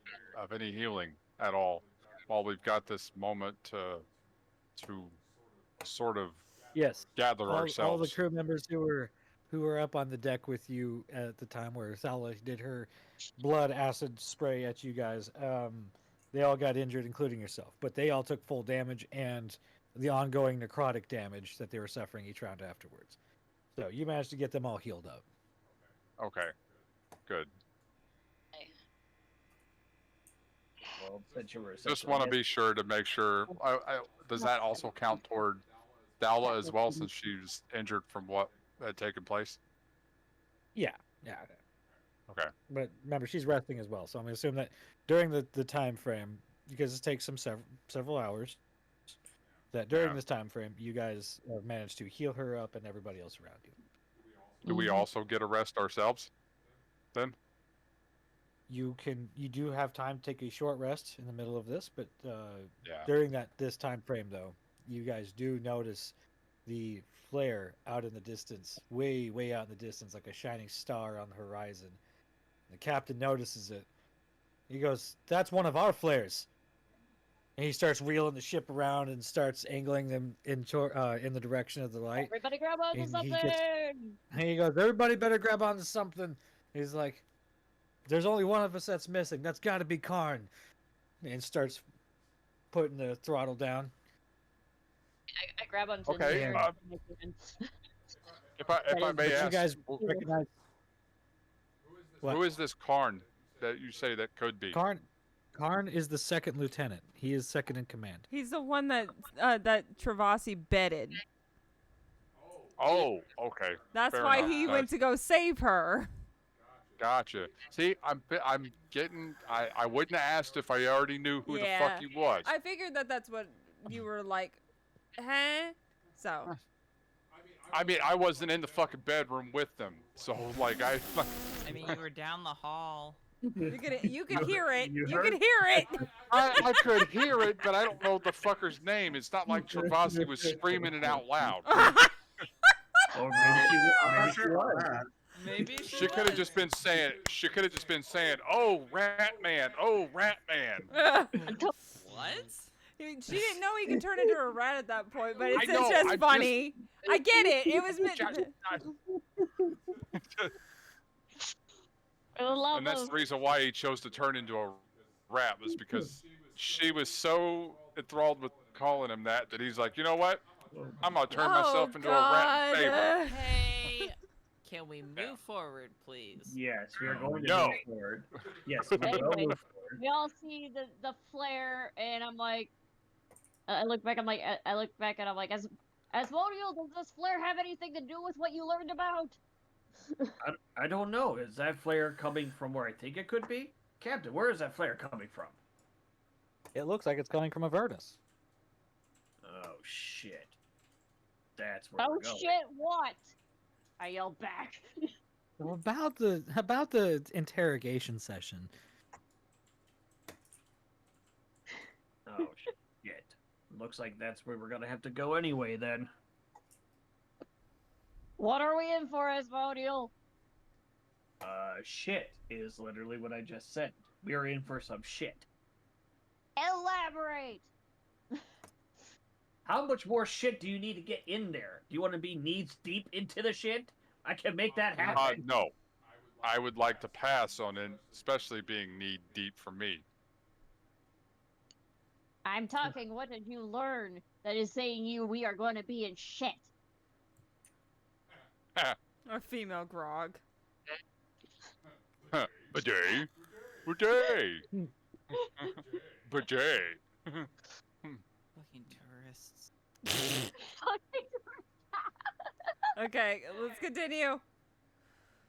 any healing at all? While we've got this moment to sort of Yes. gather All the ourselves. crew members who were up on the deck with you at the time where Thaola did her blood acid spray at you guys, they all got injured, including yourself. But they all took full damage and the ongoing necrotic damage that they were suffering each round afterwards. So you managed to get them all healed up. Okay, good. Well, since you were Just want to be sure to make sure. Does that also count toward Thaola as well, since she was injured from what had taken place? Yeah. Okay. But remember, she's resting as well. So I'm going to assume that during the time frame, because it takes some several hours, that during this time frame, you guys have managed to heal her up and everybody else around you. Do we also get a rest ourselves then? You do have time to take a short rest in the middle of this, but during this time frame, though, you guys do notice the flare out in the distance, way out in the distance, like a shining star on the horizon. The captain notices it. He goes, "That's one of our flares." And he starts reeling the ship around and starts angling them in the direction of the light. Everybody grab onto And something! And he goes, "Everybody better grab onto something." He's like, "There's only one of us that's missing. That's got to be Karn." And starts putting the throttle down. I grab onto Okay, the air. if I may But you ask, guys recognize who is this Karn that you say that could be? Karn is the second lieutenant. He is second in command. He's the one that that Travasi bedded. Oh, okay. That's Fair why enough. he went to go save her. Gotcha. See, I'm getting. I wouldn't have asked if I already knew who the fuck he was. I figured that's what you were like, huh? So. I mean, I wasn't in the fucking bedroom with them, so like I. I mean, you were down the hall. You could hear it. You heard? could hear it. I could hear it, but I don't know the fucker's name. It's not like Travasi was screaming it out loud. Or maybe she was. Maybe She could have just been saying. She could have just been saying, "Oh, Rat Man! Oh, Rat Man!" What? She didn't know he could turn into a rat at that point, but it's I know, just I funny. I get it. It was meant. And that's the reason why he chose to turn into a rat, was because she was so enthralled with calling him that he's like, you know what? I'm gonna turn myself into a rat in favor. Hey, can we move forward, please? Yes, we are going to No. move forward. Yes, we will move forward. We all see the flare, and I'm like, I look back. I'm like, I look back, and I'm like, Asmodeus, does this flare have anything to do with what you learned about? I don't know. Is that flare coming from where I think it could be? Captain, where is that flare coming from? It looks like it's coming from Avernus. Oh, shit. That's where Oh we're going. shit! What? I yelled back. About the interrogation session. Oh, shit. Looks like that's where we're gonna have to go anyway, then. What are we in for, Asmodeus? Shit is literally what I just said. We are in for some shit. Elaborate. How much more shit do you need to get in there? Do you want to be knees deep into the shit? I can make that happen. No. I would like to pass on it, especially being knee deep for me. I'm talking. What did you learn that is saying we are going to be in shit? Or female grog. Bidet. Bidet. Bidet. Fucking tourists. Okay, let's continue.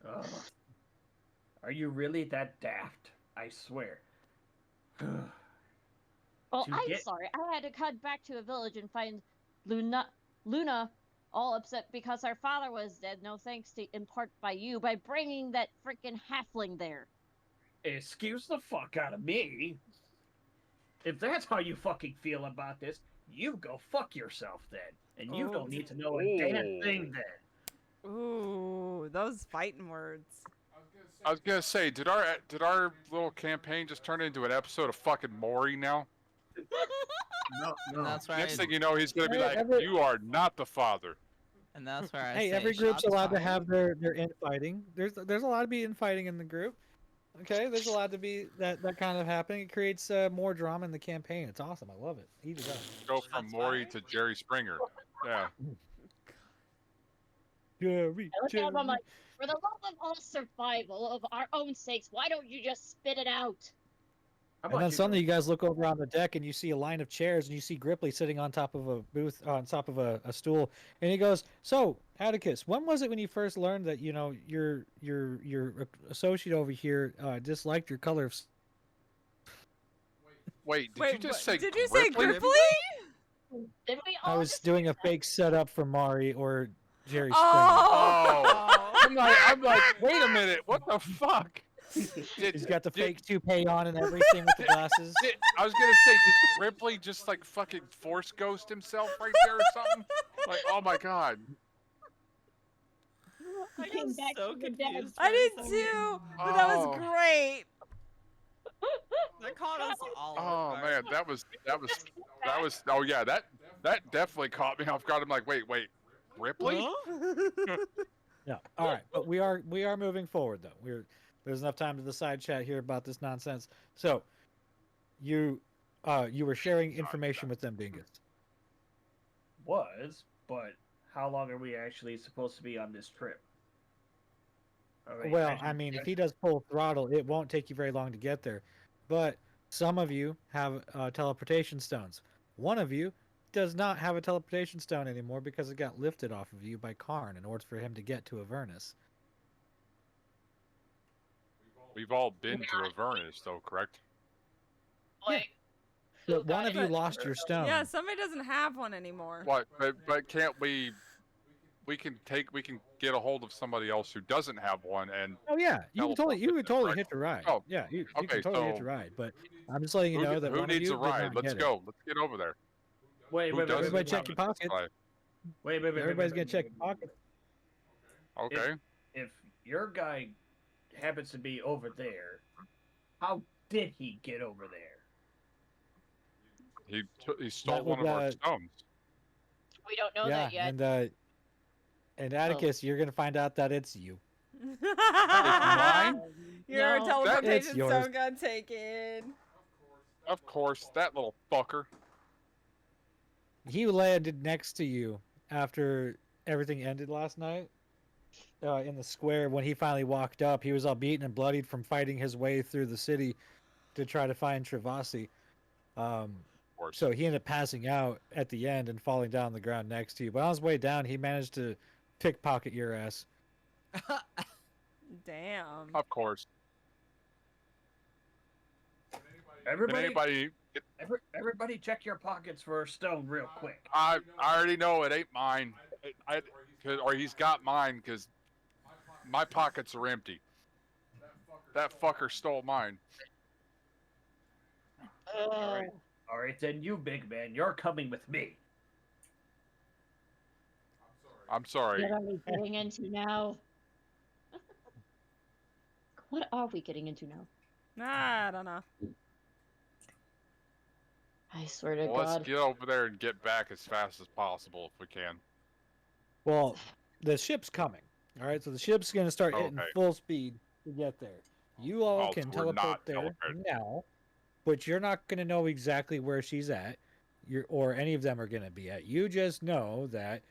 Ugh. Are you really that daft? I swear. Well, To I'm get- sorry. I had to cut back to a village and find Luna all upset because our father was dead. No thanks to in part by you by bringing that freaking halfling there. Excuse the fuck out of me. If that's how you fucking feel about this, you go fuck yourself then. And you don't need to know a damn thing then. Ooh, those fighting words. I was gonna say, did our little campaign just turn into an episode of fucking Maury now? No, And no. that's where Next I, thing you know, he's gonna be like, Every- "You are not the father." and that's where I Hey, say every group's shots allowed to fired. have their infighting. There's allowed to be infighting in the group. Okay, there's allowed to be that kind of happening. It creates more drama in the campaign. It's awesome. I love it. Easy done. Go from Shots Maury fired? to Jerry Springer. Yeah. Jerry, I look at him, I'm like, for the love of all survival of our own sakes, why don't you just spit it out? How And about then you suddenly go- you guys look over on the deck and you see a line of chairs and you see Gripply sitting on top of a booth, on top of a stool, and he goes, "So, Atticus, when was it when you first learned that your associate over here disliked your color of?" Wait, did you just say? Did you say Gripply? Gripply? Did we I all was just doing a fake setup for Mari or Jerry Springer. Oh, I'm like, wait a minute, what the fuck? He's got the fake toupee on and everything with the glasses. I was gonna say, did Gripply just like fucking force ghost himself right there or something? Like, oh my god. I came got back so from the dead? confused. I for a did second. too, but that was Oh. great. That caught us all. Oh off man, guard. that was. Oh yeah, that definitely caught me off guard. I'm like, wait, Ripley? Yeah. All right, but we are moving forward though. There's enough time to the side chat here about this nonsense. So, you were sharing information with them, Dingus. was, but how long are we actually supposed to be on this trip? Well, I mean, if he does full throttle, it won't take you very long to get there. But some of you have teleportation stones. One of you does not have a teleportation stone anymore because it got lifted off of you by Karn in order for him to get to Avernus. We've all been to Avernus, though, correct? Like, But one of you lost your stone. Yeah, somebody doesn't have one anymore. What? But can't we? We can get a hold of somebody else who doesn't have one, and Oh yeah, you can totally hitch a ride. Oh, yeah, you okay, can totally hitch a so ride. But I'm just letting you know that who one of needs you a ride? did not Let's get go. it. Let's get over there. Wait, Everybody check your pockets. Wait, Everybody's gonna check your pockets. Okay. If your guy happens to be over there, how did he get over there? He stole That one was, of our stones. we don't know Yeah, that yet. and Atticus, you're gonna find out that it's you. It's mine. Your No. teleportation It's yours. stone got taken. Of course, that little fucker. He landed next to you after everything ended last night. In the square, when he finally walked up, he was all beaten and bloodied from fighting his way through the city to try to find Travasi. So he ended up passing out at the end and falling down on the ground next to you. But on his way down, he managed to pickpocket your ass. Damn. Of course. Everybody check your pockets for a stone real quick. I already know it ain't mine. Or he's got mine because my pockets are empty. That fucker stole mine. All right, then you, big man, you're coming with me. I'm sorry. What are we getting into now? What are we getting into now? I don't know. I swear to Well, God. let's get over there and get back as fast as possible if we can. Well, the ship's coming. All right, so the ship's going to start hitting Okay. full speed to get there. You all can so we're teleport not there teleported. now, but you're not going to know exactly where she's at, or any of them are going to be at. You just know that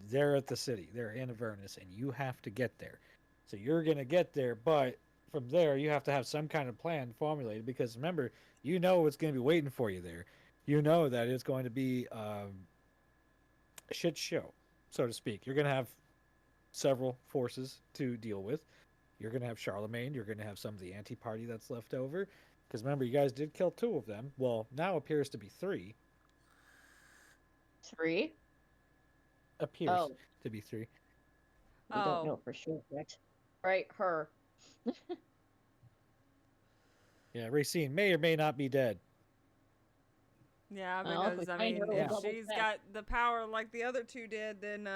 they're at the city. They're in Avernus, and you have to get there. So you're going to get there, but from there, you have to have some kind of plan formulated because remember, you know what's going to be waiting for you there. You know that it's going to be a shit show, so to speak. You're going to have several forces to deal with. You're going to have Charlemagne. You're going to have some of the anti-party that's left over. Because remember, you guys did kill 2 of them. Well, now appears to be 3. 3? Appears to be 3. We don't know for sure yet. Right, her. Yeah, Racine may or may not be dead. Yeah, Well, if because we I find mean, her, we'll if double she's check. got the power like the other 2 did, then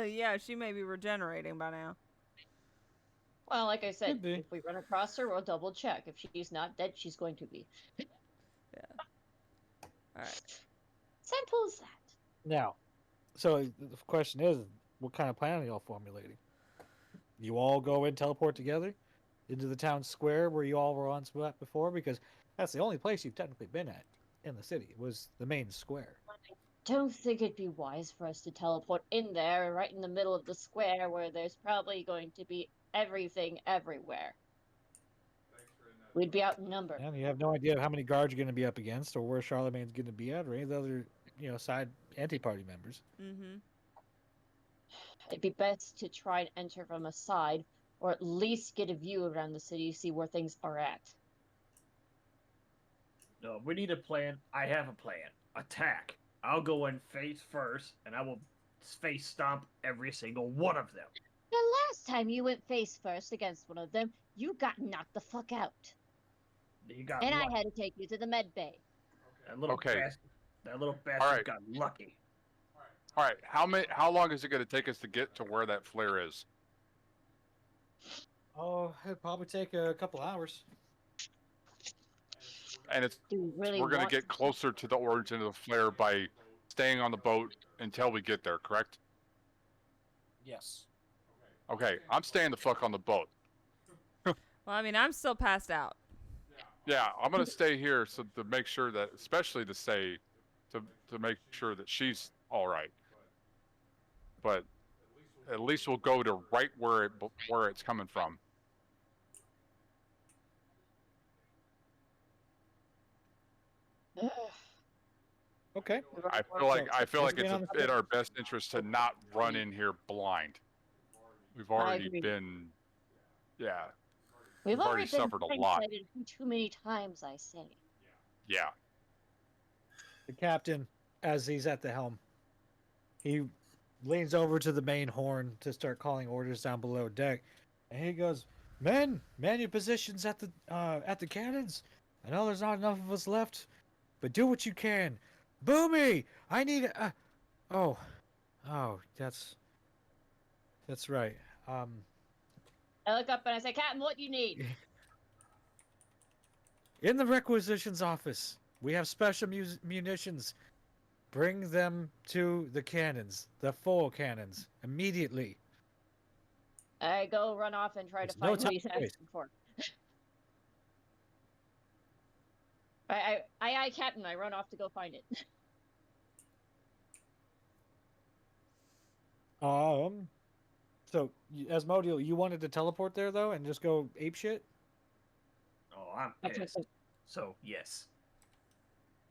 yeah, she may be regenerating by now. Well, like I said, Could be. if we run across her, we'll double check. If she's not dead, she's going to be. Yeah. All right. Simple as that. Now, so the question is, what kind of plan are y'all formulating? You all go and teleport together into the town square where you all were on spot before? Because that's the only place you've technically been at in the city, was the main square. Don't think it'd be wise for us to teleport in there, right in the middle of the square, where there's probably going to be everything everywhere. We'd be outnumbered. And you have no idea how many guards you're going to be up against, or where Charlemagne's going to be at, or any of the other, side anti-party members. Mm-hmm. It'd be best to try and enter from a side, or at least get a view around the city, see where things are at. No, we need a plan. I have a plan. Attack. I'll go in face first, and I will face stomp every single one of them. The last time you went face first against one of them, you got knocked the fuck out. You got And lucky. I had to take you to the med bay. That little bastard All right. got lucky. All right. How long is it going to take us to get to where that flare is? Oh, it'd probably take a couple hours. And Do you really we're going to want get closer to the origin of the flare by staying on the boat until we get there, correct? Yes. Okay, I'm staying the fuck on the boat. Well, I mean, I'm still passed out. Yeah, I'm going to stay here to make sure that, especially to make sure that she's all right. But at least we'll go to right where it's coming from. Okay. I feel like it's in our best interest to not run in here blind. We've already been, yeah. We've already suffered a lot. Too many times, I say. Yeah. The captain, as he's at the helm, he leans over to the main horn to start calling orders down below deck, and he goes, "Men, man your positions at the cannons. I know there's not enough of us left, but do what you can. Boomy, I need oh, that's right. I look up and I say, Captain, what do you need? In the requisitions office, we have special munitions. Bring them to the cannons, the 4 cannons, immediately." I go run off and try to find what he's asking for. I, Captain, I run off to go find it. So, Asmodeal, you wanted to teleport there, though, and just go apeshit? Oh, I'm pissed. So, yes.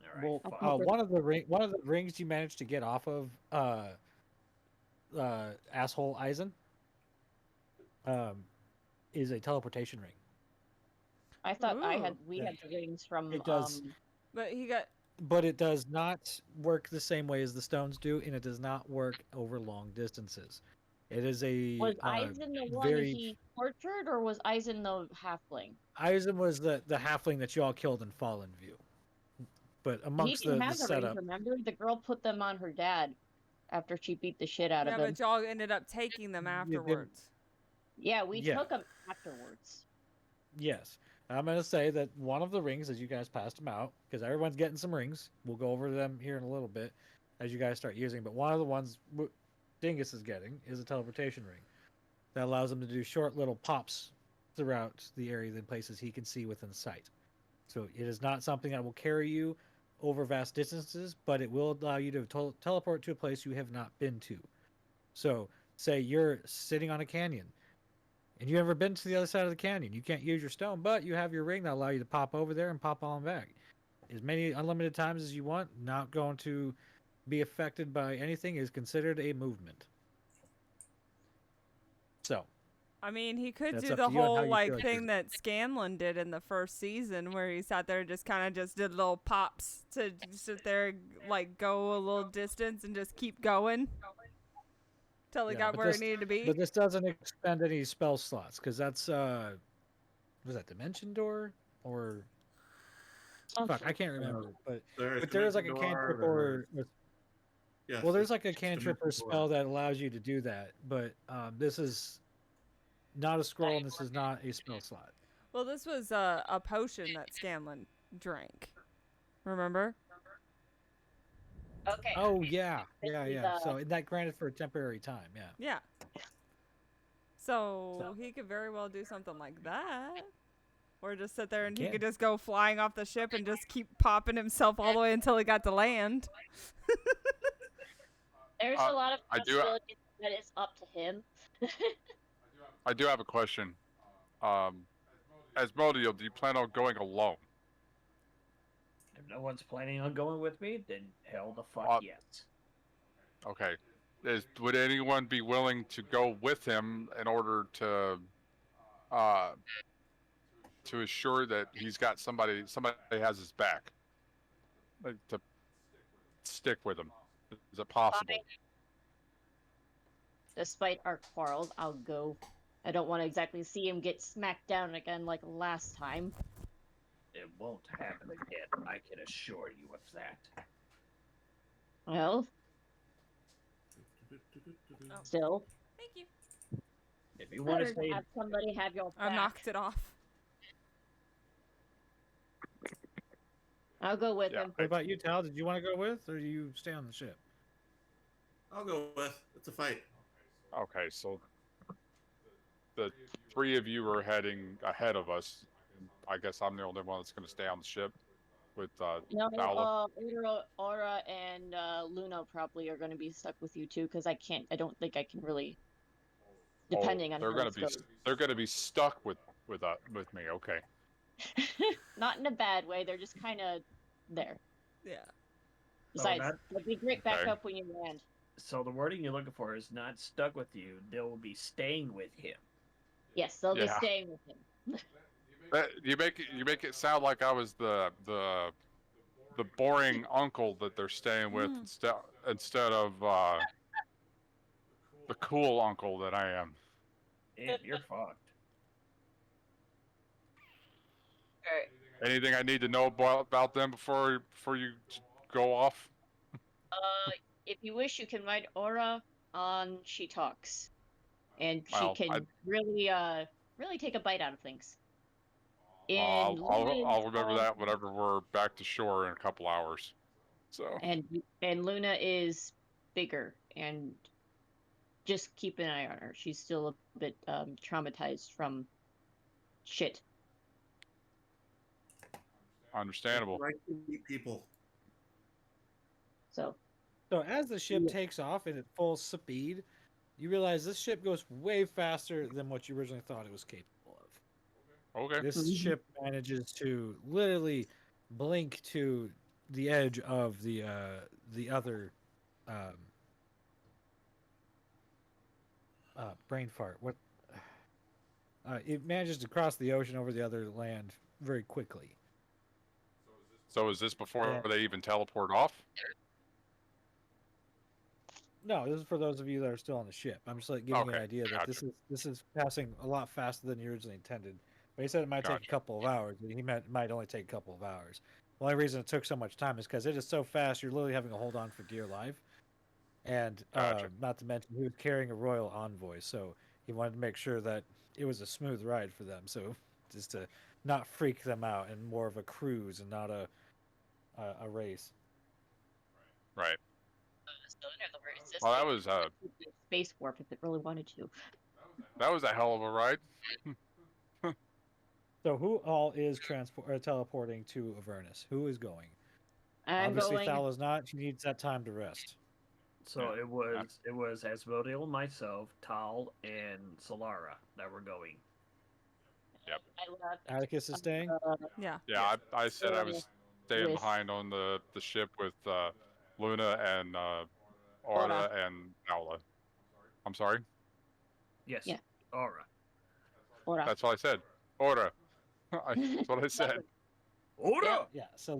All right. Well, one of the rings you managed to get off of asshole Eisen is a teleportation ring. I thought we had the rings from It does, but it does not work the same way as the stones do, and it does not work over long distances. It is a was Eisen the one that he tortured, or was Eisen the halfling? Eisen was the halfling that you all killed in Fallen View. But amongst the setup, remember, the girl put them on her dad after she beat the shit out of him. Yeah, but y'all ended up taking them afterwards. Yeah, we took them afterwards. Yes. I'm going to say that one of the rings, as you guys passed them out, because everyone's getting some rings. We'll go over them here in a little bit as you guys start using. But one of the ones Dingus is getting is a teleportation ring that allows him to do short little pops throughout the area in places he can see within sight. So it is not something that will carry you over vast distances, but it will allow you to teleport to a place you have not been to. So say you're sitting on a canyon and you've never been to the other side of the canyon. You can't use your stone, but you have your ring that allow you to pop over there and pop on back. As many unlimited times as you want, not going to be affected by anything, is considered a movement. So, I mean, he could do the whole thing that Scanlan did in the first season, where he sat there and just kind of just did little pops to sit there, like go a little distance and just keep going till he got where he needed to be. But this doesn't expend any spell slots, because that's was that Dimension Door or fuck? I can't remember. But there is like a cantrip or well, there's like a cantrip or spell that allows you to do that. But this is not a scroll, and this is not a spell slot. Well, this was a potion that Scanlan drank. Remember? Okay. Oh yeah. So that granted for a temporary time. Yeah. Yeah. So he could very well do something like that, or just sit there and he could just go flying off the ship and just keep popping himself all the way until he got to land. There's a lot of possibilities that it's up to him. I do have a question. Asmodeal, do you plan on going alone? If no one's planning on going with me, then hell the fuck yes. Okay. Would anyone be willing to go with him in order to assure that he's got somebody has his back? Like, to stick with him. Is it possible? Despite our quarrels, I'll go. I don't want to exactly see him get smacked down again like last time. It won't happen again, I can assure you of that. Well, still. Thank you. If you want to say, have somebody have your back. I knocked it off. I'll go with him. What about you, Tal? Did you want to go with, or do you stay on the ship? I'll go with. It's a fight. Okay, so the 3 of you are heading ahead of us. I guess I'm the only one that's going to stay on the ship with No, Thaola? Aura and Luna probably are going to be stuck with you too, because I don't think I can really, depending on they're how gonna this be goes. they're gonna be stuck with me. Okay. Not in a bad way. They're just kind of there. Yeah. Besides, that- they'll be great Okay. backup when you land. So the wording you're looking for is not stuck with you. They will be staying with him. Yes, they'll be Yeah. staying with him. You make it sound like I was the boring uncle that they're staying with instead of the cool uncle that I am. And you're fucked. Alright. Anything I need to know about them before you go off? If you wish, you can write Aura on She Talks, and she Well, can really take a bite out of things. I'll Luna remember that whenever we're back to shore in a couple hours. So. And Luna is bigger, and just keep an eye on her. She's still a bit traumatized from shit. Understandable. Right to meet people. So as the ship takes off and at full speed, you realize this ship goes way faster than what you originally thought it was capable of. Okay. This ship manages to literally blink to the edge of the other brain fart. What? It manages to cross the ocean over the other land very quickly. So is this before Yeah. they even teleport off? No, this is for those of you that are still on the ship. I'm just like giving you an Okay, idea that gotcha. this is passing a lot faster than you originally intended. But he said it might take a Gotcha. couple of hours. He might only take a couple of hours. The only reason it took so much time is because it is so fast. You're literally having to hold on for dear life. And Gotcha. not to mention, he was carrying a royal envoy, so he wanted to make sure that it was a smooth ride for them. So just to not freak them out, and more of a cruise and not a race. Right. So in other words, this Well, that thing was could space warp if it really wanted to. a hell of a ride. So who all is teleporting to Avernus? Who is going? I'm Obviously, going. Thaola's not. She needs that time to rest. So it was Asmodeus, myself, Tal, and Solara that were going. Yep. I left. Atticus is staying. Yeah. Yeah, I said I was staying With- behind on the ship with Luna and Aura and Thaola. I'm sorry. Yes. Yeah. Aura. Aura. That's what I said. Aura. That's what I said. Aura. Yeah. So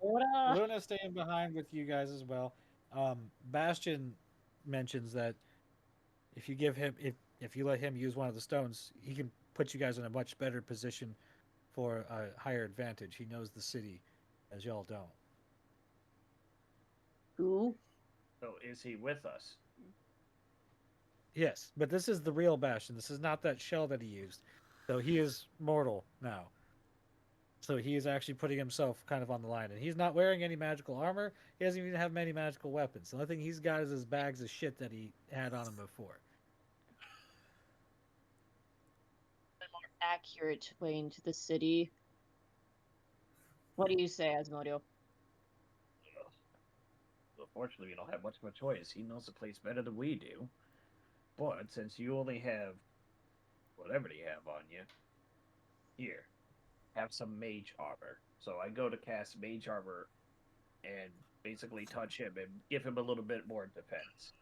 Luna's staying behind with you guys as well. Bastion mentions that if you give him if you let him use one of the stones, he can put you guys in a much better position for a higher advantage. He knows the city, as y'all don't. Who? So is he with us? Yes, but this is the real Bastion. This is not that shell that he used. So he is mortal now. So he is actually putting himself kind of on the line. And he's not wearing any magical armor. He doesn't even have many magical weapons. The only thing he's got is his bags of shit that he had on him before. A more accurate way into the city. What do you say, Asmodeus? Unfortunately, we don't have much of a choice. He knows the place better than we do. But since you only have whatever you have on you, here, have some mage armor. So I go to cast mage armor and basically touch him and give him a little bit more defense.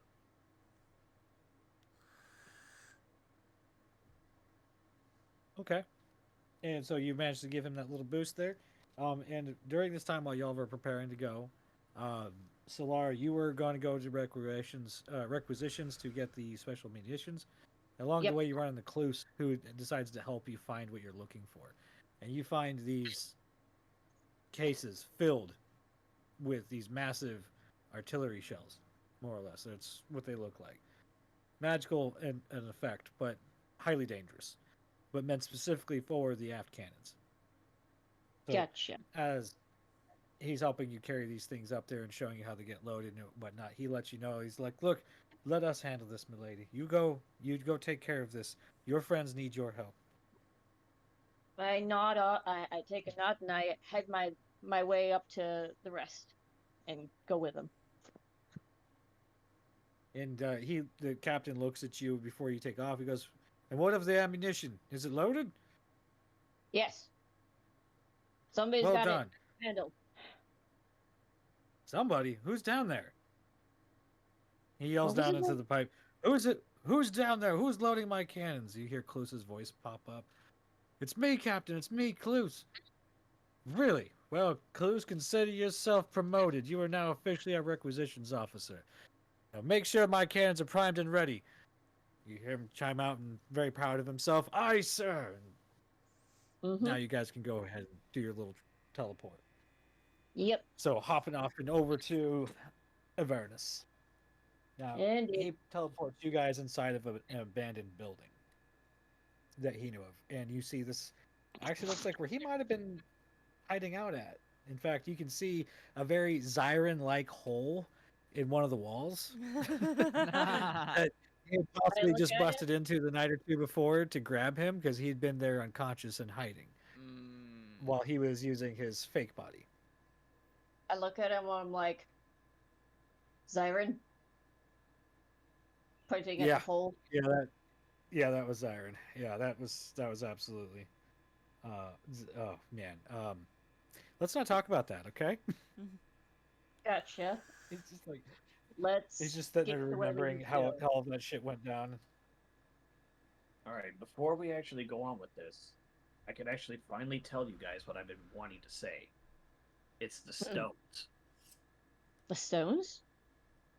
Okay. And so you managed to give him that little boost there. And during this time while y'all were preparing to go, Solar, you were going to go to requisitions to get the special munitions. Along the way, you run into Cluse, who decides to help you find what you're looking for. And you find these cases filled with these massive artillery shells, more or less. That's what they look like. Magical in effect, but highly dangerous. But meant specifically for the aft cannons. So Gotcha. as he's helping you carry these things up there and showing you how to get loaded and whatnot, he lets you know, he's like, look, let us handle this, milady. You go take care of this. Your friends need your help. I nod. I take a nod and I head my my way up to the rest and go with them. And the captain looks at you before you take off. He goes, "And what of the ammunition? Is it loaded?" Yes. Somebody's Well got done. it handled. Somebody? Who's down there? He yells What was down his into name? the pipe. Who's it? Who's down there? Who's loading my cannons? You hear Cluse's voice pop up. It's me, Captain. It's me, Cluse. Really? Well, Cluse, consider yourself promoted. You are now officially a requisitions officer. Now make sure my cannons are primed and ready. You hear him chime out and very proud of himself. Aye, sir. Mm-hmm. Now you guys can go ahead and do your little teleport. Yep. So hopping off and over to Avernus. Now Indeed. he teleports you guys inside of an abandoned building that he knew of, and you see this. Actually, looks like where he might have been hiding out at. In fact, you can see a very Zyron-like hole in one of the walls that he had possibly just busted into the night or two before to grab him because he'd been there unconscious and hiding while he was using his fake body. I look at him and I'm like, Zyron? Pointing at the hole. Yeah, that was Zyron. Yeah, that was absolutely. Oh man. Let's not talk about that, okay? Gotcha. It's just like Let's. He's just sitting get there to where we remembering need to how go. all of that shit went down. All right, before we actually go on with this, I can actually finally tell you guys what I've been wanting to say. It's the stones. The stones?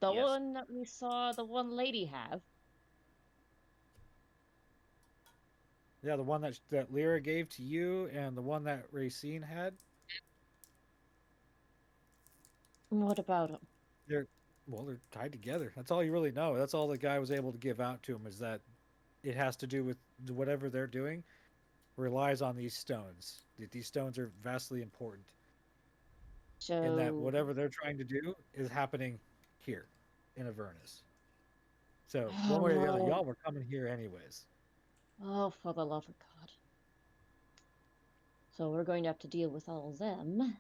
The Yes. one that we saw the one lady have. Yeah, the one that Lyra gave to you, and the one that Racine had. What about them? They're tied together. That's all you really know. That's all the guy was able to give out to him is that it has to do with whatever they're doing relies on these stones. These stones are vastly important. So. And that whatever they're trying to do is happening here in Avernus. So one way or the other, y'all were coming here anyways. Oh, for the love of God. So we're going to have to deal with all of them.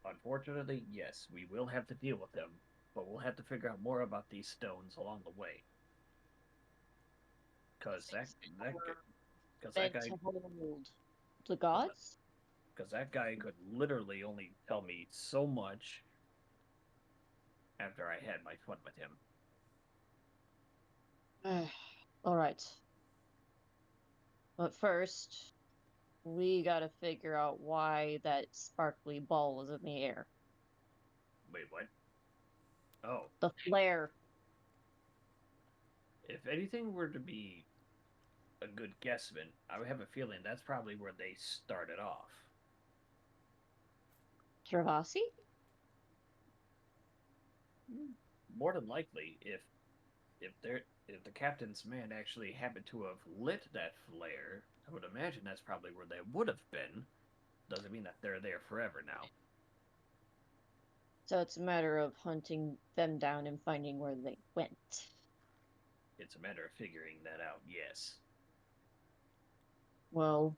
Unfortunately, yes, we will have to deal with them, but we'll have to figure out more about these stones along the way. Because that guy, to hold the gods? Because that guy could literally only tell me so much after I had my fun with him. All right. But first, we gotta figure out why that sparkly ball is in the air. Wait, what? Oh. The flare. If anything were to be a good guessman, I would have a feeling that's probably where they started off. Travasi? More than likely, if the captain's man actually happened to have lit that flare, I would imagine that's probably where they would have been. Doesn't mean that they're there forever now. So it's a matter of hunting them down and finding where they went. It's a matter of figuring that out, yes. Well,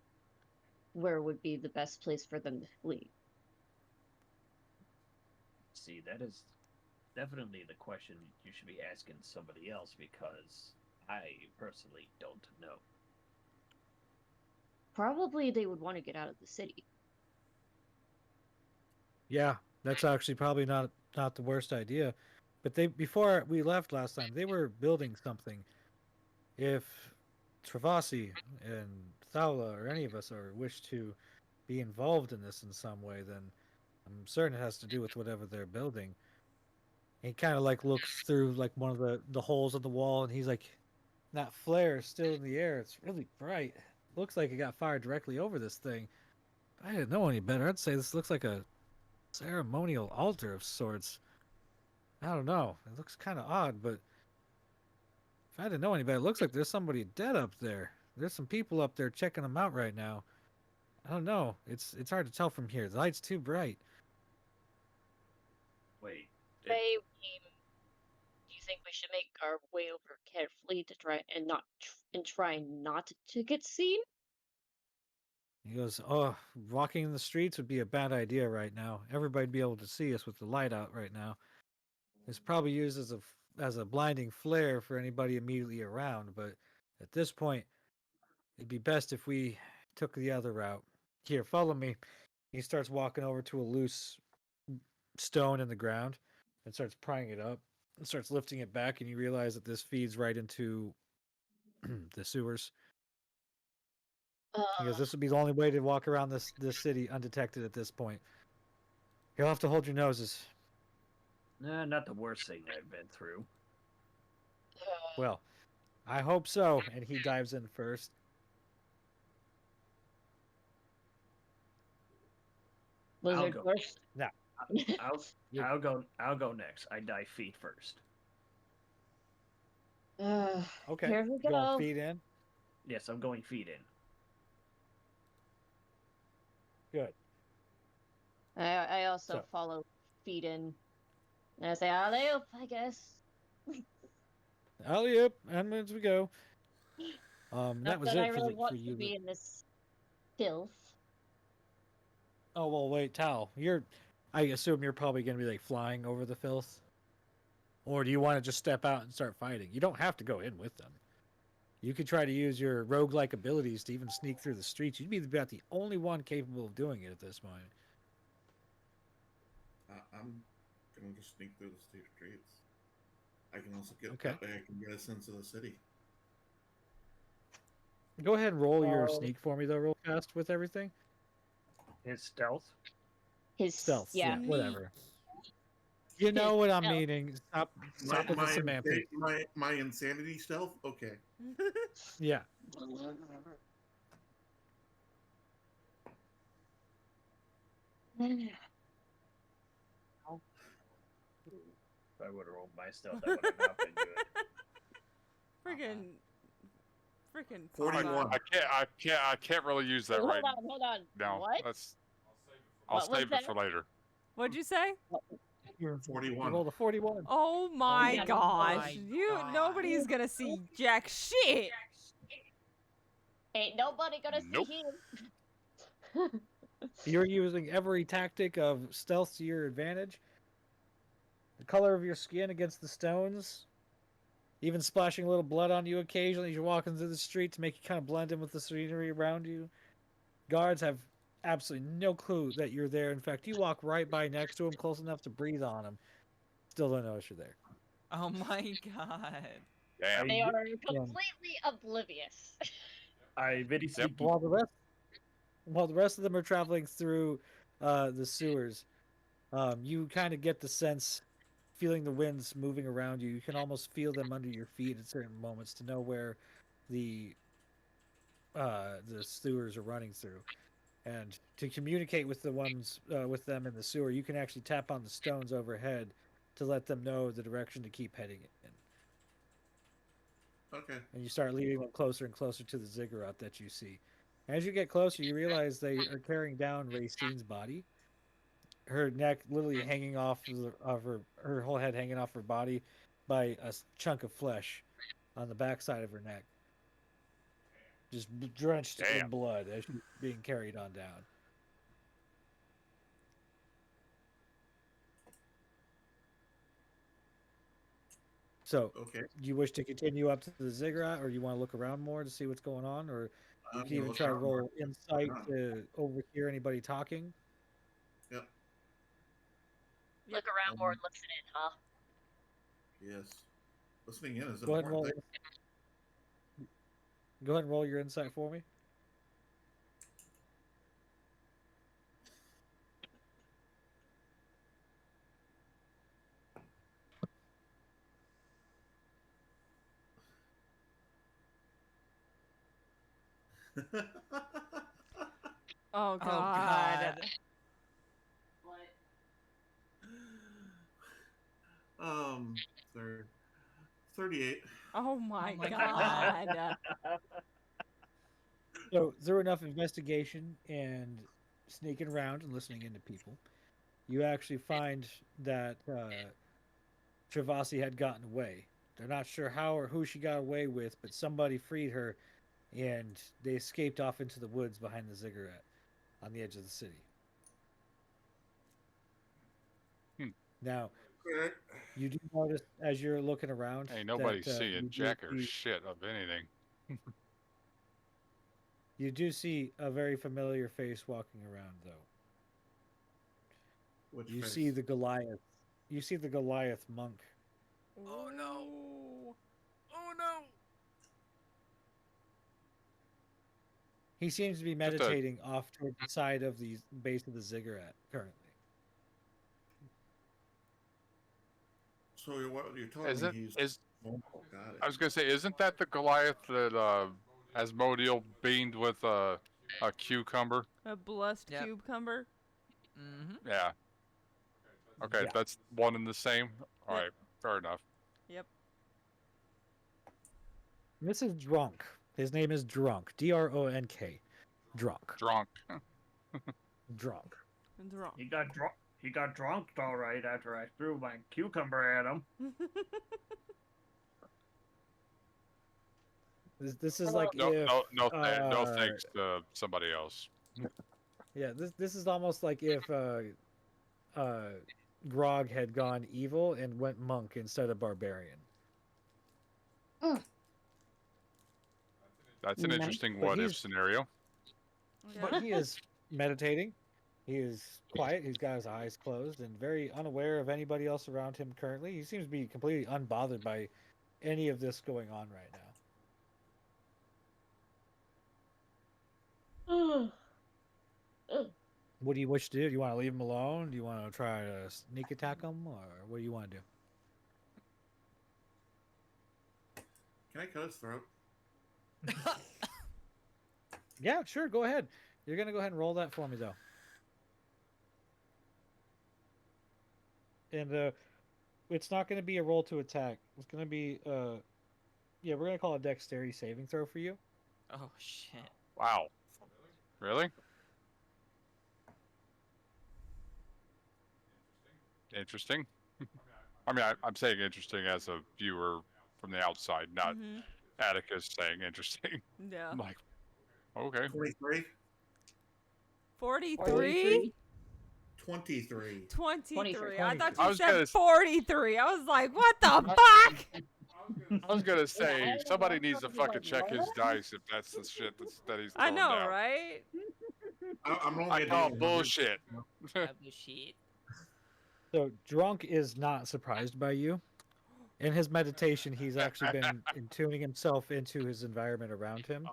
where would be the best place for them to flee? See, that is definitely the question you should be asking somebody else, because I personally don't know. Probably they would want to get out of the city. Yeah, that's actually probably not the worst idea. But before we left last time, they were building something. If Travasi and Thaola or any of us wish to be involved in this in some way, then I'm certain it has to do with whatever they're building. And he kind of like looks through like one of the holes in the wall, and he's like, "That flare is still in the air. It's really bright. Looks like it got fired directly over this thing. If I didn't know any better, I'd say this looks like a ceremonial altar of sorts. I don't know. It looks kind of odd, but if I didn't know any better, it looks like there's somebody dead up there. There's some people up there checking them out right now. I don't know. It's hard to tell from here. The light's too bright." Wait. Do you think we should make our way over carefully to try and try not to get seen? He goes, "Oh, walking in the streets would be a bad idea right now. Everybody'd be able to see us with the light out right now. It's probably used as a blinding flare for anybody immediately around, but at this point, it'd be best if we took the other route. Here, follow me." He starts walking over to a loose stone in the ground and starts prying it up and starts lifting it back, and you realize that this feeds right into the sewers. He goes, "This would be the only way to walk around this city undetected at this point. You'll have to hold your noses." Not the worst thing I've been through. "Well, I hope so." And he dives in first. Lizard go. first. No. I'll go next. I dive feet first. Okay. Here we go. Going feet in. Yes, I'm going feet in. Good. I also follow feet in. And I say, alley-oop, I guess. Alley-oop, and as we go. That was that I it really for want you. to be in this filth. Oh, well, wait, Tal. I assume you're probably going to be like flying over the filth? Or do you want to just step out and start fighting? You don't have to go in with them. You could try to use your roguelike abilities to even sneak through the streets. You'd be about the only one capable of doing it at this point. I'm going to just sneak through the streets. I can also get Okay. that way. I can get a sense of the city. Go ahead and roll your sneak for me, though, real fast with everything. His stealth? His stealth, yeah. Whatever. You know what I'm meaning. Stop with the my, semantics. my insanity stealth? Okay. Yeah. If I would have rolled my stealth, that would have not been good. Freaking 41. I can't really use that right Hold on. now. What? I'll What was save it that? for later. What'd you say? You're 41. rolled a 41. Oh my yeah. gosh. God. Nobody's gonna see jack shit. Ain't nobody gonna see him. You're using every tactic of stealth to your advantage. The color of your skin against the stones. Even splashing a little blood on you occasionally as you're walking through the street to make you kind of blend in with the scenery around you. Guards have absolutely no clue that you're there. In fact, you walk right by next to them, close enough to breathe on them. Still don't notice you're there. Oh my god. Damn. They are completely oblivious. I very sneaky. While the rest of them are traveling through the sewers, you kind of get the sense, feeling the winds moving around you. You can almost feel them under your feet at certain moments to know where the sewers are running through. And to communicate with the ones with them in the sewer, you can actually tap on the stones overhead to let them know the direction to keep heading in. Okay. And you start leading them closer and closer to the ziggurat that you see. As you get closer, you realize they are carrying down Racine's body. Her neck literally hanging off of her whole head hanging off her body by a chunk of flesh on the backside of her neck. Just drenched in blood as she's being carried on down. So, do you wish to continue up to the ziggurat, or you want to look around more to see what's going on, or you can even try to roll insight to overhear anybody talking? Yep. Look around more and listen in, huh? Yes. Listening in is Go ahead and roll. important. Go ahead and roll your insight for me. Oh god. Third. 38. Oh my god. So through enough investigation and sneaking around and listening into people, you actually find that Travasi had gotten away. They're not sure how or who she got away with, but somebody freed her and they escaped off into the woods behind the ziggurat on the edge of the city. Now, you do notice as you're looking around Ain't nobody that seeing jack or shit of anything. you do see a very familiar face walking around, though. Which You face? see the Goliath. You see the Goliath monk. Oh no! Oh no! He seems to be meditating off toward the side of the base of the ziggurat currently. So what you're telling me he's... Oh, got it. I was gonna say, isn't that the Goliath that Asmodeus beamed with a cucumber? A blessed cucumber? Mm-hmm. Yeah. Okay, Yeah. that's one and the same. All right, fair enough. Yep. This is Drunk. His name is Drunk. Dronk. Drunk. Drunk. Drunk. Drunk. He got drunk. He got drunk all right after I threw my cucumber at him. This is like No, if no thanks to somebody else. Yeah, this is almost like if Grog had gone evil and went monk instead of barbarian. That's an interesting But what-if scenario. But he is meditating. He is quiet. He's got his eyes closed and very unaware of anybody else around him currently. He seems to be completely unbothered by any of this going on right now. What do you wish to do? Do you want to leave him alone? Do you want to try to sneak attack him? Or what do you want to do? Can I cut his throat? Yeah, sure. Go ahead. You're going to go ahead and roll that for me, though. And it's not going to be a roll to attack. It's going to be, yeah, we're going to call it a dexterity saving throw for you. Oh, shit. Wow. Really? Interesting. I mean, I'm saying interesting as a viewer from the outside, not Atticus saying interesting. Yeah. I'm like, okay. 43? 43? 23. 23. I thought I you was said gonna- 43. I was like, what the fuck? I was gonna say somebody needs to fucking check his dice if that's the shit that he's I throwing know, down. right? I'm rolling I call bullshit. Bullshit. So Drunk is not surprised by you. In his meditation, he's actually been tuning himself into his environment around him,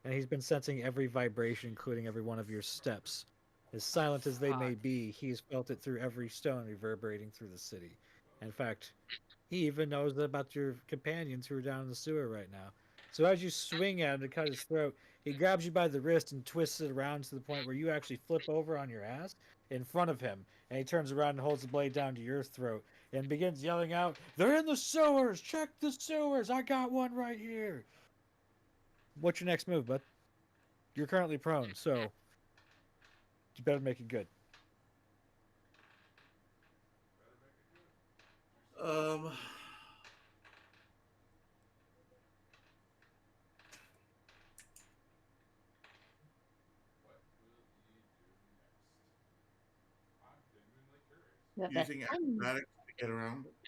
and he's been sensing every vibration, including every one of your steps. As silent as they may be, he's felt it through every stone reverberating through the city. In fact, he even knows about your companions who are down in the sewer right now. So as you swing at him to cut his throat, he grabs you by the wrist and twists it around to the point where you actually flip over on your ass in front of him. And he turns around and holds the blade down to your throat and begins yelling out, "They're in the sewers! Check the sewers! I got one right here!" What's your next move, bud? You're currently prone, so you better make it good. Using acrobatics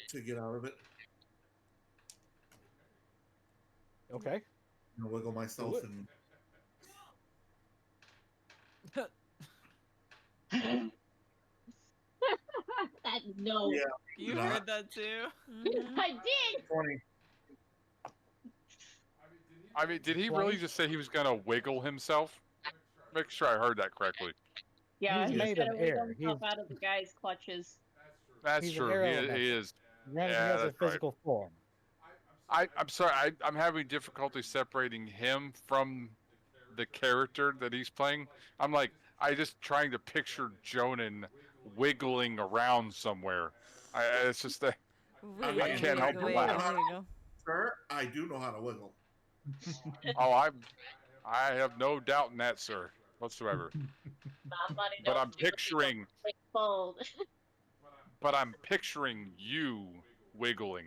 to get out of it. Okay. I'll wiggle myself and No. Yeah, You not. heard that too? I did. 20. I mean, did he really just say he was gonna wiggle himself? Make sure I heard that correctly. Yeah, He's he's made gonna of wiggle air. himself out of the guy's clutches. That's He's an true. air He elemental. is. Granted, he Yeah, has a that's right. physical form. I'm sorry. I'm having difficulty separating him from the character that he's playing. I'm like, I just trying to picture Jonan wiggling around somewhere. It's just that I can't help but laugh. Sir, I do know how to wiggle. Oh, I have no doubt in that, sir, whatsoever. But I'm picturing, but I'm picturing you wiggling.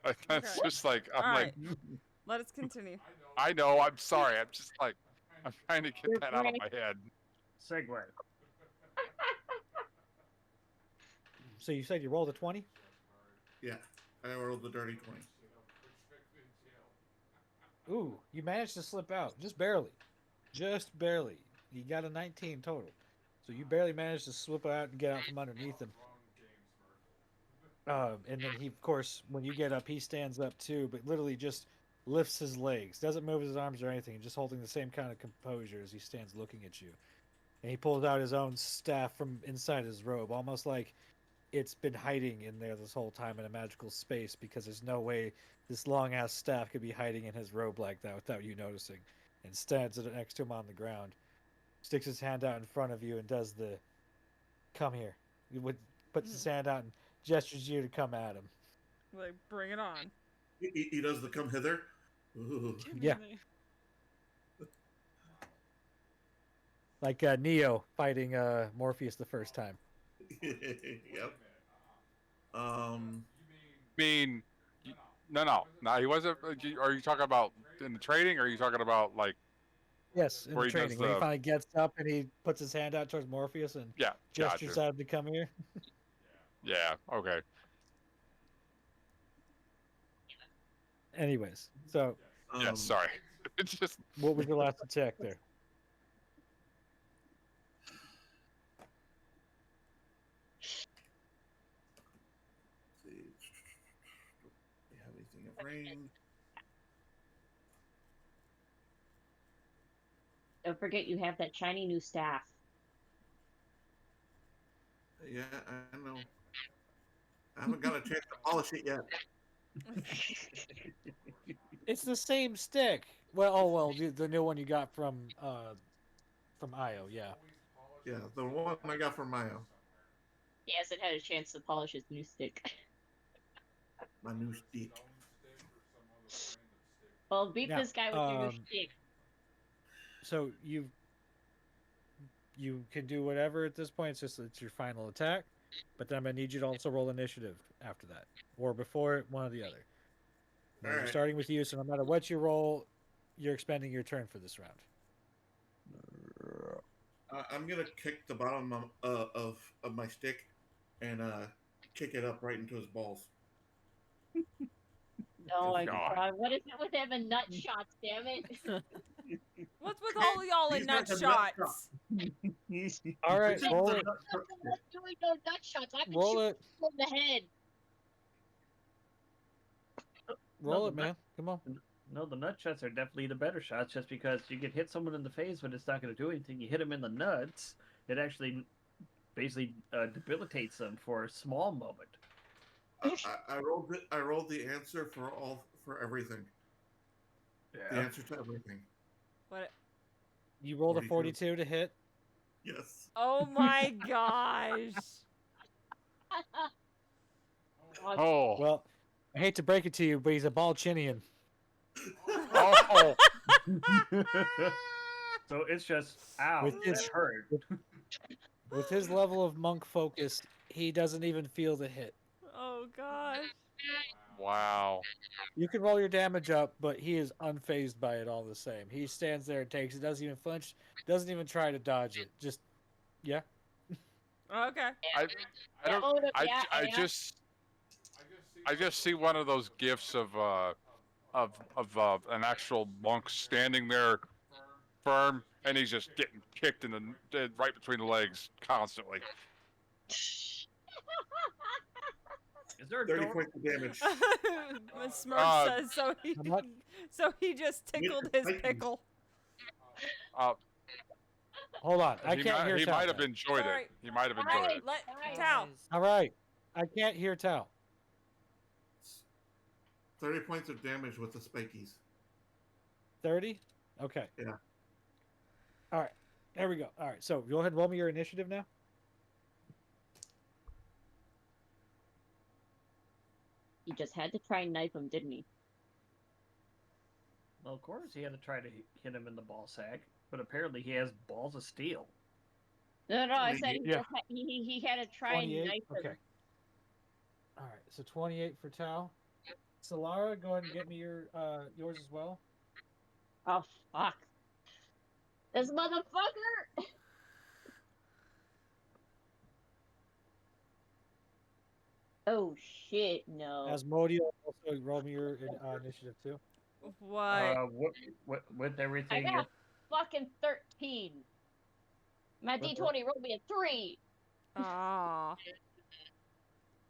Like, that's Okay. just like I'm All like. right. Let us continue. I know. I'm sorry. I'm just like, I'm trying to get that out of my head. Segue. So you said you rolled a 20? Yeah, I rolled the dirty 20. Ooh, you managed to slip out. Just barely. Just barely. You got a 19 total. So you barely managed to slip out and get out from underneath him. And then he, of course, when you get up, he stands up too, but literally just lifts his legs. Doesn't move his arms or anything, just holding the same kind of composure as he stands looking at you. And he pulls out his own staff from inside his robe, almost like it's been hiding in there this whole time in a magical space, because there's no way this long ass staff could be hiding in his robe like that without you noticing. And stands next to him on the ground, sticks his hand out in front of you, and does the "come here." Puts his hand out and gestures you to come at him. Like, bring it on. He does the come hither. Ooh. Yeah. Like Neo fighting Morpheus the first time. Yep. Mean, no. He wasn't. Are you talking about in the trading, or are you talking about like? Yes, in where the he does training. When he finally gets up and he puts his hand out towards Morpheus and gestures gotcha. at him to come here. Yeah. Okay. Anyways, so Yeah. Sorry. It's just. what was your last attack there? Let's see. Do we have anything of range? Don't forget you have that shiny new staff. Yeah, I know. I haven't got a chance to polish it yet. It's the same stick. Well, the new one you got from Io, yeah. Yeah, the one I got from Mayo. He hasn't had a chance to polish his new stick. My new stick. Well, beat Now, this guy with your new stick. So you can do whatever at this point. It's your final attack, but then I'm gonna need you to also roll initiative after that, or before it, one or the other. Now, we're starting with you, so no matter what you roll, you're expending your turn for this round. I'm gonna kick the bottom of my stick and kick it up right into his balls. Oh my god! What is it with him and nut shots? Damn it! What's with all y'all and nut shots? All right, roll it. I'm doing no nut shots. I can Roll shoot it. him in the head. Roll it, man. Come on. No, the nut shots are definitely the better shots, just because you can hit someone in the face, but it's not going to do anything. You hit them in the nuts, it actually basically debilitates them for a small moment. I rolled the answer for everything. Yeah. The answer to everything. What? You rolled a 42 to hit. Yes. Oh my gosh. Oh. Well, I hate to break it to you, but he's a Balchinian. Oh. So it's just ow. That hurt. With his level of monk focus, he doesn't even feel the hit. Oh gosh. Wow. You can roll your damage up, but he is unfazed by it all the same. He stands there and takes it, doesn't even flinch, doesn't even try to dodge it. Just, yeah. Okay. I just see one of those gifs of an actual monk standing there firm, and he's just getting kicked in the right between the legs constantly. Is there 30 points of damage? Smurf says so he just tickled his pickle. Hold on, I can't hear He Tao. might have enjoyed it. He might have enjoyed it. Let Tao. All right, I can't hear Tao. 30 points of damage with the spikies. 30? Okay. Yeah. All right, there we go. All right, so go ahead and roll me your initiative now. He just had to try and knife him, didn't he? Well, of course he had to try to hit him in the ball sack, but apparently he has balls of steel. No, I said he had to try and knife him. Okay. All right, so 28 for Tao. Solara, go ahead and get me yours as well. Oh fuck! This motherfucker! Oh shit! No. Asmodeus, also roll me your initiative too. What? With I everything, got a fucking 13. My What the- D20 rolled me a 3. Ah.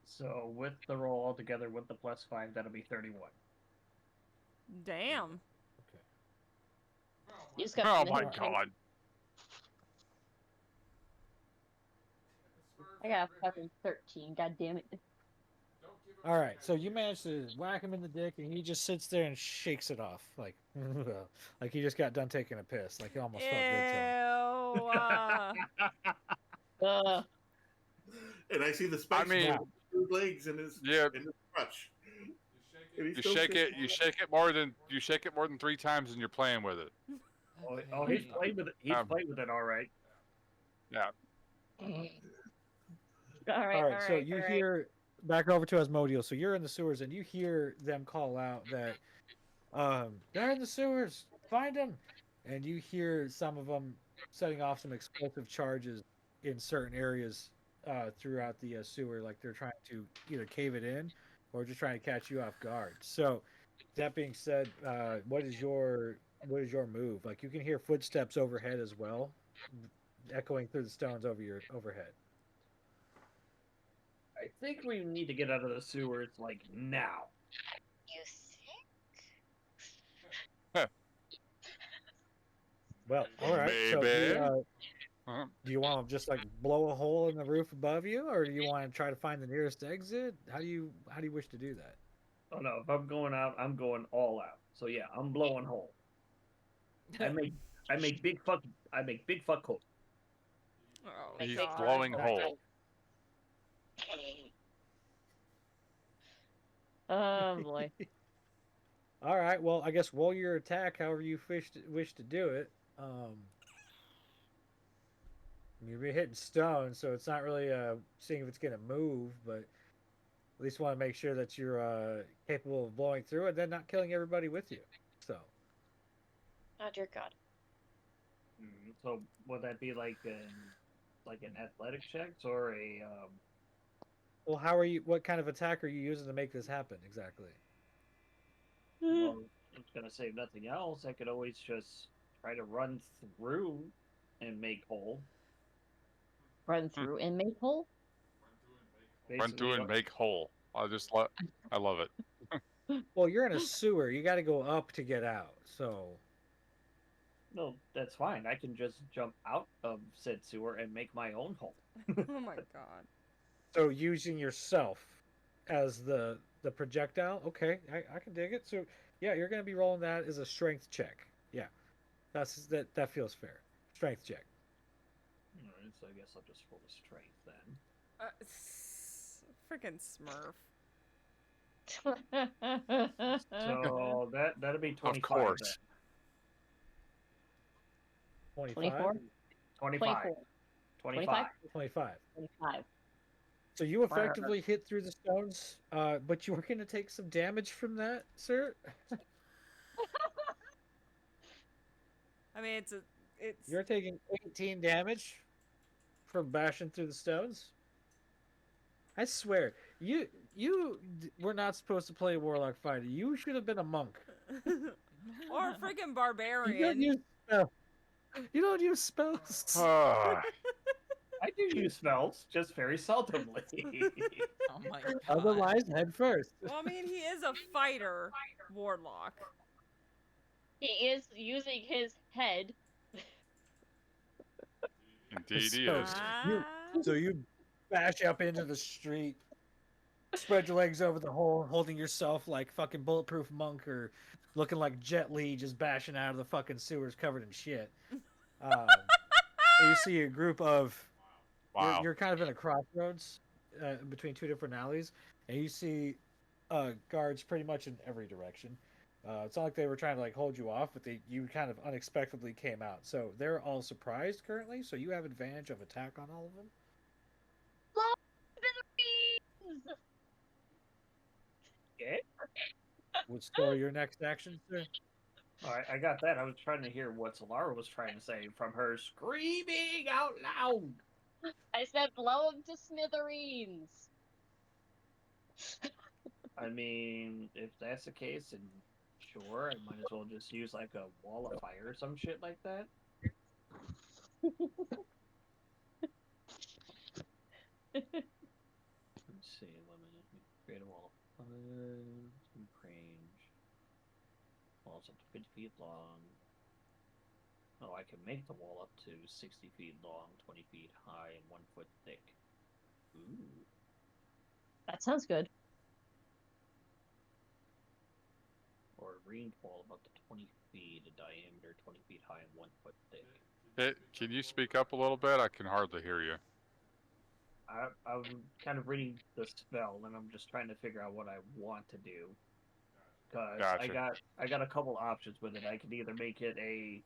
so with the roll altogether with the +5, that'll be 31. Damn. You just got Oh some my hit points. god. I got a fucking 13. God damn it. All right, so you managed to whack him in the dick, and he just sits there and shakes it off, like, like he just got done taking a piss, like it almost felt good to him. Uh, And I see the I spikes mean, between his legs and his crutch. And he's you still shake it. sitting You there. shake it more than 3 times, and you're playing with it. Oh, he's played with it. He's played with it all right. Yeah. all right, So you hear back over to Asmodeus. So you're in the sewers, and you hear them call out that they're in the sewers. Find them. And you hear some of them setting off some explosive charges in certain areas throughout the sewer, like they're trying to either cave it in or just trying to catch you off guard. So that being said, what is your move? Like you can hear footsteps overhead as well, echoing through the stones over your overhead. I think we need to get out of the sewers like now. You Well, all right. So Maybe. do you want to just like blow a hole in the roof above you, or do you want to try to find the nearest exit? How do you wish to do that? Oh no! If I'm going out, I'm going all out. So yeah, I'm blowing hole. I make big fuck hole. Oh, He's God. blowing hole. Oh boy. All right. Well, I guess roll your attack however you wish to do it. You're hitting stone, so it's not really seeing if it's going to move, but at least want to make sure that you're capable of blowing through it, then not killing everybody with you. So. Oh dear God. So would that be like an athletic checks or a? Well, how are you? What kind of attack are you using to make this happen exactly? Well, I was gonna say if nothing else. I could always just try to run through and make hole. Run through and make hole? Run through and make hole. I love it. Well, you're in a sewer. You got to go up to get out. So. No, that's fine. I can just jump out of said sewer and make my own hole. Oh my God. So using yourself as the projectile, okay, I can dig it. So yeah, you're gonna be rolling that as a strength check. Yeah, that feels fair. Strength check. All right, so I guess I'll just roll a strength then. Freaking Smurf. So that'll be 25. Of course. 25? 25. 25. 25. So you effectively hit through the stones, but you are going to take some damage from that, sir. I mean, it's. You're taking 18 damage from bashing through the stones. I swear, you were not supposed to play Warlock Fighter. You should have been a monk. Or a freaking barbarian. You don't use spells. I do use spells, just very seldomly. Oh my God. Otherwise, head first. Well, I mean, he is a fighter warlock. He is using his head. Indeed he is. So you bash up into the street, spread your legs over the hole, holding yourself like fucking bulletproof monk, or looking like Jet Li just bashing out of the fucking sewers covered in shit. You see a group of. Wow. You're kind of in a crossroads between two different alleys, and you see guards pretty much in every direction. It's not like they were trying to like hold you off, but you kind of unexpectedly came out. So they're all surprised currently. So you have advantage of attack on all of them. Okay. What's for your next action, sir? All right, I got that. I was trying to hear what Solara was trying to say from her screaming out loud. I said blow him to smithereens. I mean, if that's the case, then sure, I might as well just use like a wall of fire or some shit like that. Let's see, limited. Create a wall of fire, range. Walls up to 50 feet long. Oh, I can make the wall up to 60 feet long, 20 feet high, and 1 foot thick. Ooh. That sounds good. Or a ranged wall of up to 20 feet in diameter, 20 feet high, and 1 foot thick. Hey, can you speak up a little bit? I can hardly hear you. I'm kind of reading the spell, and I'm just trying to figure out what I want to do. Because Gotcha. I got a couple options with it. I can either make it a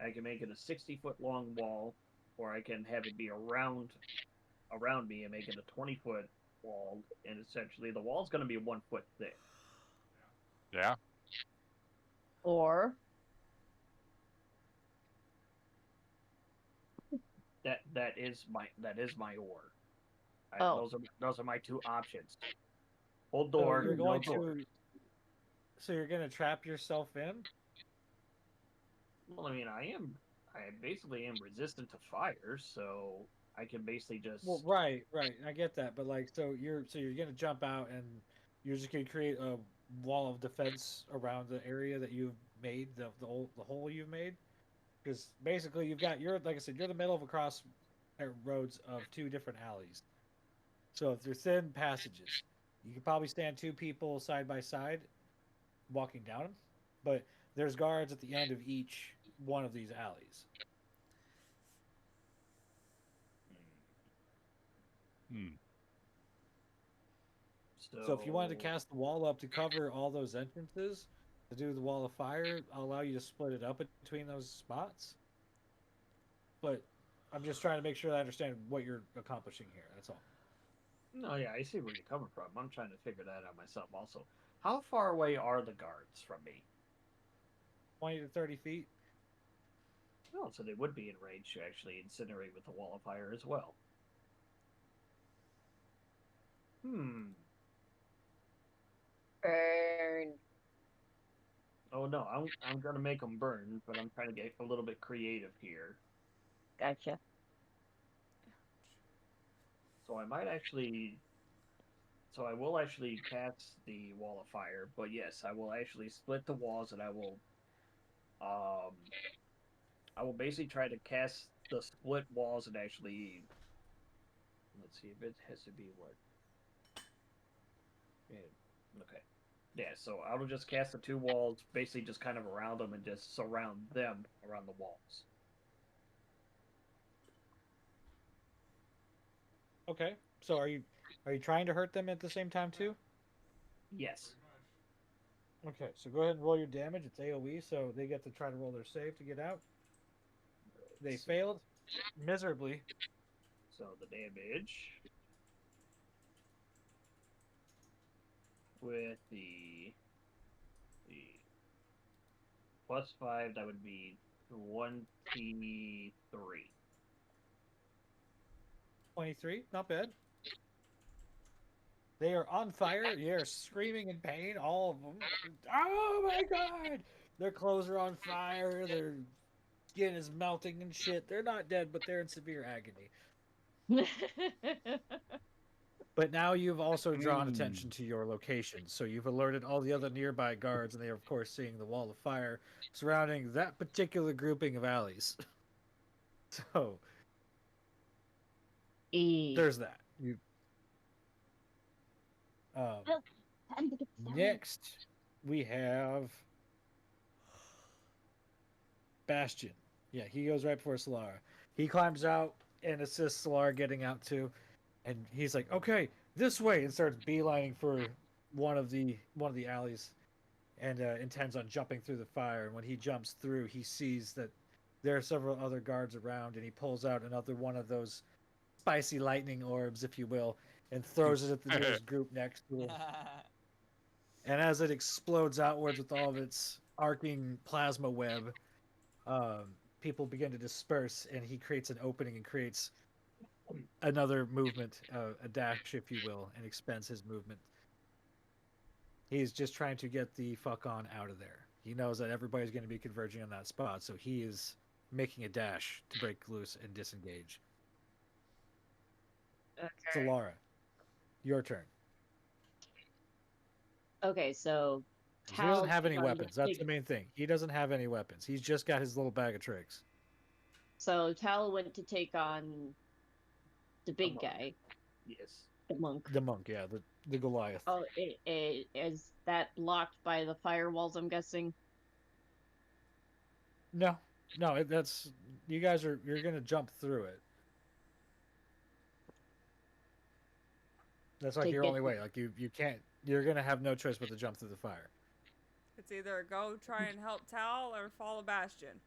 60-foot long wall, or I can have it be around me and make it a 20-foot wall, and essentially the wall's going to be 1 foot thick. Yeah. Or that is my or. Oh. Those are my two options. Hold door, So you're no going door. So you're gonna trap yourself in? Well, I mean, I basically am resistant to fire, so I can basically just. Well, right. I get that, but like, so you're gonna jump out and you're just gonna create a wall of defense around the area that you've made, the hole you've made, because basically you're like I said, you're the middle of a cross roads of two different alleys. So if they're thin passages, you could probably stand two people side by side walking down them, but there's guards at the end of each one of these alleys. So if you wanted to cast the wall up to cover all those entrances, to do the wall of fire, I'll allow you to split it up between those spots. But I'm just trying to make sure I understand what you're accomplishing here. That's all. No, yeah, I see where you're coming from. I'm trying to figure that out myself also. How far away are the guards from me? 20 to 30 feet. Oh, so they would be in range to actually incinerate with the wall of fire as well. Burn. Oh no, I'm gonna make them burn, but I'm trying to get a little bit creative here. Gotcha. So I will actually cast the wall of fire, but yes, I will actually split the walls, and I will basically try to cast the split walls and actually, let's see if it has to be what. Yeah, okay. Yeah, so I will just cast the two walls, basically just kind of around them and just surround them around the walls. Okay. So are you trying to hurt them at the same time too? Yes. Okay, so go ahead and roll your damage. It's AoE, so they get to try to roll their save to get out. They failed miserably. So the damage with the +5, that would be 23. 23, not bad. They are on fire. They are screaming in pain, all of them. Oh my god! Their clothes are on fire. Their skin is melting and shit. They're not dead, but they're in severe agony. But now you've also drawn attention to your location, so you've alerted all the other nearby guards, and they are, of course, seeing the wall of fire surrounding that particular grouping of alleys. So, there's that. Next, we have Bastion. Yeah, he goes right before Solara. He climbs out and assists Solara getting out too, and he's like, "Okay, this way," and starts beelining for one of the alleys, and intends on jumping through the fire. And when he jumps through, he sees that there are several other guards around, and he pulls out another one of those spicy lightning orbs, if you will, and throws it at the nearest group next to him. And as it explodes outwards with all of its arcing plasma web, people begin to disperse, and he creates an opening and creates another movement, a dash, if you will, and expands his movement. He's just trying to get the fuck on out of there. He knows that everybody's going to be converging on that spot, so he is making a dash to break loose and disengage. Okay. So, Laura, your turn. Okay, so He doesn't Tal's have any trying to weapons. That's take- the main thing. He doesn't have any weapons. He's just got his little bag of tricks. So Tal went to take on the big guy, Yes. the monk. The monk, yeah, the Goliath. Oh, is that blocked by the firewalls? I'm guessing. No, no, that's you guys are you're gonna jump through it. That's like To your get only way. Like you can't. You're gonna have no choice but to jump through the fire. It's either go try and help Tal or follow Bastion.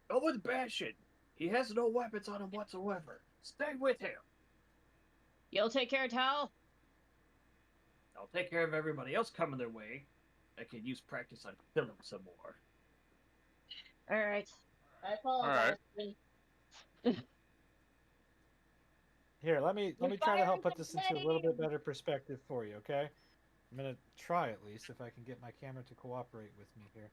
Go with Bastion. He has no weapons on him whatsoever. Stay with him. You'll take care of Tal. I'll take care of everybody else coming their way. I could use practice on killing some more. All right. I follow All right. Bastion. Here, let me You're try to help firing put this into a little confetti! bit better perspective for you. Okay, I'm gonna try at least if I can get my camera to cooperate with me here.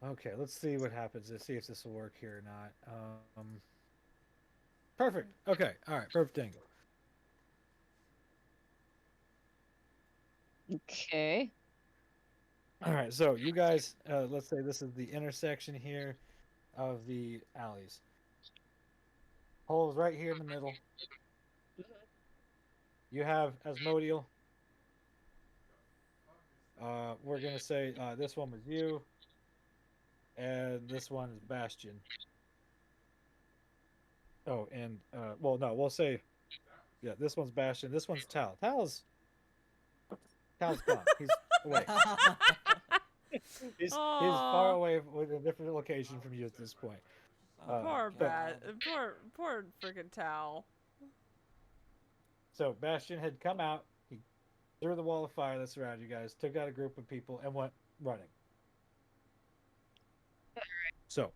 Okay, let's see what happens. Let's see if this will work here or not. Perfect. Okay. All right. Perfect angle. Okay. All right. So you guys, let's say this is the intersection here of the alleys. Hole is right here in the middle. You have Asmodeal. We're gonna say this one was you, and this one is Bastion. Oh, and well, no, we'll say, yeah, this one's Bastion. This one's Tal. Tal's gone. He's away. He's far away with a different location from you at this point. Poor but- poor freaking Tal. So Bastion had come out. He threw the wall of fire that surrounded you guys, took out a group of people, and went running. So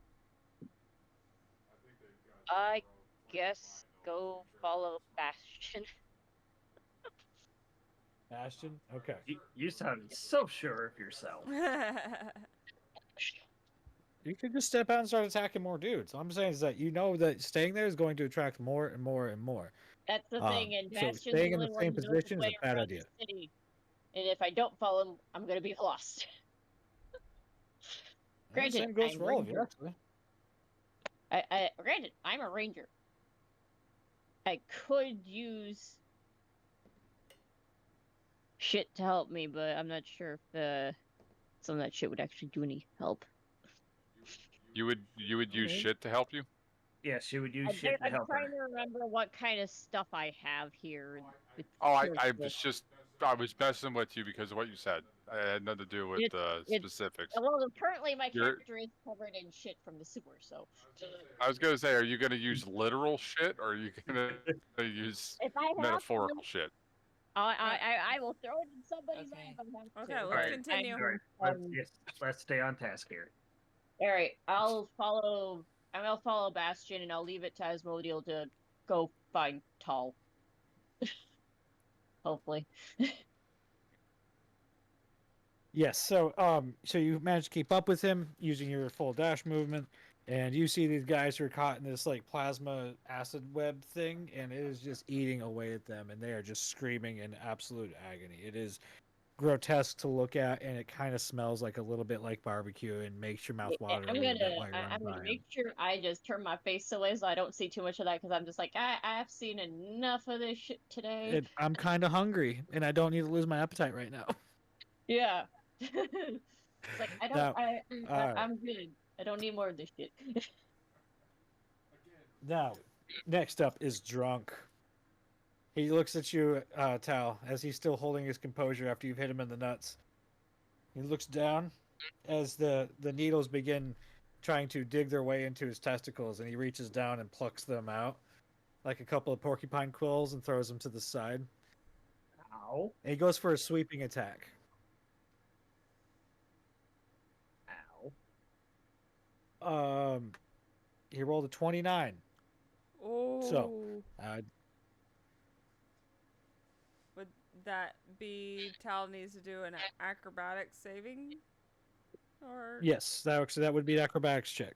I guess go follow Bastion. Bastion, okay. You sounded so sure of yourself. You could just step out and start attacking more dudes. All I'm saying is that you know that staying there is going to attract more and more and more. That's the thing, and so Bastion's staying in the the only same one who knows position the is way a bad around idea. the city. And if I don't follow him, I'm gonna be lost. Granted, Same goes I'm for all of you, ranger. actually. Granted, I'm a ranger. I could use shit to help me, but I'm not sure if some of that shit would actually do any help. You would use Mhm. shit to help you? Yes, you would use shit to I'm help trying her. to remember what kind of stuff I have here. Oh, I was messing with you because of what you said. I had nothing to do with specifics. Well, currently my You're- character is covered in shit from the sewer, so. I was gonna say, are you gonna use literal shit or are you gonna use If I have metaphorical to, shit? I will throw it in somebody's eye if I have to. Okay, let's Alright, continue. All right, let's stay on task here. All right, I'll follow Bastion, and I'll leave it to Asmodeal to go find Tal. Hopefully. Yes, so you managed to keep up with him using your full dash movement, and you see these guys who are caught in this like plasma acid web thing, and it is just eating away at them, and they are just screaming in absolute agony. It is grotesque to look at, and it kind of smells like a little bit like barbecue and makes your mouth water a little bit while you're running I'm by gonna 'em. make sure I just turn my face away so I don't see too much of that, because I'm just like, I've seen enough of this shit today. I'm kind of hungry, and I don't need to lose my appetite right now. Yeah. It's like Now, I'm good. I don't need more of this shit. Now, next up is Drunk. He looks at you, Tal, as he's still holding his composure after you've hit him in the nuts. He looks down as the needles begin trying to dig their way into his testicles, and he reaches down and plucks them out like a couple of porcupine quills and throws them to the side. Ow. And he goes for a sweeping attack. Ow. He rolled a 29. Oh. So, would that be Tal needs to do an acrobatic saving? Or yes, that would be an acrobatics check.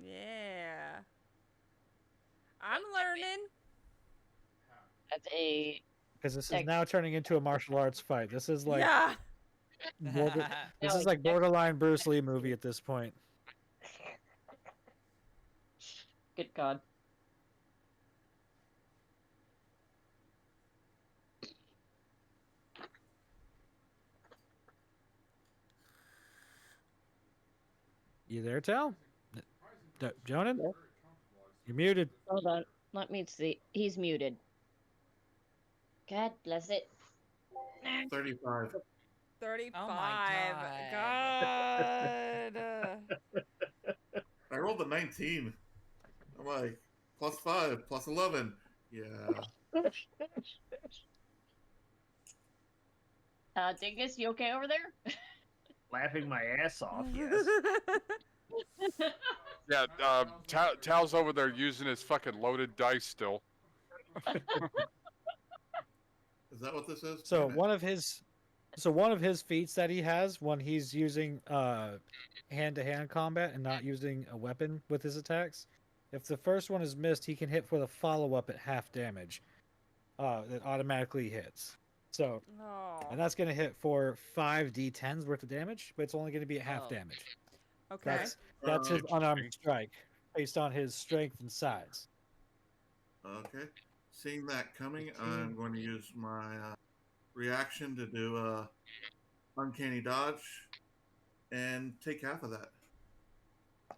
yeah. I'm learning. That's a. Because this is now turning into a martial arts fight. This is like Yeah. this is like borderline Bruce Lee movie at this point. Good God. You there, Tal? Jonan? You're muted. Hold on. Let me see. He's muted. God bless it. 35. 35. Oh my God. I rolled a 19. I'm like, +5, +11. Yeah. Dingus, you okay over there? Laughing my ass off, yes. Yeah, Tal's over there using his fucking loaded dice still. Is that what this is? So Damn it. one of his feats that he has when he's using hand-to-hand combat and not using a weapon with his attacks, if the first one is missed, he can hit with a follow-up at half damage. That automatically hits. So, and that's going to hit for 5d10s worth of damage, but it's only going to be at half damage. Okay. That's his unarmed strike, based on his strength and size. Okay. Seeing that coming, I'm going to use my reaction to do a uncanny dodge and take half of that.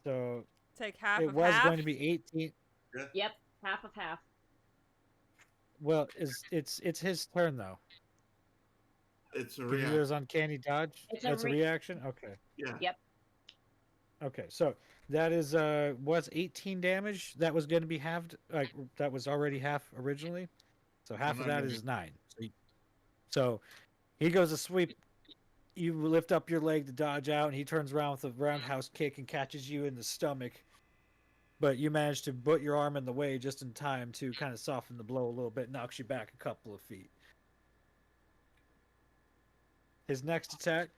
So take half it of was half? going to be 18. Yeah. Yep, half of half. Well, it's his turn though. It's a Can you reaction. use uncanny dodge? It's That's a reaction? Okay. Yeah. Yep. Okay, so that is was 18 damage. That was going to be halved. Like that was already half originally. So half of that is 9. So he goes to sweep. You lift up your leg to dodge out, and he turns around with a roundhouse kick and catches you in the stomach. But you manage to put your arm in the way just in time to kind of soften the blow a little bit, knocks you back a couple of feet. His next attack,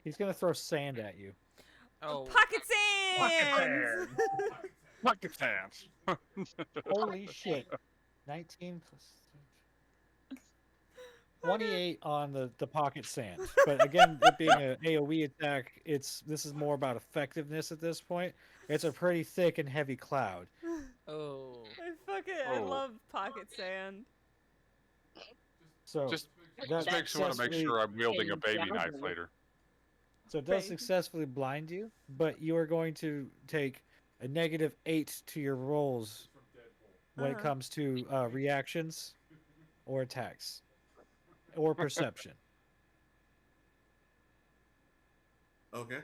he's going to throw sand at you. Oh. Pocket sand! Pocket sand! Holy shit. 19 plus 28 on the pocket sand. But again, it being an AoE attack, this is more about effectiveness at this point. It's a pretty thick and heavy cloud. Oh. I love pocket sand. So just makes me want to make sure I'm wielding a baby knife later. So it does successfully blind you, but you are going to take a -8 to your rolls when it comes to reactions or attacks or perception. Okay.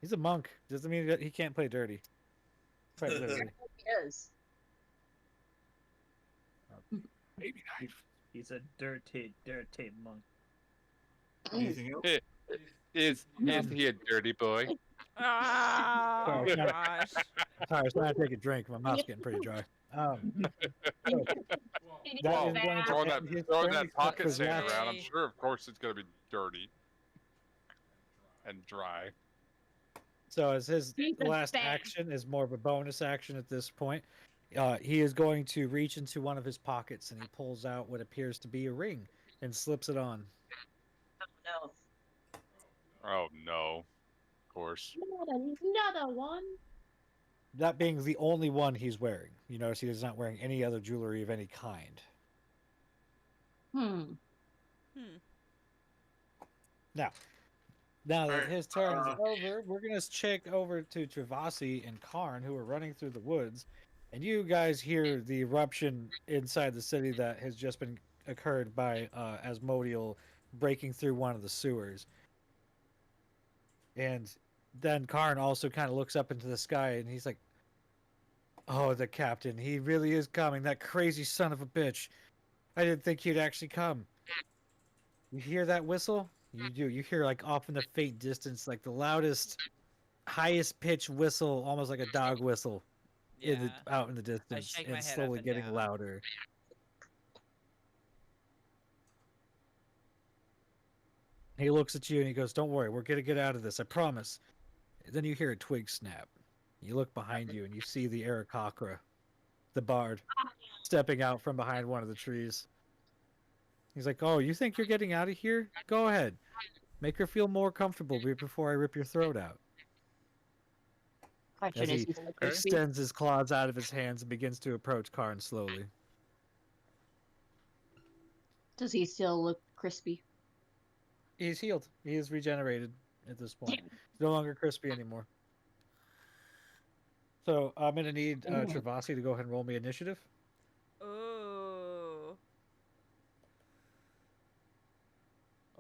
He's a monk. Doesn't mean that he can't play dirty. Play literally. He is. Baby knife. He's a dirty monk. Anything else? Is he a dirty boy? Oh, gosh. Sorry, I was trying to take a drink. My mouth's getting pretty dry. Throwing that pocket sand around, I'm sure, of course, it's going to be dirty and dry. So as his last action is more of a bonus action at this point, he is going to reach into one of his pockets and he pulls out what appears to be a ring and slips it on. Oh, no. Oh, no. Of course. Not another one. That being the only one he's wearing. You notice he is not wearing any other jewelry of any kind. Now, Now that Alright, his turn is over, we're gonna check over to Travasi and Karn, who are running through the woods, and you guys hear the eruption inside the city that has just been occurred by Asmodeal breaking through one of the sewers. And then Karn also kind of looks up into the sky, and he's like, "Oh, the captain, he really is coming. That crazy son of a bitch. I didn't think he'd actually come." You hear that whistle? You do. You hear like off in the faint distance, like the loudest, highest pitched whistle, almost like a dog whistle, Yeah. out in the I distance, shake my and head up slowly and getting down. louder. He looks at you and he goes, "Don't worry, we're gonna get out of this. I promise." And then you hear a twig snap. You look behind you and you see the Aarakocra, the bard, stepping out from behind one of the trees. He's like, "Oh, you think you're getting out of here? Go ahead. Make her feel more comfortable before I rip your throat out." Question As is, he he's still crispy? extends his claws out of his hands and begins to approach Karn slowly. Does he still look crispy? He's healed. He is regenerated at this point. Damn. He's no longer crispy anymore. So I'm going to need Travasi to go ahead and roll me initiative. Ooh.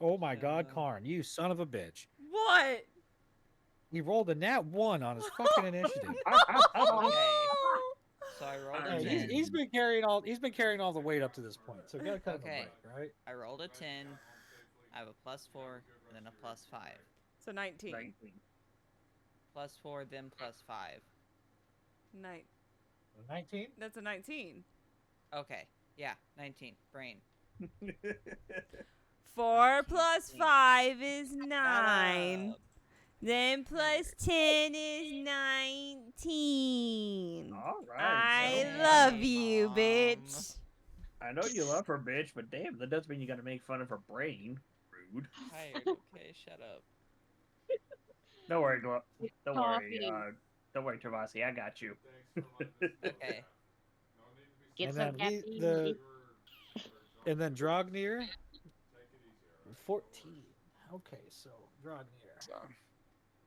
Oh my god, Karn, you son of a bitch. What? He rolled a nat 1 on his fucking initiative. Okay. So I rolled a Hey, 10. he's been carrying all the weight up to this point. So gotta cut him a Okay. break, right? I rolled a 10. I have a +4, and then a +5. So 19. +4, then +5. 19? That's a 19. Okay. Yeah, 19. Brain. 4 plus 5 is 9. Then plus 10 is 19. All right. I so- love you, bitch. I know you love her, bitch, but damn, that doesn't mean you gotta make fun of her brain. Rude. Tired. Okay, shut up. Don't worry, don't worry. Coffee. Don't worry, Travasi, I got you. Okay. Get And some then caffeine. and then Drognir 14. Okay, so Drognir.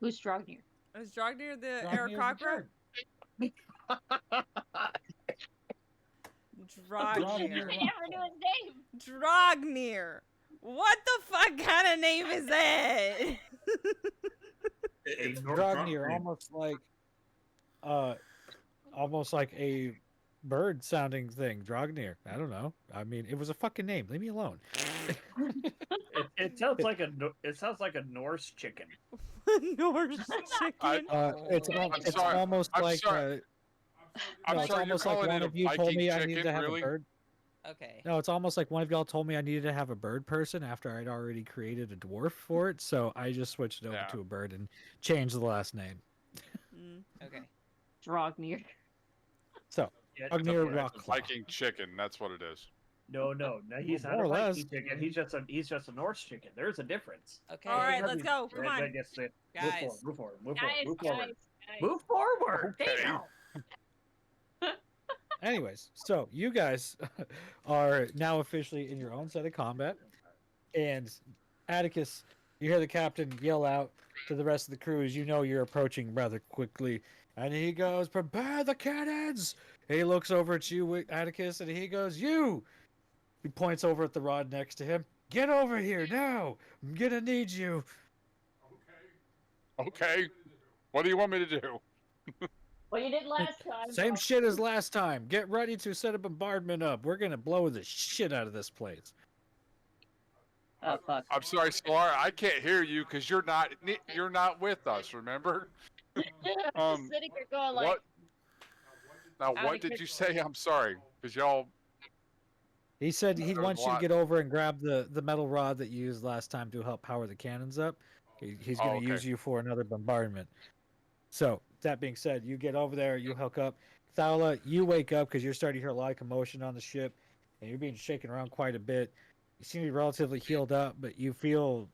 Who's Drognir? Is Drognir the Drognir's the Aarakocra? bird. Drognir. I never knew his name. Drognir. What the fuck kind of name is that? It's Drognir, almost like a bird sounding thing. Drognir. I don't know. I mean, it was a fucking name. Leave me alone. It sounds like a Norse chicken. Norse chicken. It's sorry. almost I'm like sorry. I'm no, it's sorry, you're almost like calling one it a of you told Viking me I needed chicken, to have really? a bird. Okay. No, it's almost like one of y'all told me I needed to have a bird person after I'd already created a dwarf for it, so I just switched it over to a bird and changed the last name. Okay. Drognir. So, Yeah, Drognir It's a Rockclaw. Viking chicken. That's what it is. No, he's Well, not more a or Viking less. chicken. He's just a Norse chicken. There's a difference. Okay. All right, let's go. Come on. Guys. Move forward. Move Guys, forward. guys. Move forward. Okay. Damn. Anyways, so you guys are now officially in your own set of combat. And Atticus, you hear the captain yell out to the rest of the crew as you know you're approaching rather quickly. And he goes, "Prepare the cannons!" He looks over at you, Atticus, and he goes, "You!" He points over at the rod next to him. "Get over here now! I'm gonna need you." Okay. What do you want me to do? What you did last time. Same shit as last time. Get ready to set a bombardment up. We're gonna blow the shit out of this place. Oh, fuck. I'm sorry, Solar. I can't hear you because you're not with us. Remember? Just sitting here going like. What? Now, Out what of did you control. say? I'm sorry, because y'all. He said he There was wants a you to lot. get over and grab the metal rod that you used last time to help power the cannons up. He's going to okay. use you for another bombardment. So, that being said, you get over there, you hook up. Thaola, you wake up because you're starting to hear a lot of commotion on the ship, and you're being shaken around quite a bit. You seem to be relatively healed up, but you feel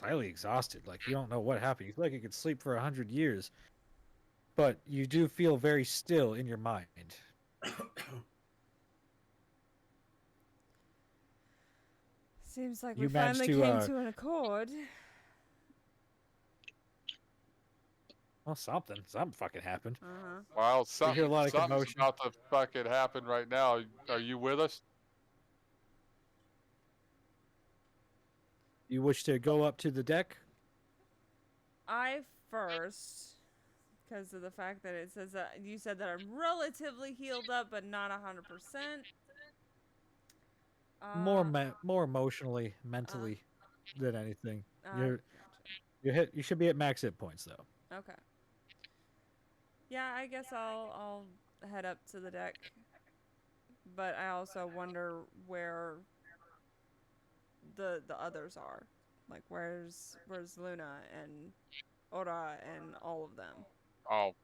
highly exhausted. Like, you don't know what happened. You feel like you could sleep for 100 years. But you do feel very still in your mind. Seems like You we managed finally to, came to an accord. Well, something fucking happened. Well, We hear a lot of something's commotion. about to fucking happen right now. Are you with us? You wish to go up to the deck? I first, because of the fact that it says that you said that I'm relatively healed up, but not 100%. More emotionally, mentally than anything. Gotcha. You should be at max hit points though. Okay. Yeah, I guess I'll head up to the deck, but I also wonder where the others are. Like where's Luna and Ora and all of them. Oh,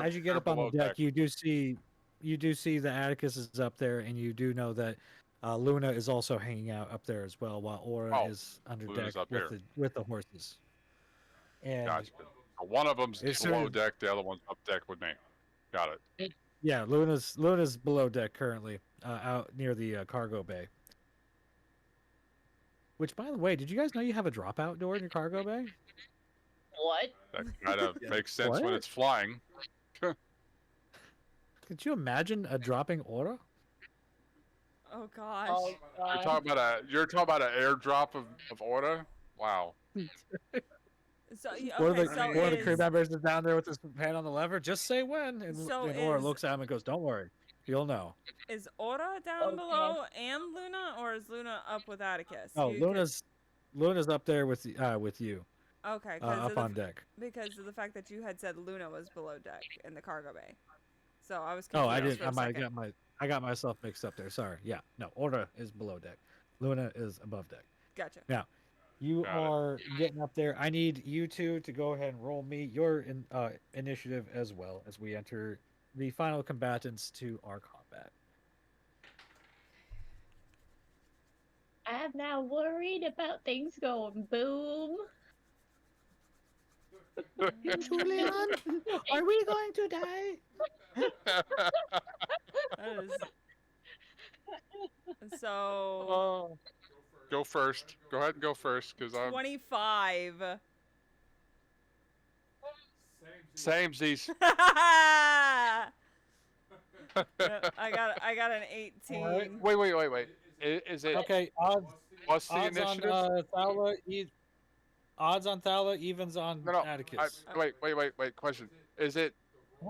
As you get up on the deck, you do see the Atticus is up there, and you do know that Luna is also hanging out up there as well, while Aura is under Luna's deck up there. with the horses. And Gotcha. One of them's as below soon as- deck, the other one's up deck with me. Got it. Yeah, Luna's below deck currently, out near the cargo bay. Which, by the way, did you guys know you have a dropout door in your cargo bay? What? That kind of makes sense when What? it's flying. Could you imagine a dropping Aura? Oh gosh. Oh, You're talking about an airdrop of Order? Wow. So yeah, One of okay, the so one of the crew members is down there with his hand on the lever. Just say when, and Aura looks at him and goes, "Don't worry, you'll know." Is Ora down below and Luna, or is Luna up with Atticus? Oh, Luna's up there with you. Okay, up on deck. Because of the fact that you had said Luna was below deck in the cargo bay, so I was Oh, confused. I didn't. For a second. I got myself mixed up there. Sorry. Yeah, no, Aura is below deck. Luna is above deck. Gotcha. Now, you are getting up there. I need you two to go ahead and roll me your initiative as well as we enter the final combatants to our combat. I'm now worried about things going boom. Julian, are we going to die? That is... So. Go first. Go ahead and go first, because I'm 25. Samesies. Yep, I got an 18. Wait. Is it okay? Odds. What's the odds initiative? on Thaola. Odds on Thaola. Evens on Atticus. Wait. Question: Is it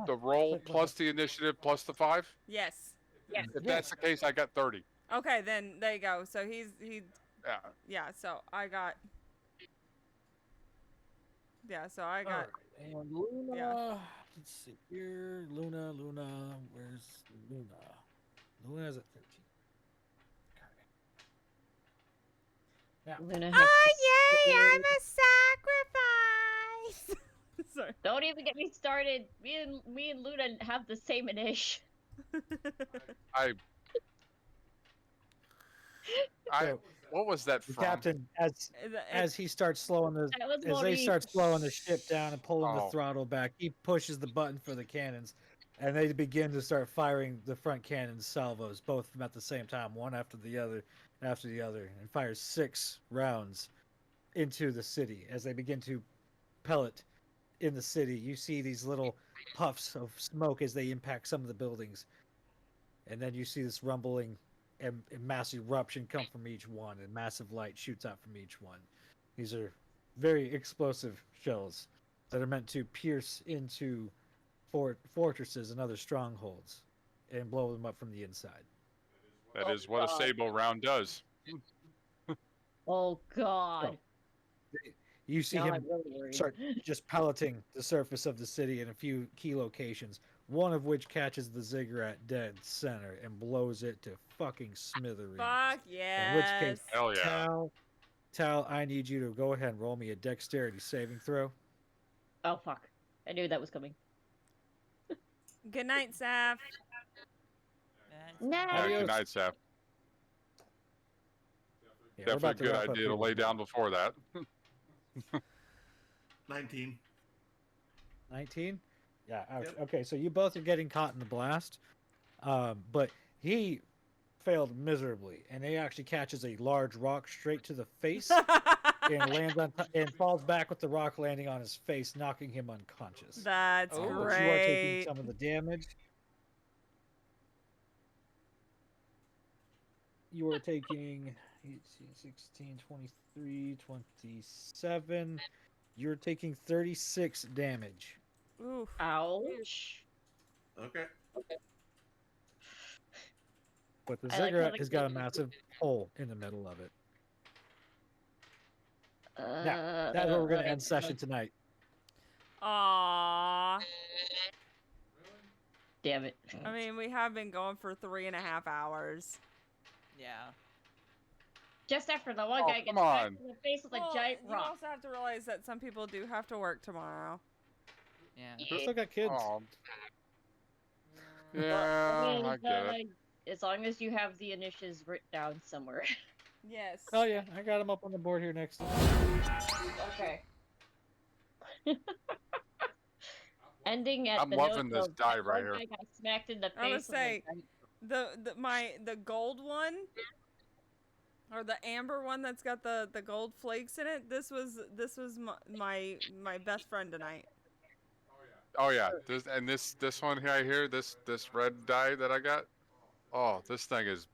the roll plus the initiative plus the 5? Yes. Yes. If that's the case, I got 30. Okay, then there you go. So he. Yeah. Yeah. So I got. Yeah. So I got. Right. And Luna. Yeah. Let's see here. Luna. Where's Luna? Luna's at 13. Now. Luna has yay! I'm a sacrifice. Sorry. Don't even get me started. Me and Luna have the same inish. What was that The from? captain, as he starts slowing the That was as they Maurice. start slowing the ship down and pulling the Oh. throttle back, he pushes the button for the cannons, and they begin to start firing the front cannons salvos, both of them at the same time, one after the other, and fires 6 rounds into the city. As they begin to pellet in the city, you see these little puffs of smoke as they impact some of the buildings, and then you see this rumbling and massive eruption come from each one, and massive light shoots out from each one. These are very explosive shells that are meant to pierce into fortresses and other strongholds and blow them up from the inside. That is what a sable round does. Oh God. You see Now him I'm really worried. start just pelleting the surface of the city in a few key locations, one of which catches the ziggurat dead center and blows it to fucking smithereens. Fuck In which case, yes. Hell yeah. Tal, I need you to go ahead and roll me a dexterity saving throw. Oh fuck. I knew that was coming. Good night, Saf. No. Yeah, good night, Seth. Yeah, we're Definitely about a to good wrap up idea here. to lay down before that. 19. 19? Yeah, ouch. Yep. Okay, so you both are getting caught in the blast. But he failed miserably, and he actually catches a large rock straight to the face and lands on and falls back with the rock landing on his face, knocking him unconscious. That's Oh. But great. you are taking some of the damage. You are taking 18, 16, 23, 27. You're taking 36 damage. Oof. Ouch. Okay. But the I like how ziggurat the has got a kid- massive hole in the middle of it. Now, that's where we're going to end session tonight. Aww. Damn it. I mean, we have been going for 3.5 hours. Yeah. Just after the one Oh, guy gets come smacked on. in the face with a Well, giant you rock. also have to realize that some people do have to work tomorrow. Yeah. We still got kids. Oh. Well, Yeah, I get it. As long as you have the initials written down somewhere. Yes. Oh yeah, I got them up on the board here next to me. Okay. Ending at I'm the loving note this of die that right one here. guy got smacked in the face. I would with a say giant- the gold one, or the amber one that's got the gold flakes in it. This was my best friend tonight. Oh yeah, this one right here, this red die that I got. Oh, this thing is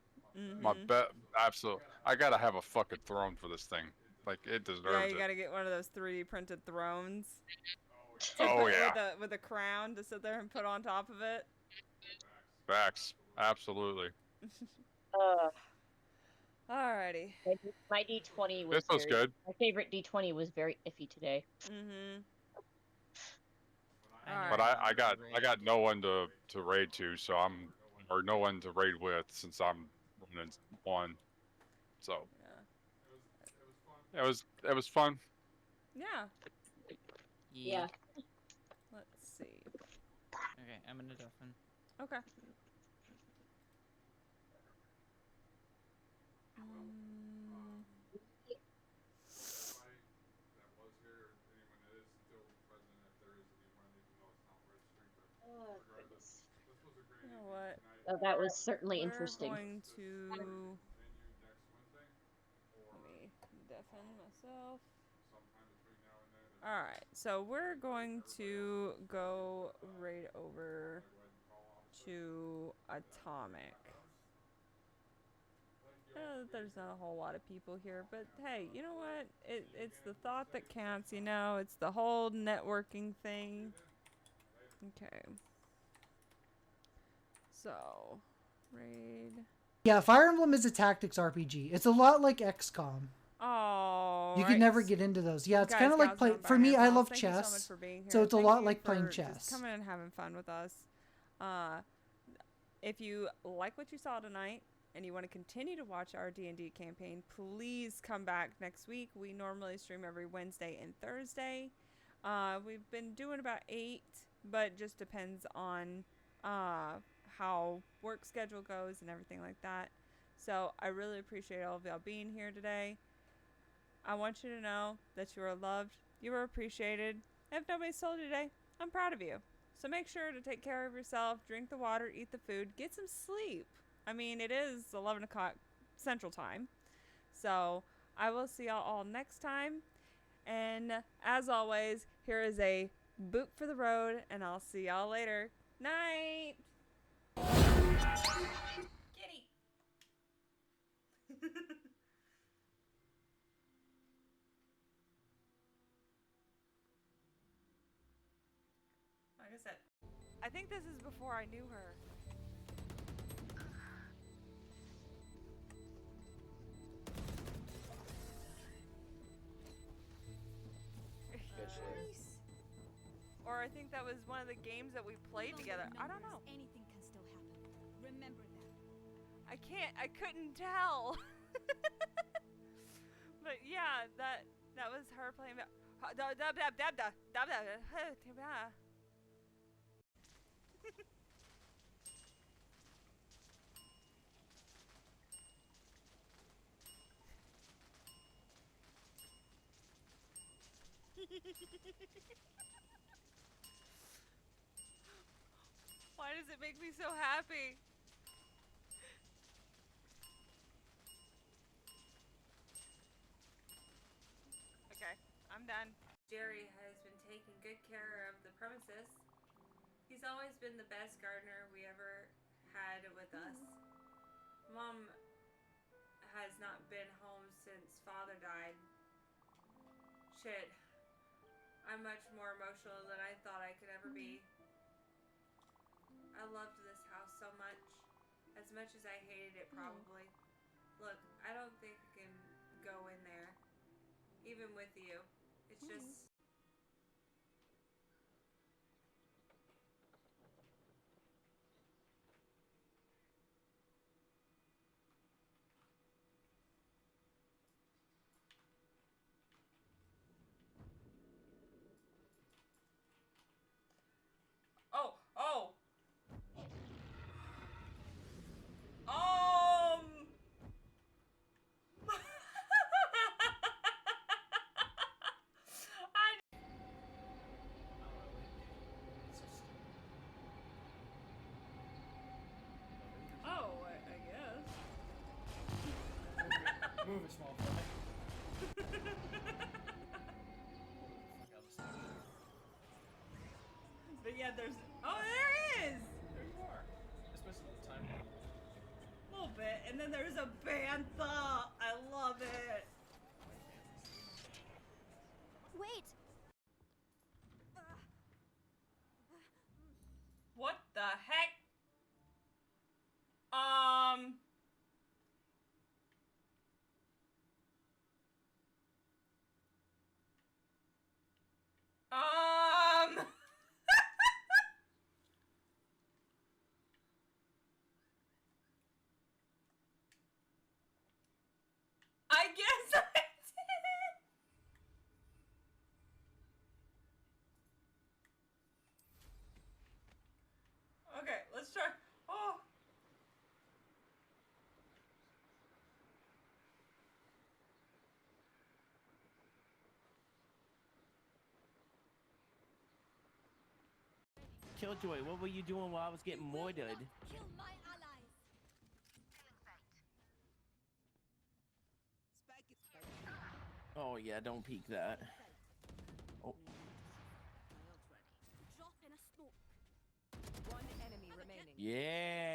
my Mm-hmm. bet. Absolute. I gotta have a fucking throne for this thing. Like it deserves Yeah, you it. gotta get one of those 3D printed thrones. Oh yeah. With a crown to sit there and put on top of it. Facts. Absolutely. Alrighty. My D20 was. This was very, good. My favorite D20 was very iffy today. Mm-hmm. But I got no one to raid to, so or no one to raid with since I'm running one. So Yeah. it was fun. Yeah. Yeah. Let's see. Okay, I'm in a dolphin. Okay. You know what? Oh, that was certainly We're interesting. going to let me deafen myself. Alright, so we're going to go right over to Atomic. There's not a whole lot of people here, but hey, you know what? It's the thought that counts, you know? It's the whole networking thing. Okay. So, raid. Yeah, Fire Emblem is a tactics RPG. It's a lot like XCOM. Oh, You can never get into those. Yeah, it's Guys, kind of like gals, play. non For me, I binary love pals, thank you so much chess, for being so here. it's a Thank lot you like playing for chess. just coming and having fun with us. If you like what you saw tonight and you want to continue to watch our D&D campaign, please come back next week. We normally stream every Wednesday and Thursday. We've been doing about 8, but just depends on how work schedule goes and everything like that. So I really appreciate all of y'all being here today. I want you to know that you are loved, you are appreciated. If nobody's told you today, I'm proud of you. So make sure to take care of yourself, drink the water, eat the food, get some sleep. I mean, it is 11 o'clock Central Time. So I will see y'all all next time. And as always, here is a boot for the road, and I'll see y'all later. Night! Kitty! Like I said, I think this is before I knew her. Or I think that was one of the games that we played together. I don't know. Anything can still happen. Remember that. I couldn't tell. But yeah, that was her playing. Why does it make me so happy? Jerry has been taking good care of the premises. He's always been the best gardener we ever had with us. Mom has not been home since Father died. Shit. I'm much more emotional than I thought I could ever be. I loved this house so much. As much as I hated it, probably. Look, I don't think I can go in there. Even with you. It's just... Oh! Oh! Oh, I guess. Move it, small fry. But yeah, there's... Oh, there is! There you are. Especially the time. A little bit. And then there's a bantha. I love it. Wait! What the heck? I guess I did. Okay, let's try. Oh. Killjoy, what were you doing while I was getting murdered? Kill my allies. Oh yeah, don't peek that. Oh. Drop in a smoke. One enemy remaining. Yeah.